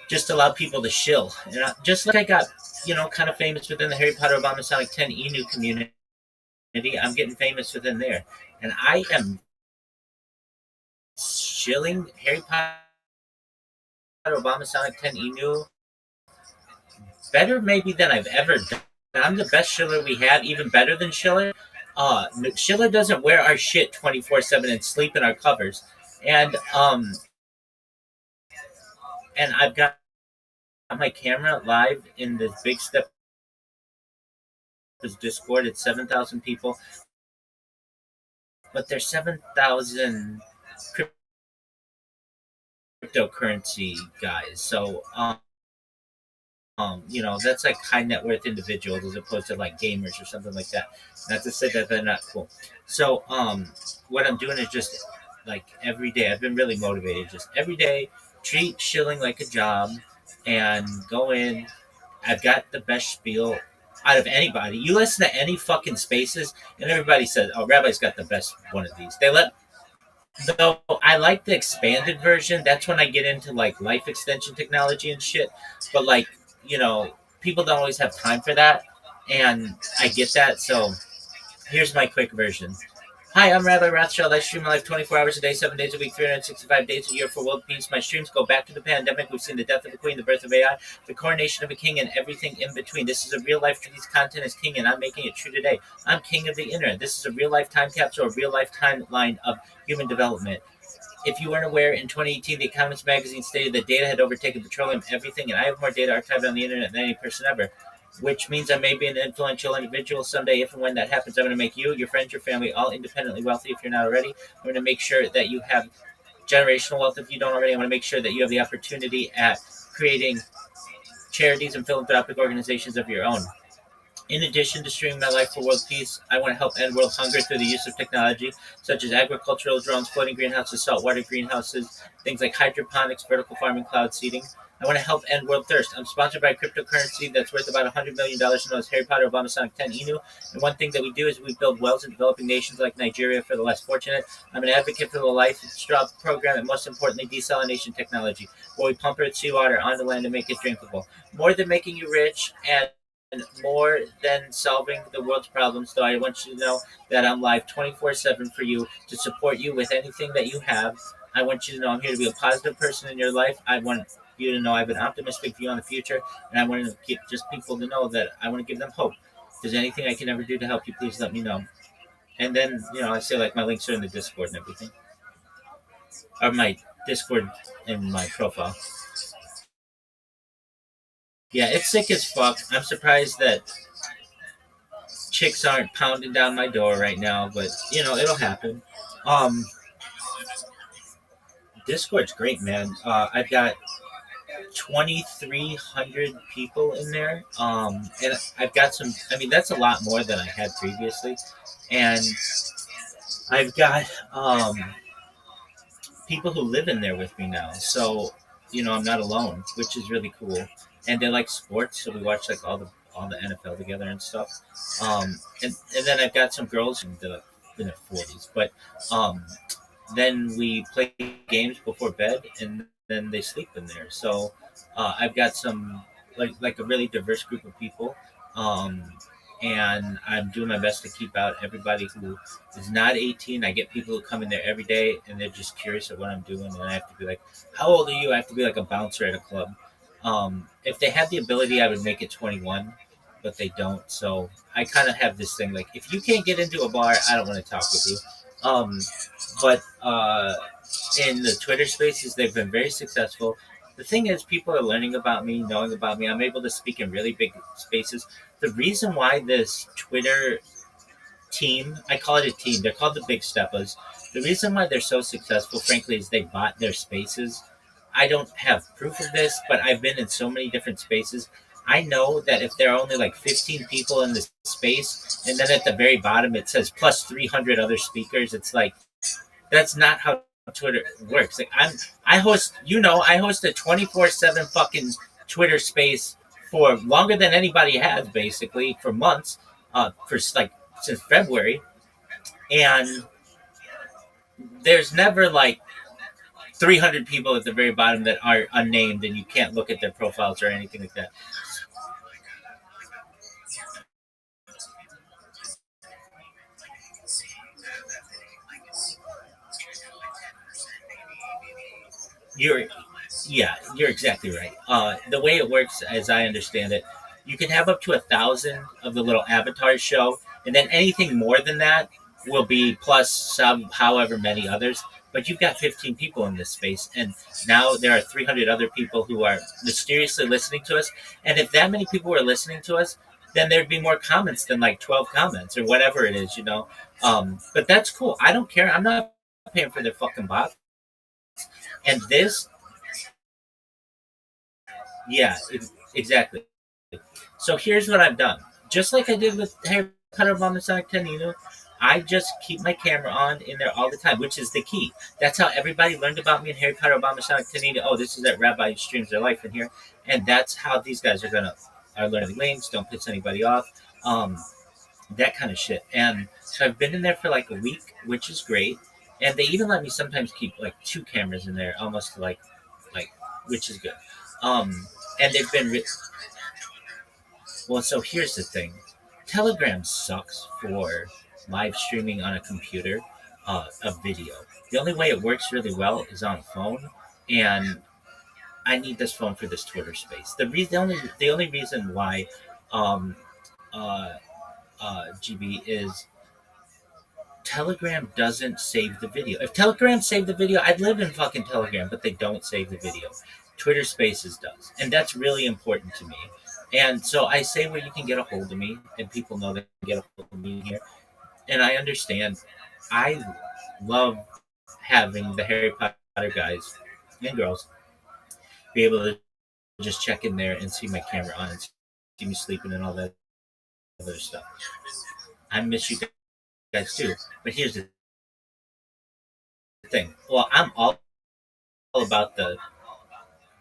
just allow people to shill. And just like I got, kind of famous within the Harry Potter Obama Sonic 10 Enu community, I'm getting famous within there. And I am shilling Harry Potter Obama Sonic 10 Enu better maybe than I've ever done. I'm the best shiller we had, even better than Schiller. Schiller doesn't wear our shit 24/7 and sleep in our covers. And I've got my camera live in this Big Step Discord. It's 7,000 people, but there's 7,000 cryptocurrency guys. So that's like high net worth individuals as opposed to like gamers or something like that. Not to say that they're not cool. So what I'm doing is just like every day. I've been really motivated. Just every day, treat shilling like a job, and go in. I've got the best spiel out of anybody. You listen to any fucking spaces, and everybody says, "Oh, Rabbi's got the best one of these." Though I like the expanded version. That's when I get into like life extension technology and shit. But like, people don't always have time for that, and I get that. So here's my quick version. Hi, I'm Rabbi Rothschild. I stream live 24 hours a day, 7 days a week, 365 days a year for world peace. My streams go back to the pandemic. We've seen the death of the queen, the birth of AI, the coronation of a king, and everything in between. This is a real life. Today's content is king, and I'm making it true today. I'm king of the internet. This is a real life time capsule, a real life timeline of human development. If you weren't aware, in 2018, The Economist magazine stated that data had overtaken petroleum, everything, and I have more data archived on the internet than any person ever, which means I may be an influential individual someday. If and when that happens, I'm going to make you, your friends, your family, all independently wealthy if you're not already. I'm going to make sure that you have generational wealth if you don't already. I'm going to make sure that you have the opportunity at creating charities and philanthropic organizations of your own. In addition to streaming my life for world peace, I want to help end world hunger through the use of technology such as agricultural drones, floating greenhouses, saltwater greenhouses, things like hydroponics, vertical farming, cloud seeding. I want to help end world thirst. I'm sponsored by a cryptocurrency that's worth about $100 million, known as Harry Potter Obama Sonic 10 Inu. And one thing that we do is we build wells in developing nations like Nigeria for the less fortunate. I'm an advocate for the Life Straw program and most importantly, desalination technology, where we pump earth seawater onto land and make it drinkable. More than making you rich and more than solving the world's problems, though, I want you to know that I'm live 24/7 for you to support you with anything that you have. I want you to know I'm here to be a positive person in your life. I want you to know I have an optimistic view on the future, and I want to get just people to know that I want to give them hope. If there's anything I can ever do to help you, please let me know. And then, I say like my links are in the Discord and everything, or my Discord in my profile. Yeah, it's sick as fuck. I'm surprised that chicks aren't pounding down my door right now, but it'll happen. Um, Discord's great, man. I've got 2,300 people in there, and I've got some. I mean, that's a lot more than I had previously, and I've got people who live in there with me now. So, I'm not alone, which is really cool. And they like sports, so we watch like all the NFL together and stuff. And then I've got some girls in their 40s, but um, then we play games before bed, and then they sleep in there. So I've got some like a really diverse group of people. Um, and I'm doing my best to keep out everybody who is not 18. I get people who come in there every day and they're just curious at what I'm doing, and I have to be like, "How old are you?" I have to be like a bouncer at a club. If they had the ability, I would make it 21, but they don't. So I kind of have this thing like, if you can't get into a bar, I don't want to talk with you. But in the Twitter spaces, they've been very successful. The thing is, people are learning about me, knowing about me. I'm able to speak in really big spaces. The reason why this Twitter team, I call it a team, they're called the Big Steppers. The reason why they're so successful, frankly, is they bought their spaces. I don't have proof of this, but I've been in so many different spaces. I know that if there are only like 15 people in this space, and then at the very bottom it says plus 300 other speakers, it's like, that's not how Twitter works. Like I host a 24/7 fucking Twitter space for longer than anybody has, basically for months, for like since February, and there's never like 300 people at the very bottom that are unnamed, and you can't look at their profiles or anything like that. You're Yeah, you're exactly right. The way it works, as I understand it, you can have up to 1,000 of the little avatars show, and then anything more than that will be plus some however many others. But you've got 15 people in this space, and now there are 300 other people who are mysteriously listening to us. And if that many people were listening to us, then there'd be more comments than like 12 comments or whatever it is. But that's cool. I don't care. I'm not paying for their fucking bots. And this, yeah, exactly. So here's what I've done. Just like I did with Harry Potter Bomb the Sonic 10, I just keep my camera on in there all the time, which is the key. That's how everybody learned about me in Harry Potter Bomb the Sonic 10. Oh, this is that Rabbi streams their life in here. And that's how these guys are learning links, don't piss anybody off, that kind of shit. And so I've been in there for like a week, which is great. And they even let me sometimes keep like two cameras in there, almost like, which is good. And they've been well, so here's the thing. Telegram sucks for live streaming on a computer, a video. The only way it works really well is on a phone, and I need this phone for this Twitter space. The only reason why, um, uh, GB is Telegram doesn't save the video. If Telegram saved the video, I'd live in fucking Telegram, but they don't save the video. Twitter Spaces does, and that's really important to me. And so I say where you can get a hold of me, and people know they can get a hold of me here. And I understand. I love having the Harry Potter guys and girls be able to just check in there and see my camera on and see me sleeping and all that other stuff. I miss you guys too. But here's the thing. Well, I'm all about the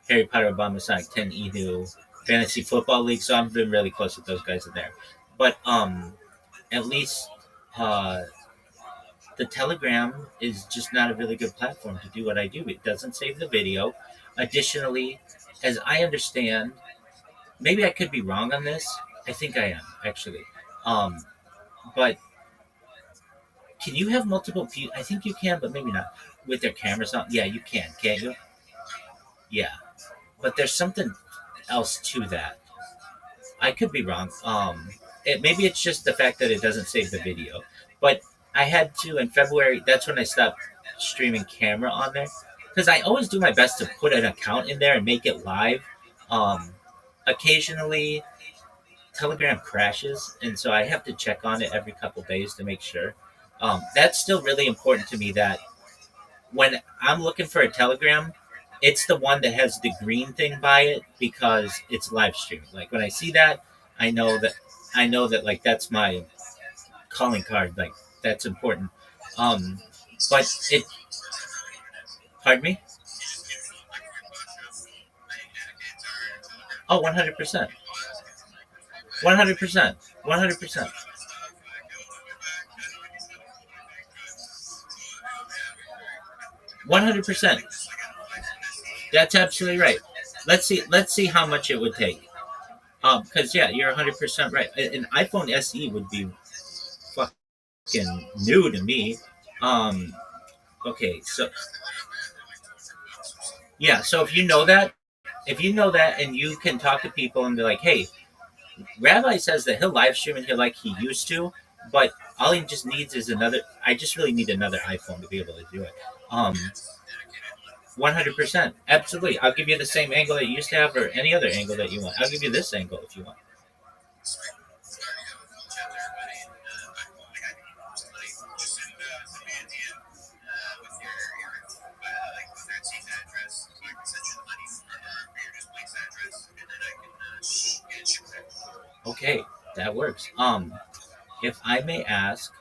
Harry Potter Obama Sonic 10 Edu Fantasy Football League, so I've been really close with those guys in there. But at least the Telegram is just not a really good platform to do what I do. It doesn't save the video. Additionally, as I understand, maybe I could be wrong on this. I think I am, actually. But can you have multiple people? I think you can, but maybe not. With their cameras on? Yeah, you can, can't you? Yeah. But there's something else to that. I could be wrong. Maybe it's just the fact that it doesn't save the video. But I had to in February. That's when I stopped streaming camera on there, because I always do my best to put an account in there and make it live. Um, occasionally Telegram crashes, and so I have to check on it every couple days to make sure. That's still really important to me that when I'm looking for a Telegram, it's the one that has the green thing by it because it's live streaming. Like when I see that, I know that like that's my calling card. Like that's important. Um, but it. Pardon me. Oh, 100%. 100%. 100%. 100%. That's absolutely right. Let's see how much it would take. Because yeah, you're 100% right. An iPhone SE would be fucking new to me. Um, okay, so yeah, so if you know that, and you can talk to people and be like, hey, Rabbi says that he'll live stream in here like he used to, but all he just needs is another. I just really need another iPhone to be able to do it. 100%, absolutely. I'll give you the same angle that you used to have, or any other angle that you want. I'll give you this angle if you want. Okay, that works. If I may ask,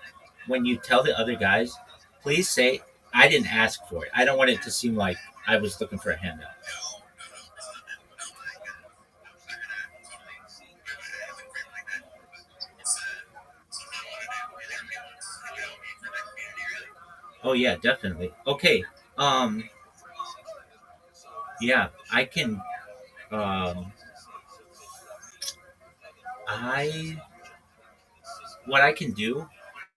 when you tell the other guys, please say I didn't ask for it. I don't want it to seem like I was looking for a handout. Oh yeah, definitely. Okay. Um. Yeah, I can. Um. I what I can do.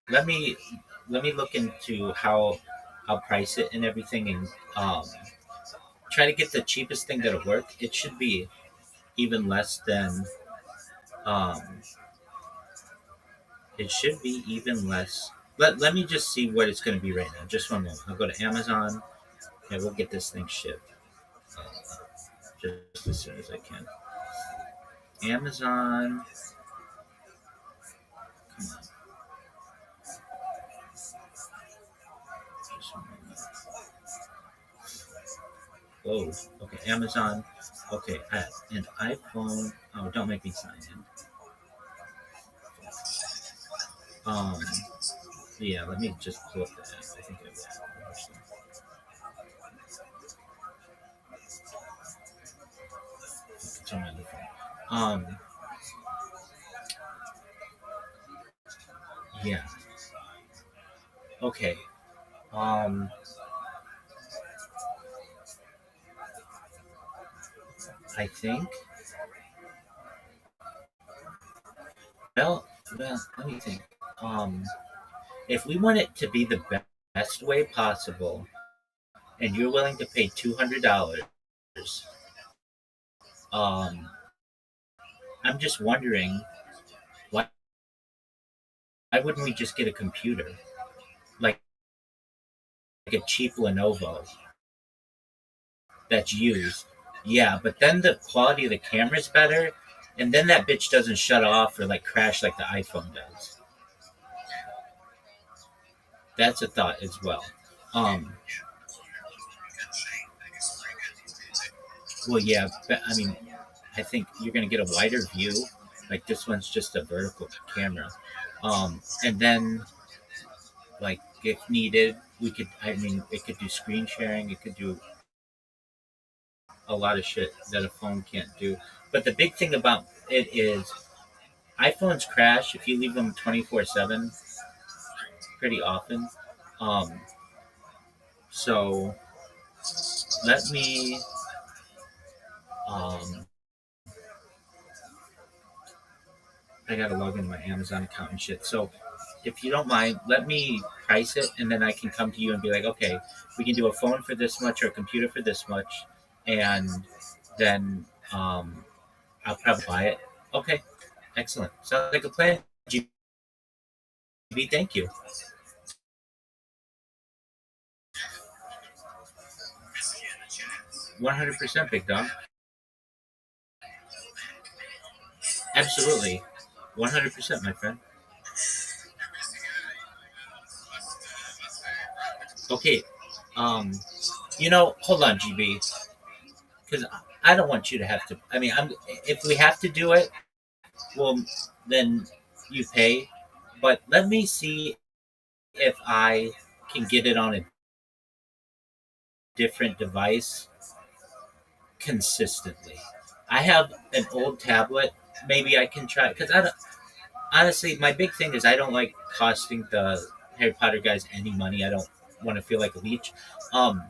Let me look into how I'll price it and everything, and try to get the cheapest thing that'll work. It should be even less than. Um. It should be even less. Let me just see what it's going to be right now. Just one moment. I'll go to Amazon and we'll get this thing shipped just as soon as I can. Amazon. Come on. Just one moment. Oh, okay. Amazon. Okay. An iPhone. Oh, don't make me sign in. Um. Yeah. Let me just pull up the app. I think I will. It's on my other phone. Yeah. Okay. Um. I think. Well. Well. Let me think. Um. If we want it to be the best way possible, and you're willing to pay $200, um, I'm just wondering why wouldn't we just get a computer like a cheap Lenovo that's used? Yeah, but then the quality of the camera is better, and then that bitch doesn't shut off or like crash like the iPhone does. That's a thought as well. Um, well, yeah, but, I mean, I think you're gonna get a wider view. Like this one's just a vertical camera, and then like if needed, we could. I mean, it could do screen sharing. It could do a lot of shit that a phone can't do. But the big thing about it is iPhones crash if you leave them 24/7 pretty often. Um, so let me. Um, I gotta log into my Amazon account and shit. So if you don't mind, let me price it, and then I can come to you and be like, okay, we can do a phone for this much or a computer for this much, and then I'll probably buy it. Okay, excellent. Sounds like a plan. GB, thank you. 100%, big dog. Absolutely, 100%, my friend. Okay, um, hold on, GB, because I don't want you to have to. I mean, if we have to do it, well, then you pay. But let me see if I can get it on a different device consistently. I have an old tablet. Maybe I can try because I don't, honestly, my big thing is I don't like costing the Harry Potter guys any money. I don't want to feel like a leech. Um,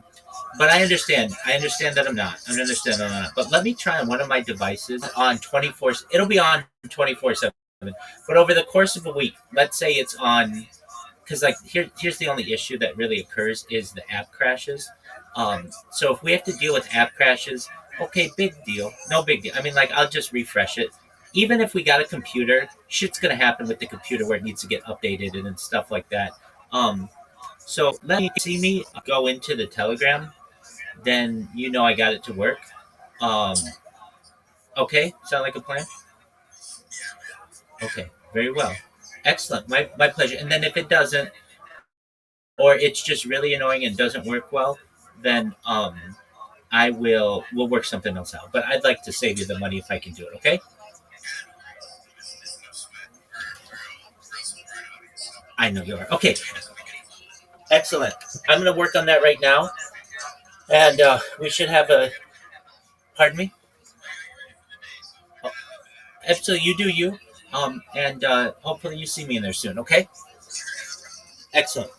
but I understand. I understand that I'm not. I understand that I'm not. But let me try on one of my devices on 24. It'll be on 24/7. But over the course of a week, let's say it's on, because like here's the only issue that really occurs is the app crashes. So if we have to deal with app crashes, okay, big deal, no big deal. I mean, like I'll just refresh it. Even if we got a computer, shit's gonna happen with the computer where it needs to get updated and stuff like that. So let me see me go into the Telegram, then I got it to work. Um, okay, sound like a plan? Okay, very well, excellent. My pleasure. And then if it doesn't, or it's just really annoying and doesn't work well, then we'll work something else out. But I'd like to save you the money if I can do it. Okay? I know you are. Okay, excellent. I'm going to work on that right now, and we should have a. Pardon me. Oh, absolutely, you do you. And hopefully you see me in there soon. Okay? Excellent.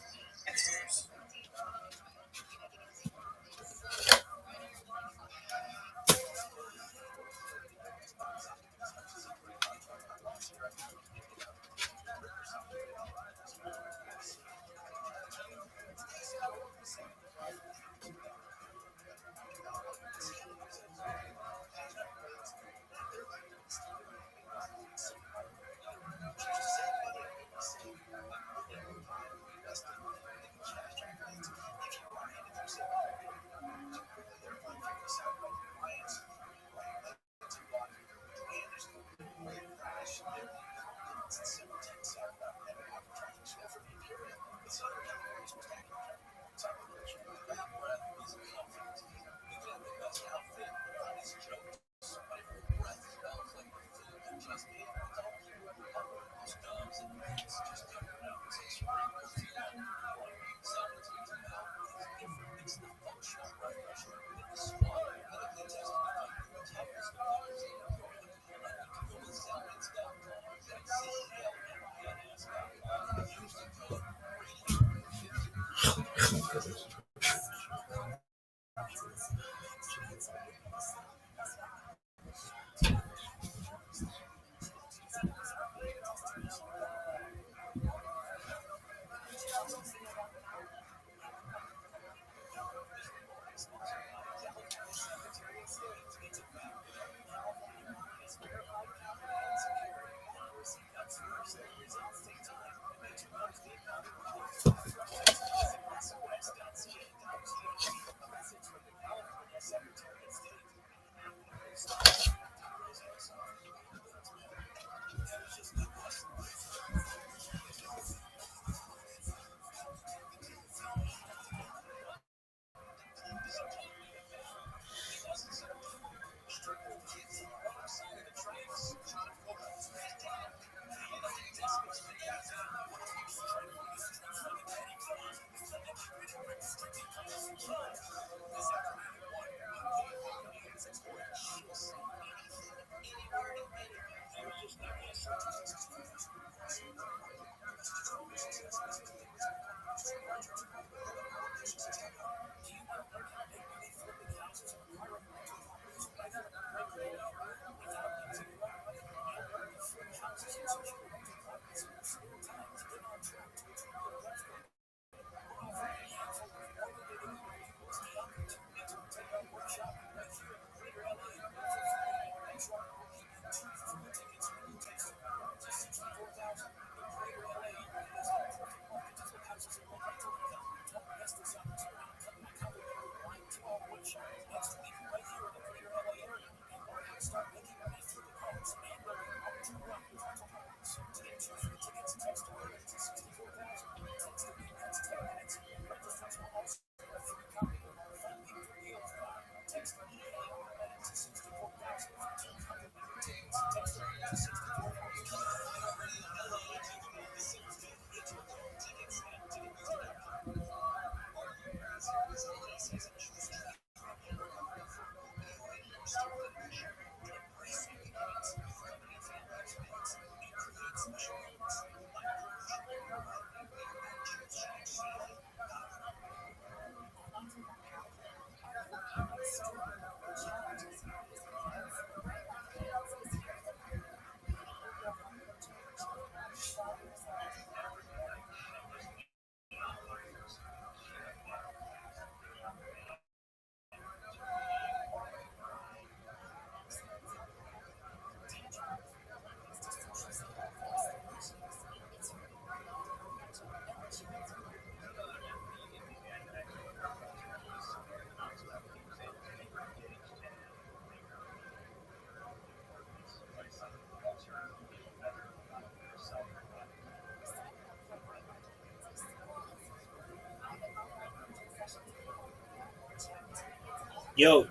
Yo,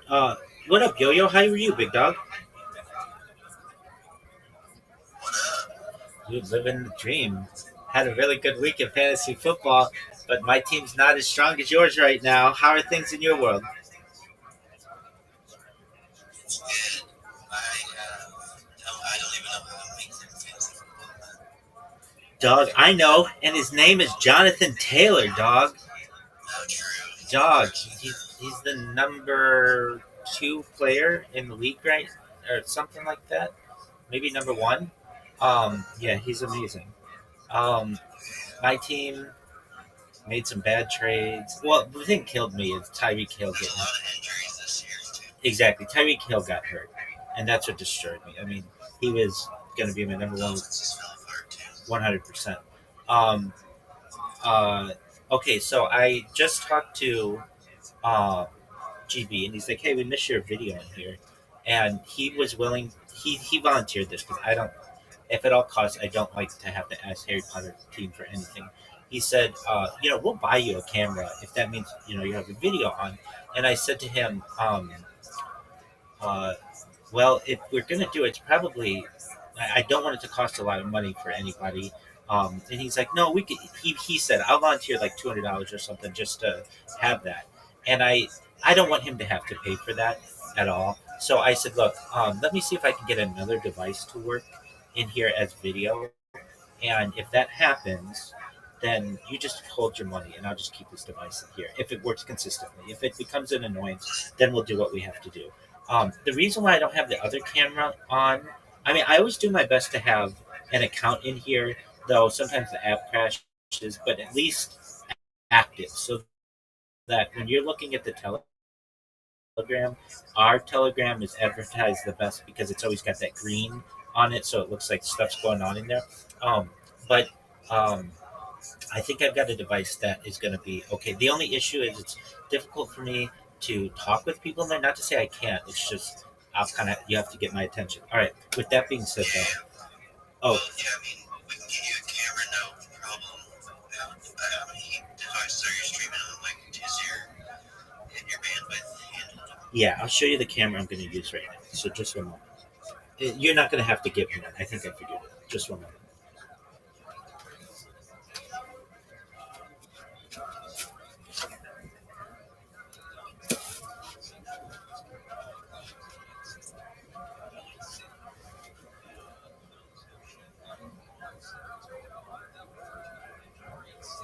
what up, Yo Yo? How are you, big dog? You living the dream. Had a really good week in fantasy football, but my team's not as strong as yours right now. How are things in your world? Good. I don't even know how to make them fantasy football. Dog, I know, and his name is Jonathan Taylor, dog. How true. Dog, he's the number two player in the league, right? Or something like that. Maybe number one. Yeah, he's amazing. Um, my team made some bad trades. Well, the thing killed me is Tyreek Hill There's a getting lot of injuries this year too. exactly. Tyreek Hill got hurt, and that's what destroyed me. I mean, he was going to be my number one, Dolphins just fell apart too. 100%. Um, uh, okay, so I just talked to uh, GB, and he's like, "Hey, we missed your video in here," and he was willing. He volunteered this because I don't. If at all costs, I don't like to have to ask Harry Potter team for anything. He said, we'll buy you a camera if that means you have a video on. And I said to him, uh, well, if we're gonna do it, it's probably I don't want it to cost a lot of money for anybody. And he's like, no, we could. He said, I'll volunteer like $200 or something just to have that. And I don't want him to have to pay for that at all. So I said, look, let me see if I can get another device to work in here as video. And if that happens, then you just hold your money, and I'll just keep this device in here. If it works consistently, if it becomes an annoyance, then we'll do what we have to do. The reason why I don't have the other camera on, I mean, I always do my best to have an account in here, though sometimes the app crashes, but at least active, so that when you're looking at the Telegram, our Telegram is advertised the best because it's always got that green on it, so it looks like stuff's going on in there. But um, I think I've got a device that is going to be okay. The only issue is it's difficult for me to talk with people in there. Not to say I can't. It's just I'll kind of you have to get my attention. All right. With that being said, Yeah. though, Well, oh yeah, I mean, we can give you a camera, no problem. How many devices are you streaming on? Like, is your bandwidth handled? yeah, I'll show you the camera I'm going to use right now. So just one moment. You're not going to have to give me one. I think I figured it. Just one moment.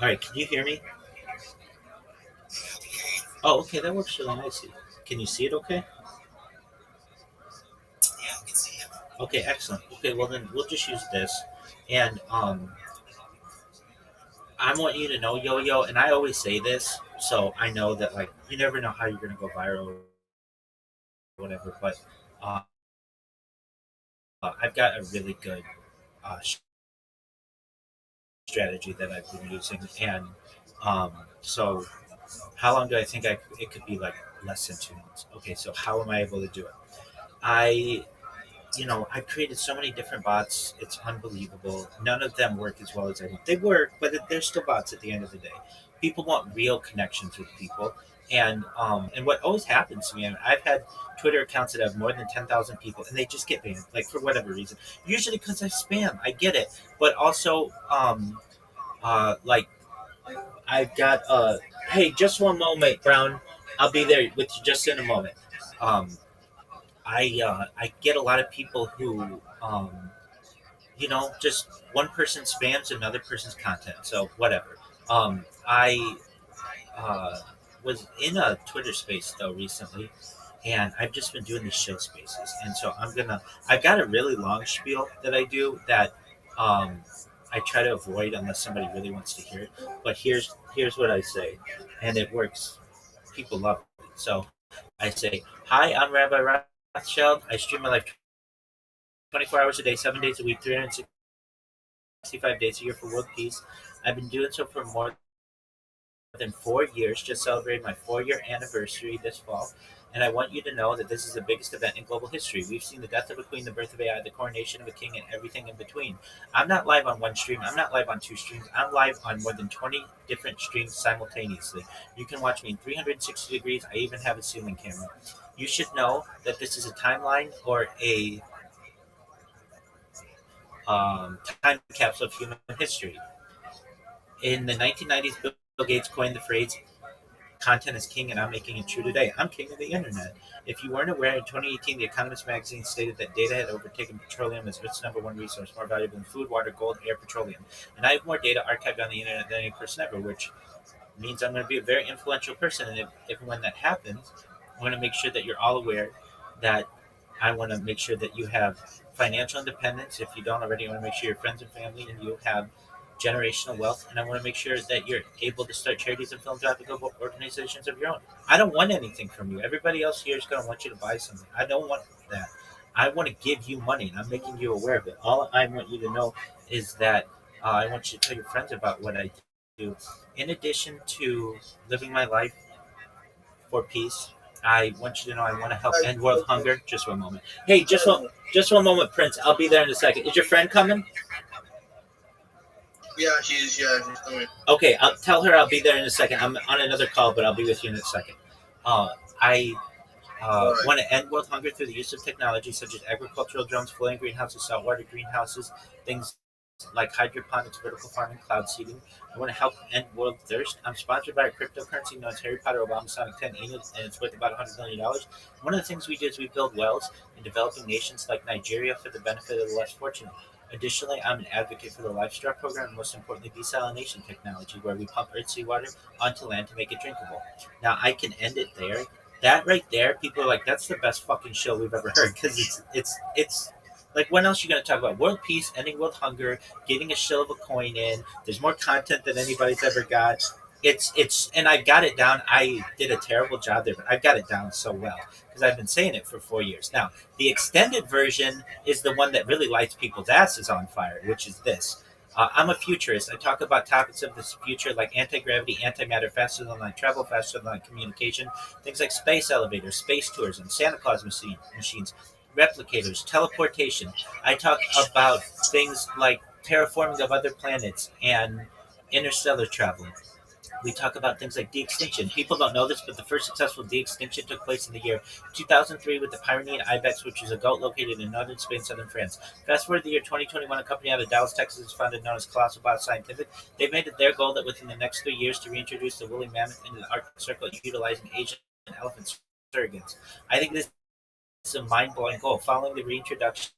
All right. Can you hear me? Oh, okay. That works really nicely. Can you see it? Okay. Yeah, we can see it. Okay. Excellent. Okay. Well, then we'll just use this, and I want you to know, Yo Yo, and I always say this, so I know that like you never know how you're gonna go viral or whatever. But uh, I've got a really good uh, strategy that I've been using, and um, so how long do I think it could be like less than 2 months? Okay, so how am I able to do it? I I've created so many different bots. It's unbelievable. None of them work as well as I want. They work, but they're still bots at the end of the day. People want real connections with people, and what always happens to me, and I've had Twitter accounts that have more than 10,000 people, and they just get banned, like for whatever reason. Usually because I spam. I get it, but also, like I've got Hey, just one moment, Brown. I'll be there with you just in a moment. Um, I get a lot of people who just one person spams another person's content. So whatever. I was in a Twitter space though recently, and I've just been doing these show spaces, and so I've got a really long spiel that I do that um, I try to avoid unless somebody really wants to hear it. But here's what I say, and it works. People love it. So I say, "Hi, I'm Rabbi Rothschild. I stream my life 24 hours a day, 7 days a week, 365 days a year for world peace. I've been doing so for more than 10 years. I stream my life 24 hours a day, 7 days a week, 365 days a year for world peace. I've been doing so for more than 10 years. I stream my life 24 hours a day, 7 days a week, 365 days a year for world peace. I've been doing so for more than 4 years, just celebrated my 4 year anniversary this fall. And I want you to know that this is the biggest event in global history. We've seen the death of a queen, the birth of AI, the coronation of a king, and everything in between. I'm not live on one stream. I'm not live on two streams. I'm live on more than 20 different streams simultaneously. You can watch me in 360 degrees. I even have a ceiling camera. You should know that this is a timeline or a time capsule of human history. In the 1990s, Bill Gates coined the phrase, content is king, and I'm making it true today. I'm king of the internet. If you weren't aware, in 2018, The Economist magazine stated that data had overtaken petroleum as Earth's number one resource, more valuable than food, water, gold, air, petroleum. And I have more data archived on the internet than any person ever, which means I'm going to be a very influential person. And if when that happens, I want to make sure that you're all aware that I want to make sure that you have financial independence. If you don't already, I want to make sure your friends and family and you have generational wealth. And I want to make sure that you're able to start charities and philanthropic organizations of your own. I don't want anything from you. Everybody else here is going to want you to buy something. I don't want that. I want to give you money, and I'm making you aware of it. All I want you to know is that I want you to tell your friends about what I do. In addition to living my life for peace, I want you to know I want to help end world hunger. Just one moment. Hey, just one moment, Prince. I'll be there in a second. Is your friend coming? Yeah, she's coming. Okay, I'll tell her I'll be there in a second. I'm on another call, but I'll be with you in a second. I want to end world hunger through the use of technology such as agricultural drones, floating greenhouses, saltwater greenhouses, things like hydroponics, vertical farming, cloud seeding. I want to help end world thirst. I'm sponsored by a cryptocurrency known as Harry Potter Obama Sonic 10, and it's worth about $100 million. One of the things we do is we build wells in developing nations like Nigeria for the benefit of the less fortunate. Additionally, I'm an advocate for the Lifestraw program and most importantly, desalination technology, where we pump earth seawater onto land to make it drinkable. Now, I can end it there. That right there, people are like, that's the best fucking show we've ever heard, because it's like, what else are you going to talk about? World peace, ending world hunger, getting a shill of a coin in. There's more content than anybody's ever got. And I got it down. I did a terrible job there, but I've got it down so well because I've been saying it for 4 years. Now, the extended version is the one that really lights people's asses on fire, which is this. I'm a futurist. I talk about topics of this future like anti-gravity, antimatter, faster than light travel, faster than light communication, things like space elevators, space tourism, Santa Claus machines, replicators, teleportation. I talk about things like terraforming of other planets and interstellar travel. We talk about things like de-extinction. People don't know this, but the first successful de-extinction took place in the year 2003 with the Pyrenean ibex, which is a goat located in northern Spain, southern France. Fast forward to the year 2021, a company out of Dallas, Texas, is founded known as Colossal Bioscientific. They've made it their goal that within the next 3 years to reintroduce the woolly mammoth into the Arctic Circle utilizing Asian elephant surrogates. I think this is a mind-blowing goal. Following the reintroduction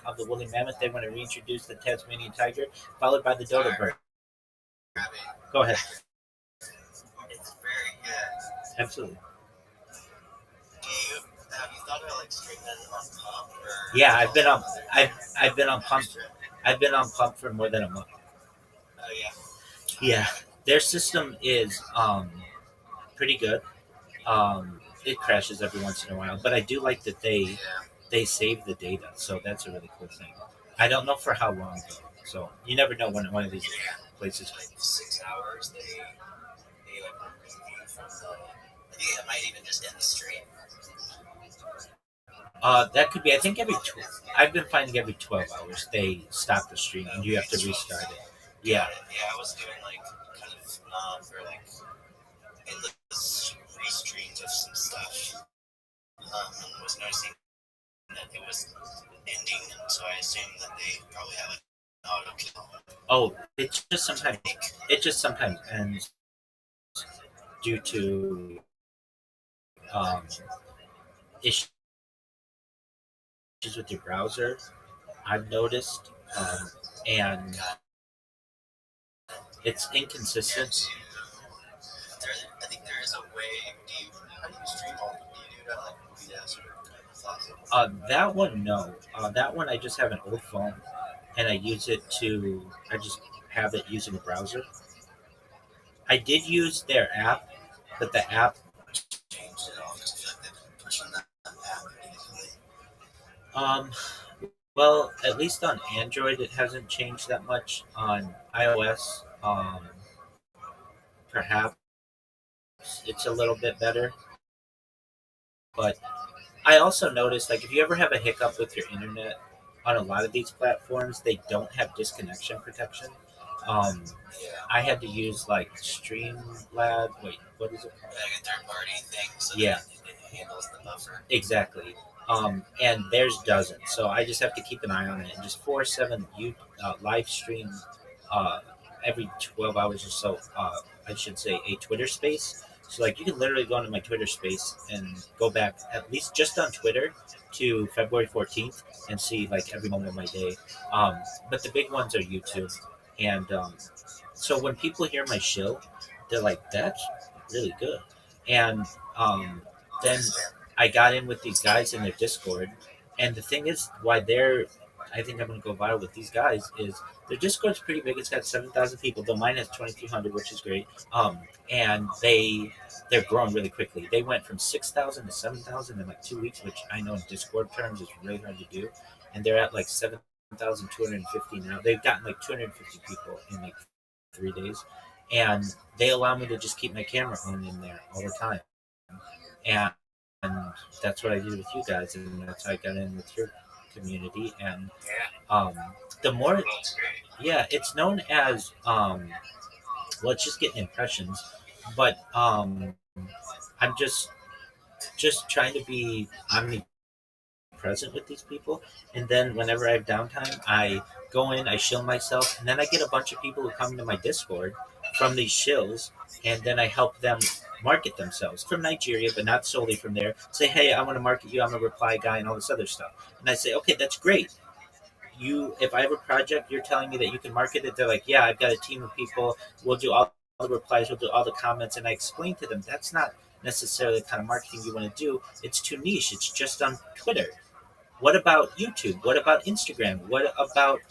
of the woolly mammoth, they want to reintroduce the Tasmanian tiger, followed by the dodo bird. Rabbi, Go ahead. it's very good. Absolutely. Have you thought about like streaming it on pump or? Yeah, I've been on pump. I've been on pump for more than a month. Oh yeah. Yeah, their system is pretty good. It crashes every once in a while, but I do like that they save the data, so that's a really cool thing. I don't know for how long though, so you never know when one of these places. Like 6 hours, they like remove you from the. I think it might even just end the stream. That could be. I think I've been finding every 12 hours they stop the stream and you have to restart it. Yeah. Yeah, I was doing like kind of for like endless restreams of some stuff. And was noticing that it was ending, and so I assumed that they probably have an auto kill. Oh, it just sometimes ends due to um, issues with your browser. I've noticed, and it's inconsistent. I think there is a way. How do you stream all? Do you do it on like movie desk or That one, no. That one, I just have an old phone, and I just have it using a browser. I did use their app, but the app, changed it all? Because I feel like they've been pushing that app ridiculously. um, well, at least on Android, it hasn't changed that much. On iOS, perhaps it's a little bit better. But I also noticed, like, if you ever have a hiccup with your internet on a lot of these platforms, they don't have disconnection protection. Um, I had to use like Streamlab. Wait, what is it called? Like a third party thing, so Yeah, that it handles the buffer. exactly. And theirs doesn't, so I just have to keep an eye on it and just 4/7 you live stream uh, every 12 hours or so. I should say a Twitter space. So like you can literally go into my Twitter space and go back at least just on Twitter to February 14th and see like every moment of my day. Um, but the big ones are YouTube, and so when people hear my show, they're like, "That's really good," and then I got in with these guys in their Discord, and the thing is, why they're, I think I'm gonna go viral with these guys is their Discord's pretty big. It's got 7,000 people. Though mine has 2,300, which is great. And they're growing really quickly. They went from 6,000 to 7,000 in like 2 weeks, which I know in Discord terms is really hard to do. And they're at like 7,250 now. They've gotten like 250 people in like 3 days, and they allow me to just keep my camera on in there all the time. And that's what I did with you guys, and that's how I got in with your community. And um, the more, yeah, it's known as well, it's just getting impressions, but I'm just trying to be omnipresent with these people, and then whenever I have downtime, I go in, I shill myself, and then I get a bunch of people who come to my Discord from these shills, and then I help them market themselves from Nigeria, but not solely from there. Say, hey, I want to market you. I'm a reply guy and all this other stuff. And I say, okay, that's great. If I have a project, you're telling me that you can market it. They're like, yeah, I've got a team of people. We'll do all the replies. We'll do all the comments. And I explain to them that's not necessarily the kind of marketing you want to do. It's too niche. It's just on Twitter. What about YouTube? What about Instagram? What about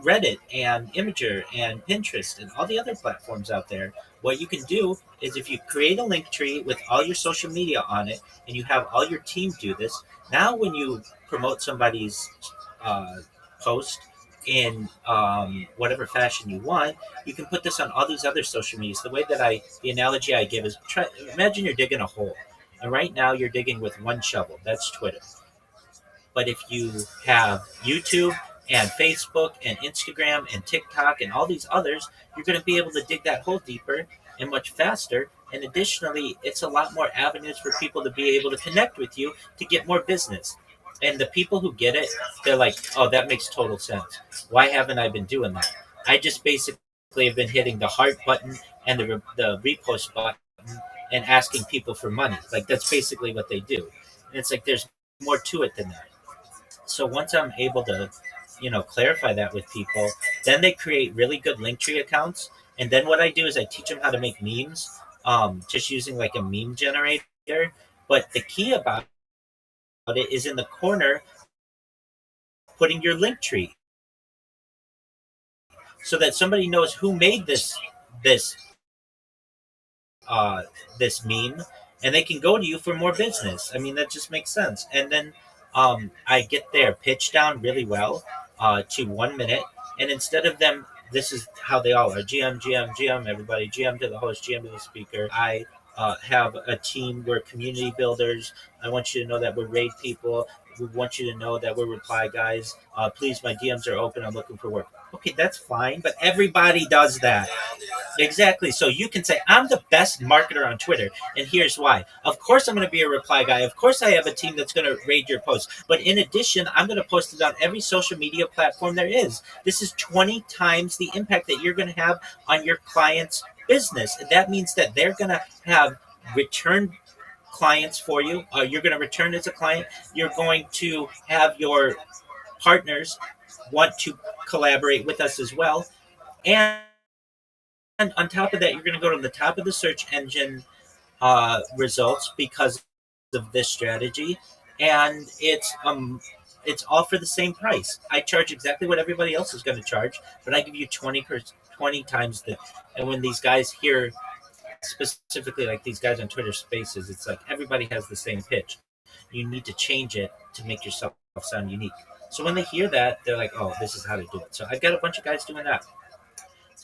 Reddit and Imager and Pinterest and all the other platforms out there? What you can do is if you create a link tree with all your social media on it and you have all your team do this, now when you promote somebody's uh, post in whatever fashion you want, you can put this on all these other social medias. The analogy I give is imagine you're digging a hole. And right now you're digging with one shovel. That's Twitter. But if you have YouTube and Facebook and Instagram and TikTok and all these others, you're going to be able to dig that hole deeper and much faster. And additionally, it's a lot more avenues for people to be able to connect with you to get more business. And the people who get it, they're like, oh, that makes total sense. Why haven't I been doing that? I just basically have been hitting the heart button and the repost button and asking people for money. Like, that's basically what they do. And it's like, there's more to it than that. So once I'm able to, clarify that with people, then they create really good Linktree accounts. And then what I do is I teach them how to make memes, just using like a meme generator. But the key about it is in the corner, putting your Linktree, so that somebody knows who made this this meme, and they can go to you for more business. I mean, that just makes sense. And then I get their pitch down really well to 1 minute, and instead of them, this is how they all are: GM, GM, GM, everybody, GM to the host, GM to the speaker. I have a team. We're community builders. I want you to know that we're raid people. We want you to know that we're reply guys. Please, my DMs are open. I'm looking for work. Okay, that's fine, but everybody does that. Exactly. So you can say, I'm the best marketer on Twitter, and here's why. Of course, I'm going to be a reply guy. Of course, I have a team that's going to raid your post. But in addition, I'm going to post it on every social media platform there is. This is 20 times the impact that you're going to have on your client's business. That means that they're going to have return clients for you. You're going to return as a client. You're going to have your partners want to collaborate with us as well. And on top of that, you're going to go to the top of the search engine results because of this strategy. And it's all for the same price. I charge exactly what everybody else is going to charge, but I give you 20 times the. And when these guys hear, specifically like these guys on Twitter Spaces, it's like everybody has the same pitch. You need to change it to make yourself sound unique. So when they hear that, they're like, oh, this is how to do it. So I've got a bunch of guys doing that.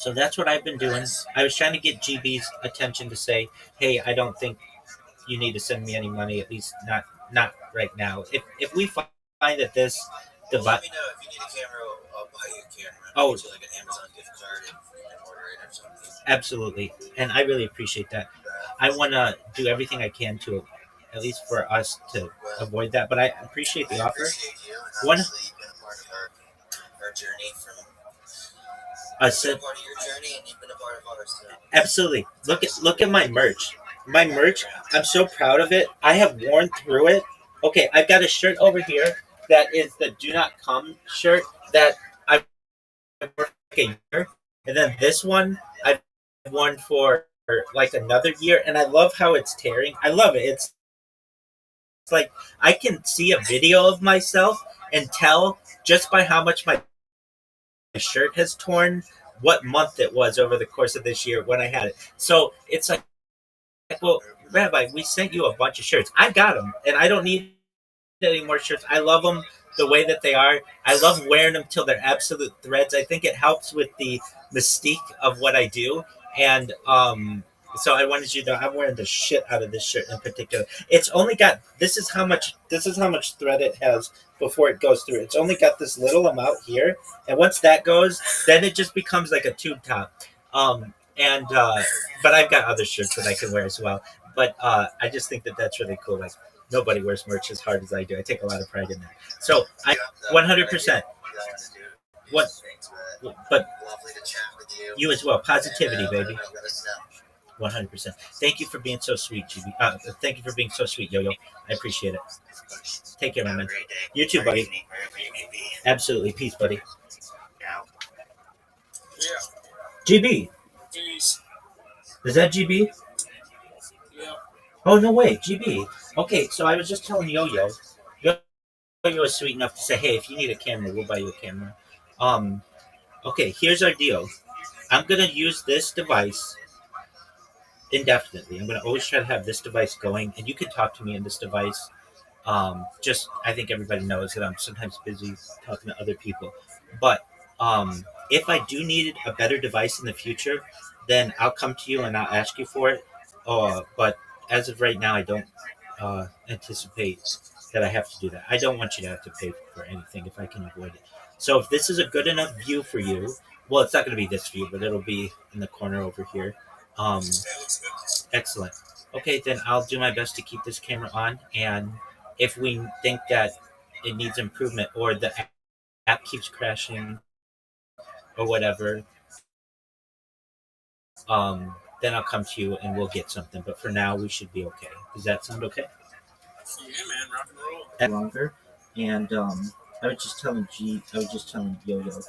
So that's what I've been doing. I was trying to get GB's attention to say, hey, I don't think you need to send me any money, at least not right now. If we find that this Well, device, let me know if you need a camera. I'll buy you a camera. Oh. Get you like an Amazon gift card and order it or something. absolutely, and I really appreciate that. I want to do everything I can to, at least for us to avoid that. But I appreciate the I offer. appreciate you, and One, obviously you've been a part of our journey from I been said a part of your journey, and you've been a part of ours too. absolutely. Look at my merch. My merch. I'm so proud of it. I have worn through it. Okay, I've got a shirt over here that is the "Do Not Come" shirt that I've worn for like a year, and then this one I've worn for like another year, and I love how it's tearing. I love it. It's like I can see a video of myself and tell just by how much my shirt has torn what month it was over the course of this year when I had it. So it's like, well, Rabbi, we sent you a bunch of shirts. I got them, and I don't need any more shirts. I love them the way that they are. I love wearing them till they're absolute threads. I think it helps with the mystique of what I do, and so I wanted you to know I'm wearing the shit out of this shirt in particular. It's only got this is how much thread it has before it goes through. It's only got this little amount here, and once that goes, then it just becomes like a tube top. And but I've got other shirts that I can wear as well. But I just think that that's really cool. Like nobody wears merch as hard as I do. I take a lot of pride in that. So I 100%. What? But Lovely to chat with you. you as well. Positivity, baby. Let us know. 100%. Thank you for being so sweet, GB. Thank you for being so sweet, Yo-Yo. I appreciate it. Take care, my Have a man. great day. You too, buddy. Evening, wherever you may be. Absolutely. Peace, buddy. Yeah. GB. Peace. Is that GB? Yeah. Oh, no way. GB. Okay, so I was just telling Yo-Yo. Yo-Yo was sweet enough to say, hey, if you need a camera, we'll buy you a camera. Okay, here's our deal. I'm going to use this device indefinitely. I'm going to always try to have this device going, and you can talk to me in this device. Just, I think everybody knows that I'm sometimes busy talking to other people. But if I do need a better device in the future, then I'll come to you and I'll ask you for it. But as of right now, I don't anticipate that I have to do that. I don't want you to have to pay for anything if I can avoid it. So if this is a good enough view for you, well, it's not going to be this view, but it'll be in the corner over here. Excellent. Okay, then I'll do my best to keep this camera on. And if we think that it needs improvement or the app keeps crashing or whatever, then I'll come to you and we'll get something. But for now, we should be okay. Does that sound okay? Yeah, man, rock and roll. Longer. And I was just telling Yo-Yo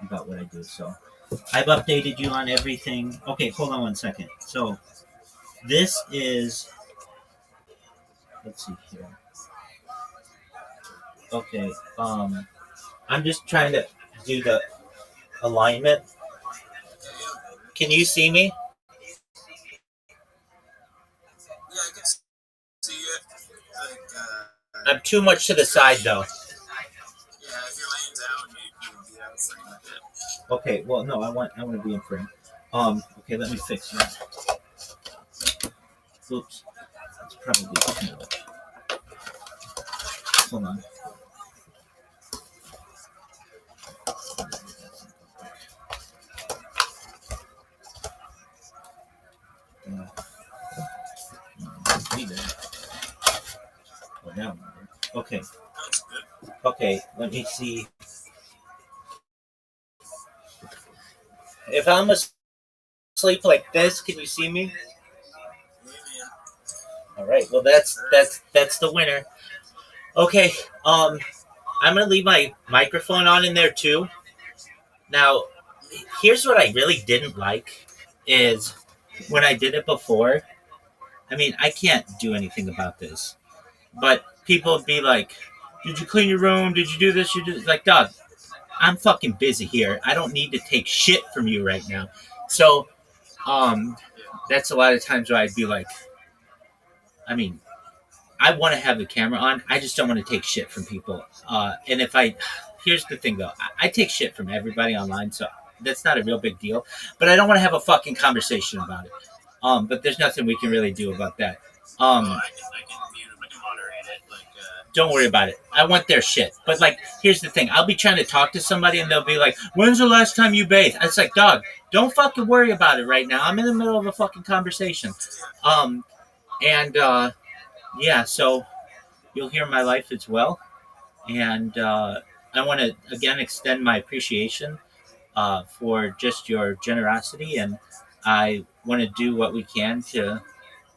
about what I do. So I've updated you on everything. Okay, hold on 1 second. So this is, let's see here. Okay, I'm just trying to do the alignment. Can you see me? Yeah, I can see it. Like, I'm too much to the side though. yeah, if you're laying down, you would be out of frame a bit. Okay, well no, I want to be in frame. Okay, let me fix that. Oops, that's probably too much. Hold on. Okay. Okay, let me see. If I'm asleep like this, can you see me? All right. Well, that's the winner. Okay. I'm gonna leave my microphone on in there too. Now, here's what I really didn't like is when I did it before. I mean, I can't do anything about this, but people would be like, "Did you clean your room? Did you do this? You did like, dog. I'm fucking busy here. I don't need to take shit from you right now." So, that's a lot of times where I'd be like, I mean, I want to have the camera on. I just don't want to take shit from people. And here's the thing though, I take shit from everybody online. So that's not a real big deal. But I don't want to have a fucking conversation about it. But there's nothing we can really do about that. I can moderate it. Like, Don't worry about it. I want their shit. But like, here's the thing: I'll be trying to talk to somebody, and they'll be like, "When's the last time you bathed?" It's like, dog, don't fucking worry about it right now. I'm in the middle of a fucking conversation. Yeah, so you'll hear my life as well, and I want to again extend my appreciation for just your generosity, and I want to do what we can to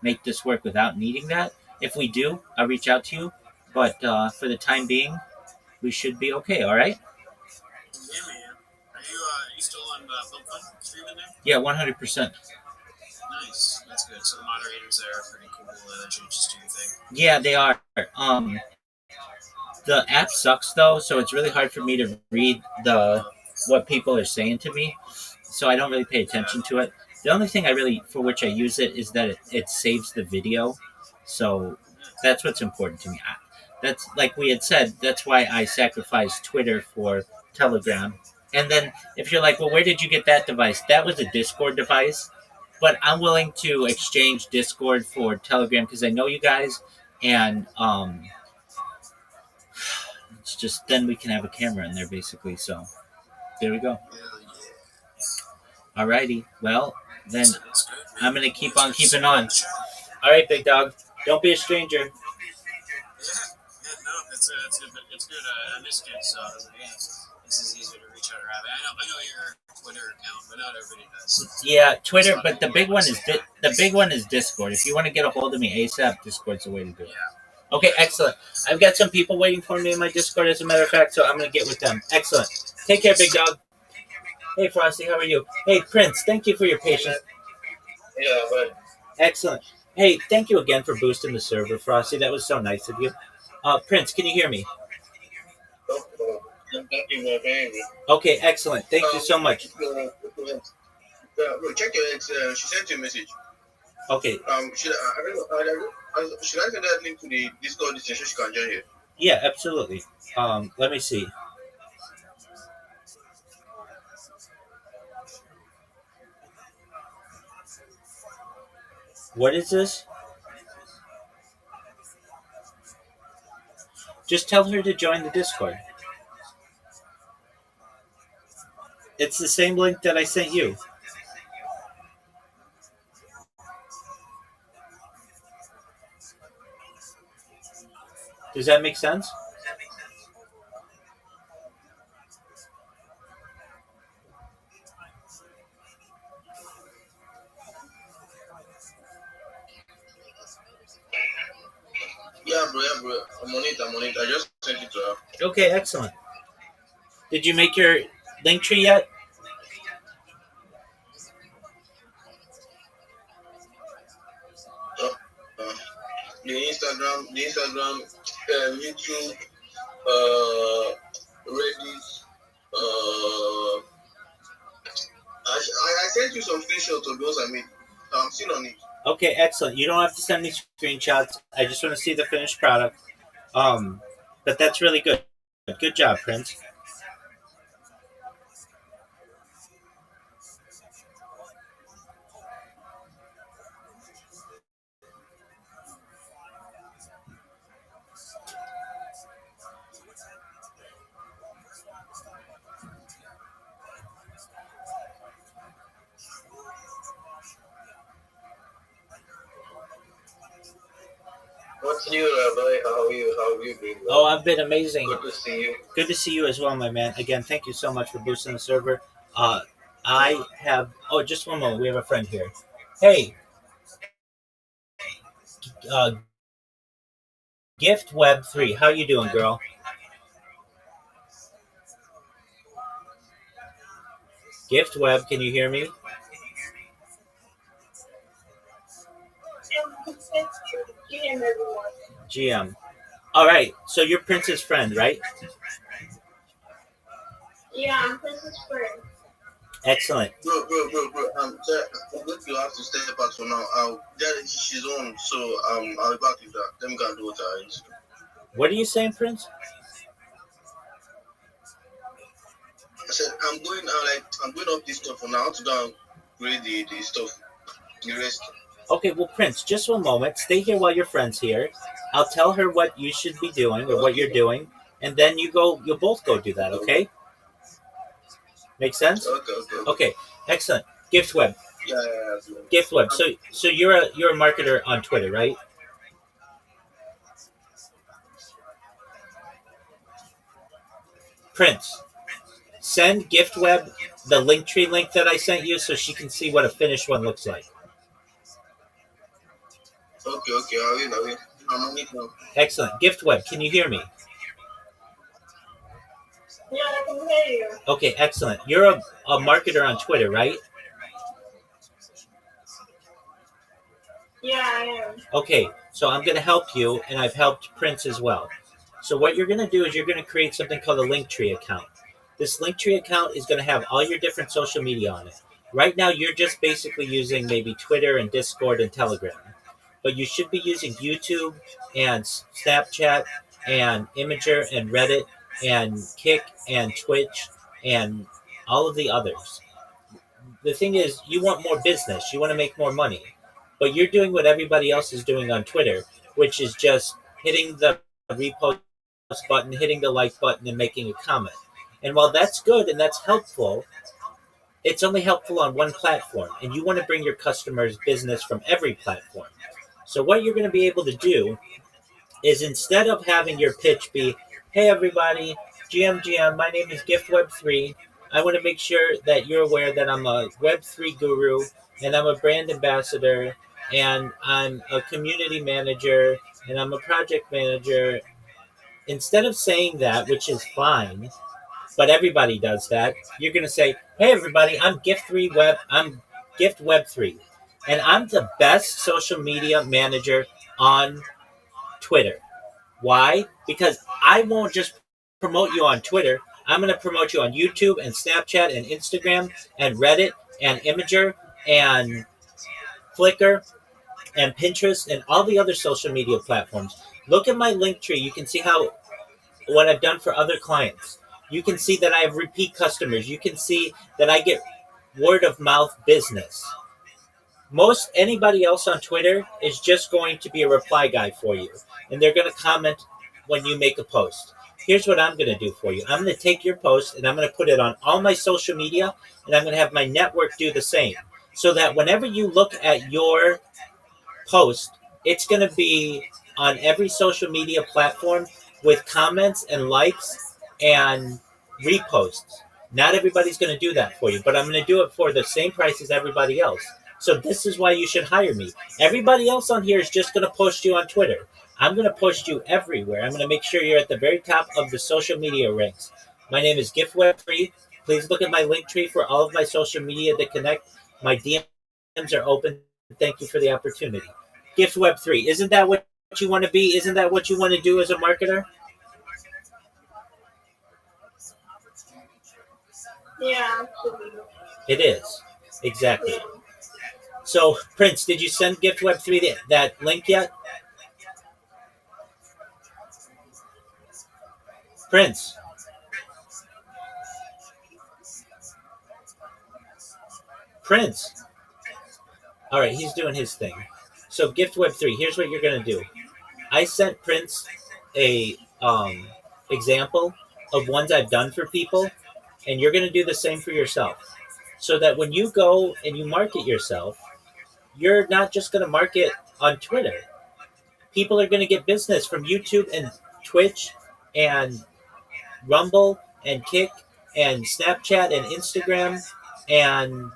make this work without needing that. If we do, I'll reach out to you. But for the time being, we should be okay. All right? yeah, man. Are you still on Flip Fun streaming there? Yeah, 100%. Nice. That's good. So the moderators there are pretty cool. Let you just do your thing. Yeah, they are. The app sucks though, so it's really hard for me to read what people are saying to me. So I don't really pay attention to it. The only thing for which I use it is that it saves the video. So that's what's important to me. That's like we had said. That's why I sacrificed Twitter for Telegram. And then if you're like, well, where did you get that device? That was a Discord device. But I'm willing to exchange Discord for Telegram because I know you guys, and it's just then we can have a camera in there basically. So there we go. Alrighty. Well, then I'm gonna keep on keeping on. All right, big dog. Don't be a stranger. Yeah, no, it's good. In this case, this is easier to reach out to Rabbi. I know your Twitter account, but not everybody does. Yeah, Twitter, but the big one is Discord. If you want to get a hold of me ASAP, Discord's the way to do it. Yeah. Okay, excellent. I've got some people waiting for me in my Discord, as a matter of fact, so I'm gonna get with them. Excellent. Take care, big dog. Hey, Frosty, how are you? Hey, Prince, thank you for your patience. Yeah, but Excellent. Hey, thank you again for boosting the server, Frosty. That was so nice of you. Prince, can you hear me? Okay, excellent. Thank you so much. check your ex. She sent you a message. Okay. Should I send that link to the Discord so she can join here? Yeah, absolutely. Let me see. What is this? Just tell her to join the Discord. It's the same link that I sent you. Does that make sense? Yeah, bro. I'm on it. I just sent it to her. Okay, excellent. Did you make your link tree yet? The Instagram, YouTube, Reddit. I sent you some screenshots of those I made. I'm still on it. Okay, excellent. You don't have to send me screenshots. I just want to see the finished product. But that's really good. Good job, Prince. What's new, Rabbi? How are you? How have you been? Oh, I've been amazing. Good to see you. Good to see you as well, my man. Again, thank you so much for boosting the server. I have. Oh, just one moment. We have a friend here. Hey, Gift Web 3. How you doing, girl? Gift Web, can you hear me? GM. All right. So you're Prince's friend, right? Yeah, I'm Prince's friend. Excellent. Bro. I'm going to have to step out for now. She's on, so I'll be back with that. Let me go and do what I need to do. What are you saying, Prince? I said I'm going up this stuff for now to downgrade the stuff, the rest. Okay, well, Prince, just 1 moment. Stay here while your friend's here. I'll tell her what you should be doing or what you're doing, and then you'll both go do that, okay? Make sense? Okay. Okay, excellent. Gift Web. Yeah. Gift Web. So you're a marketer on Twitter, right? Prince, send Gift Web the Linktree link that I sent you so she can see what a finished one looks like. Okay. I will. I'm on it now. Excellent. Gift Web, can you hear me? Yeah, I can hear you. Okay, excellent. You're a marketer on Twitter, right? Yeah, I am. Okay, so I'm going to help you, and I've helped Prince as well. So what you're going to do is you're going to create something called a Linktree account. This Linktree account is going to have all your different social media on it. Right now, you're just basically using maybe Twitter and Discord and Telegram. But you should be using YouTube and Snapchat and Imager and Reddit and Kick and Twitch and all of the others. The thing is, you want more business. You want to make more money. But you're doing what everybody else is doing on Twitter, which is just hitting the repost button, hitting the like button, and making a comment. And while that's good and that's helpful, it's only helpful on one platform. And you want to bring your customers business from every platform. So what you're going to be able to do is, instead of having your pitch be, hey everybody, GM, my name is GiftWeb3. I want to make sure that you're aware that I'm a Web3 guru and I'm a brand ambassador and I'm a community manager and I'm a project manager. Instead of saying that, which is fine, but everybody does that, you're going to say, hey everybody, I'm GiftWeb3. And I'm the best social media manager on Twitter. Why? Because I won't just promote you on Twitter. I'm going to promote you on YouTube and Snapchat and Instagram and Reddit and Imager and Flickr and Pinterest and all the other social media platforms. Look at my link tree. You can see what I've done for other clients. You can see that I have repeat customers. You can see that I get word of mouth business. Most anybody else on Twitter is just going to be a reply guy for you. And they're going to comment when you make a post. Here's what I'm going to do for you. I'm going to take your post and I'm going to put it on all my social media, and I'm going to have my network do the same. So that whenever you look at your post, it's going to be on every social media platform with comments and likes and reposts. Not everybody's going to do that for you, but I'm going to do it for the same price as everybody else. So this is why you should hire me. Everybody else on here is just going to post you on Twitter. I'm going to post you everywhere. I'm going to make sure you're at the very top of the social media ranks. My name is GiftWeb3. Please look at my link tree for all of my social media to connect. My DMs are open. Thank you for the opportunity. GiftWeb3. Isn't that what you want to be? Isn't that what you want to do as a marketer? Yeah, absolutely. It is. Exactly. So, Prince, did you send GiftWeb3 that link yet? Prince. All right, he's doing his thing. So, GiftWeb3, here's what you're going to do. I sent Prince a example of ones I've done for people, and you're going to do the same for yourself. So that when you go and you market yourself, you're not just going to market on Twitter. People are going to get business from YouTube and Twitch and Rumble and Kick and Snapchat and Instagram and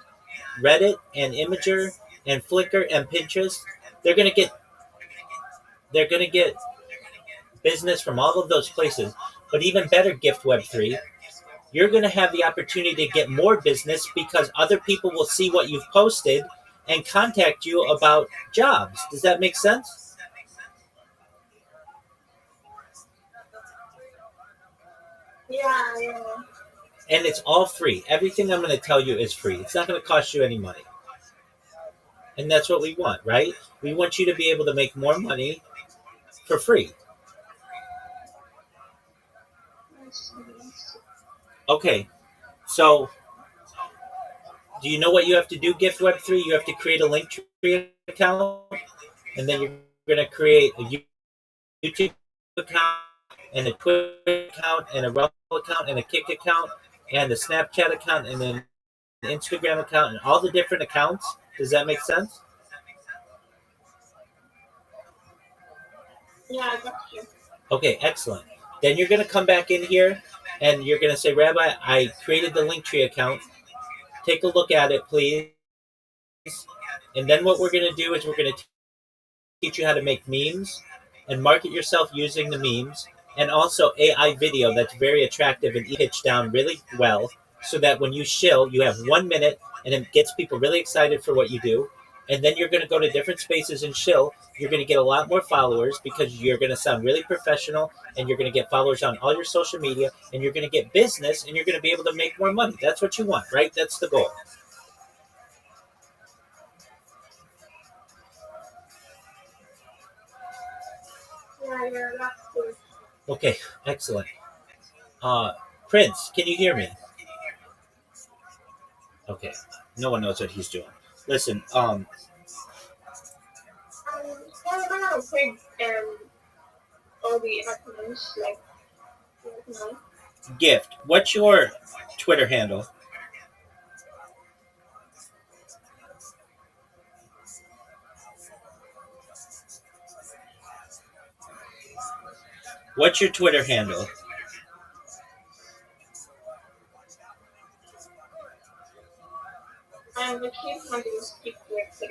Reddit and Imager and Flickr and Pinterest. They're going to get business from all of those places. But even better, GiftWeb3, you're going to have the opportunity to get more business because other people will see what you've posted and contact you about jobs. Does that make sense? Yeah. And it's all free. Everything I'm going to tell you is free. It's not going to cost you any money. And that's what we want, right? We want you to be able to make more money for free. Okay. So, do you know what you have to do, Gift Web3? You have to create a Linktree account, and then you're going to create a YouTube account, and a Twitter account, and a Rumble account, and a Kick account, and a Snapchat account, and then an Instagram account, and all the different accounts. Does that make sense? Yeah, I got you. Okay, excellent. Then you're going to come back in here, and you're going to say, Rabbi, I created the Linktree account. Take a look at it, please. And then what we're going to do is we're going to teach you how to make memes and market yourself using the memes, and also AI video that's very attractive and pitched down really well, so that when you shill, you have 1 minute and it gets people really excited for what you do. And then you're going to go to different spaces and shill. You're going to get a lot more followers because you're going to sound really professional, and you're going to get followers on all your social media, and you're going to get business, and you're going to be able to make more money. That's what you want, right? That's the goal. Yeah, that's good. Okay, excellent. Prince, can you hear me? Okay, no one knows what he's doing. Listen, I'm gonna pick all the acronyms like you know. Gift, what's your Twitter handle? What's your Twitter handle? The chief hunting speak with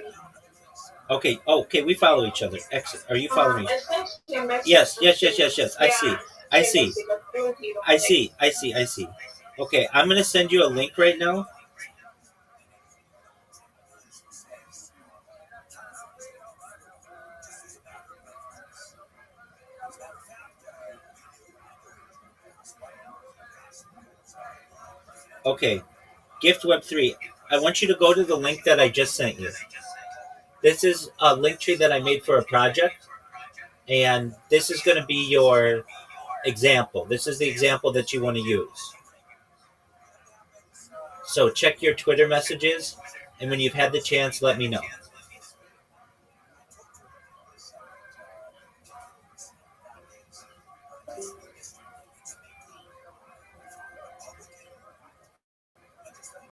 Okay, okay, we follow each other. Excellent. Are you following me? I sent you a message. Yes. I see. I see. I see. Okay, I'm going to send you a link right now. Okay, Gift Web3. I want you to go to the link that I just sent you. This is a link tree that I made for a project, and this is going to be your example. This is the example that you want to use. So check your Twitter messages, and when you've had the chance, let me know.